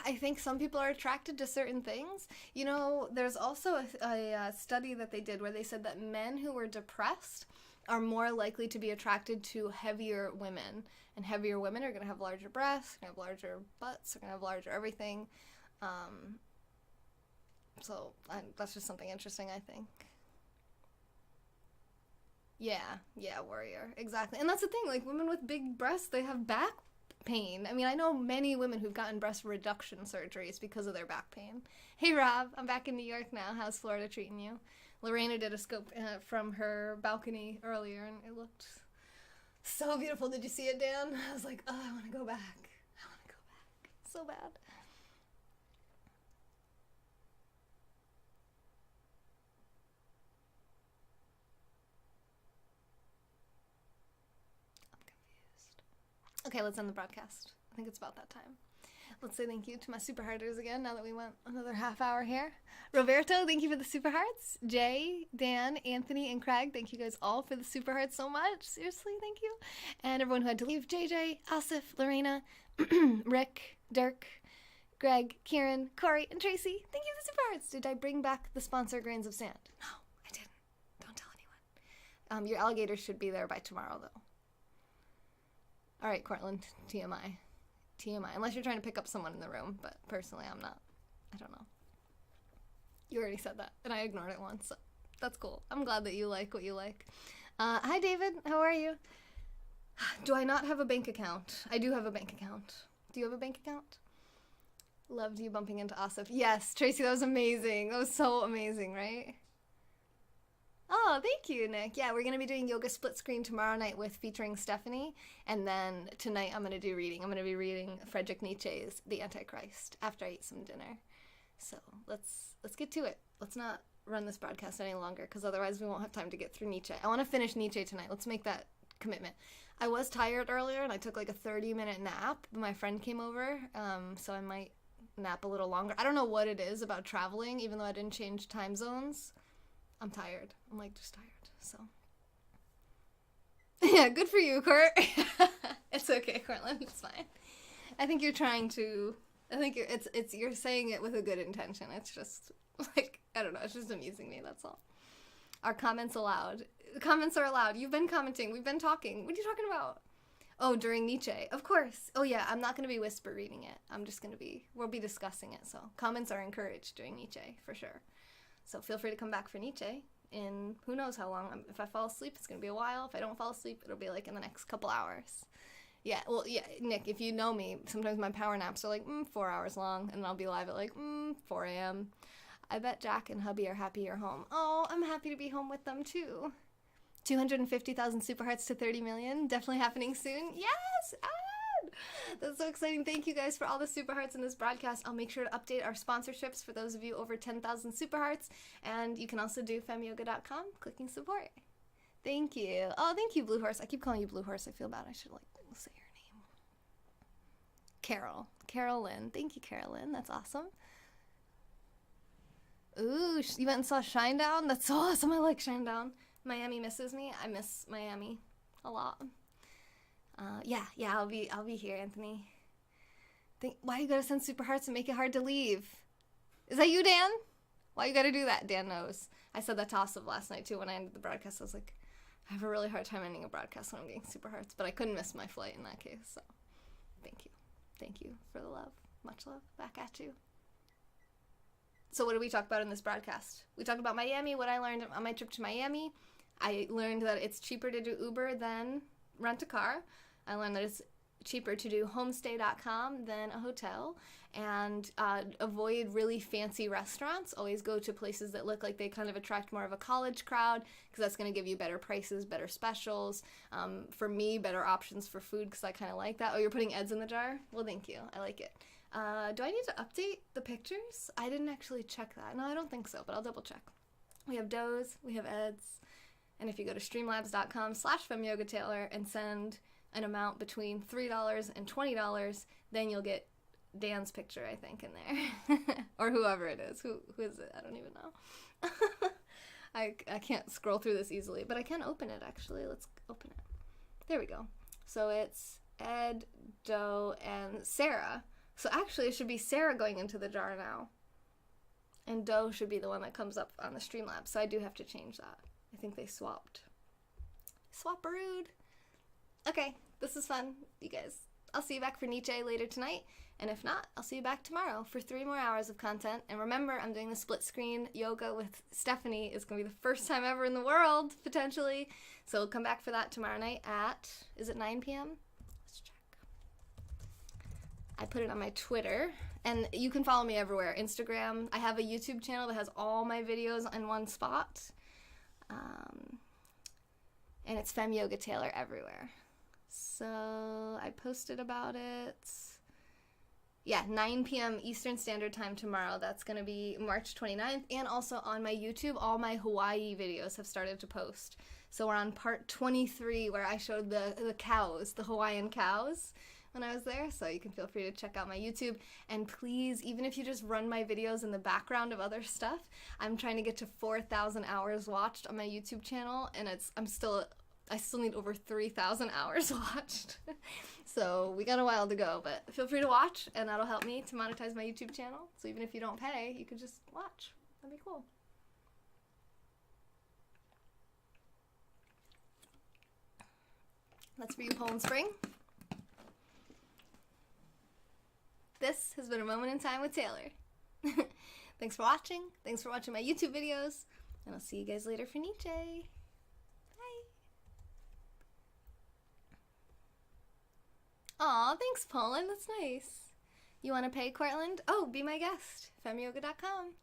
I think some people are attracted to certain things. You know, there's also a study that they did where they said that men who were depressed are more likely to be attracted to heavier women. And heavier women are going to have larger breasts, going to have larger butts, are going to have larger everything. So that's just something interesting, I think. Yeah, warrior. Exactly. And that's the thing, like, women with big breasts, they have back pain. I mean, I know many women who've gotten breast reduction surgeries because of their back pain. Hey, Rob, I'm back in New York now. How's Florida treating you? Lorena did a scope from her balcony earlier, and it looked so beautiful. Did you see it, Dan? I was like, oh, I want to go back. So bad. Okay, let's end the broadcast. I think it's about that time. Let's say thank you to my super hearters again now that we went another half hour here. Roberto, thank you for the super hearts. Jay, Dan, Anthony, and Craig, thank you guys all for the super hearts so much. Seriously, thank you. And everyone who had to leave, JJ, Asif, Lorena, Rick, Dirk, Greg, Kieran, Corey, and Tracy, thank you for the super hearts. Did I bring back the sponsor Grains of Sand? No, I didn't. Don't tell anyone. Your alligators should be there by tomorrow, though. All right, Cortland, TMI. Unless you're trying to pick up someone in the room, but personally, I'm not. I don't know. You already said that, and I ignored it once, so that's cool. I'm glad that you like what you like. Hi, David. How are you? Do I not have a bank account? I do have a bank account. Do you have a bank account? Loved you bumping into Asif. Yes, Tracy, that was amazing. That was so amazing, right? Oh, thank you, Nick. Yeah, we're going to be doing yoga split screen tomorrow night featuring Stephanie. And then tonight I'm going to do reading. I'm going to be reading Friedrich Nietzsche's The Antichrist after I eat some dinner. So let's get to it. Let's not run this broadcast any longer because otherwise we won't have time to get through Nietzsche. I want to finish Nietzsche tonight. Let's make that commitment. I was tired earlier and I took like a 30-minute nap. My friend came over, so I might nap a little longer. I don't know what it is about traveling, even though I didn't change time zones. I'm tired. I'm like just tired. So yeah, good for you, Court. It's okay, Cortland. It's fine. I think you're trying to. I think you're saying it with a good intention. It's just like I don't know. It's just amusing me. That's all. Are comments allowed? Comments are allowed. You've been commenting. We've been talking. What are you talking about? Oh, during Nietzsche. Of course. Oh yeah, I'm not going to be whisper reading it. I'm just going to be. We'll be discussing it. So comments are encouraged during Nietzsche for sure. So feel free to come back for Nietzsche in who knows how long. If I fall asleep, it's going to be a while. If I don't fall asleep, it'll be like in the next couple hours. Yeah, well, yeah, Nick, if you know me, sometimes my power naps are like 4 hours long, and I'll be live at like 4 a.m. I bet Jack and hubby are happy you're home. Oh, I'm happy to be home with them too. 250,000 super hearts to 30 million. Definitely happening soon. Yes! That's so exciting. Thank you guys for all the super hearts in this broadcast. I'll make sure to update our sponsorships for those of you over 10,000 super hearts. And you can also do femyoga.com, clicking support. Thank you. Oh, thank you, Blue Horse. I keep calling you Blue Horse. I feel bad. I should like say your name. Carol. Carolyn. Thank you, Carolyn. That's awesome. Ooh, you went and saw Shinedown? That's so awesome. I like Shinedown. Miami misses me. I miss Miami a lot. Yeah, I'll be here, Anthony. Why you gotta send super hearts and make it hard to leave? Is that you, Dan? Why you gotta do that? Dan knows. I said that to Asif last night too when I ended the broadcast. I was like, I have a really hard time ending a broadcast when I'm getting super hearts, but I couldn't miss my flight in that case. So, thank you. Thank you for the love. Much love back at you. So what did we talk about in this broadcast? We talked about Miami, what I learned on my trip to Miami. I learned that it's cheaper to do Uber than rent a car. I learned that it's cheaper to do homestay.com than a hotel, and avoid really fancy restaurants. Always go to places that look like they kind of attract more of a college crowd, because that's going to give you better prices, better specials. For me, better options for food, because I kind of like that. Oh, you're putting Eds in the jar? Well, thank you. I like it. Do I need to update the pictures? I didn't actually check that. No, I don't think so, but I'll double check. We have Doe's, we have Ed's, and if you go to streamlabs.com/FemYogaTaylor and send an amount between $3 and $20, then you'll get Dan's picture, I think, in there. Or whoever it is. Who is it? I don't even know. I can't scroll through this easily, but I can open it, actually. Let's open it. There we go. So it's Ed, Doe, and Sarah. So actually it should be Sarah going into the jar now. And Doe should be the one that comes up on the Streamlabs. So I do have to change that. I think they swapped. Swap-a-rood. Okay, this is fun, you guys. I'll see you back for Nietzsche later tonight. And if not, I'll see you back tomorrow for 3 more hours of content. And remember, I'm doing the split screen yoga with Stephanie. It's going to be the first time ever in the world, potentially. So we'll come back for that tomorrow night at, is it 9 p.m.? Let's check. I put it on my Twitter. And you can follow me everywhere. Instagram. I have a YouTube channel that has all my videos in one spot. And it's Fem Yoga Taylor everywhere. So I posted about it. Yeah, 9 p.m. Eastern Standard Time tomorrow. That's going to be March 29th. And also on my YouTube, all my Hawaii videos have started to post. So we're on part 23 where I showed the cows, the Hawaiian cows when I was there. So you can feel free to check out my YouTube. And please, even if you just run my videos in the background of other stuff, I'm trying to get to 4,000 hours watched on my YouTube channel. And I still need over 3,000 hours watched. So we got a while to go, but feel free to watch, and that'll help me to monetize my YouTube channel. So even if you don't pay, you could just watch. That'd be cool. That's for you, Poland Spring. This has been A Moment in Time with Taylor. Thanks for watching. Thanks for watching my YouTube videos, and I'll see you guys later for Nietzsche. Aw, thanks, Poland. That's nice. You want to pay, Cortland? Oh, be my guest. FemYoga.com.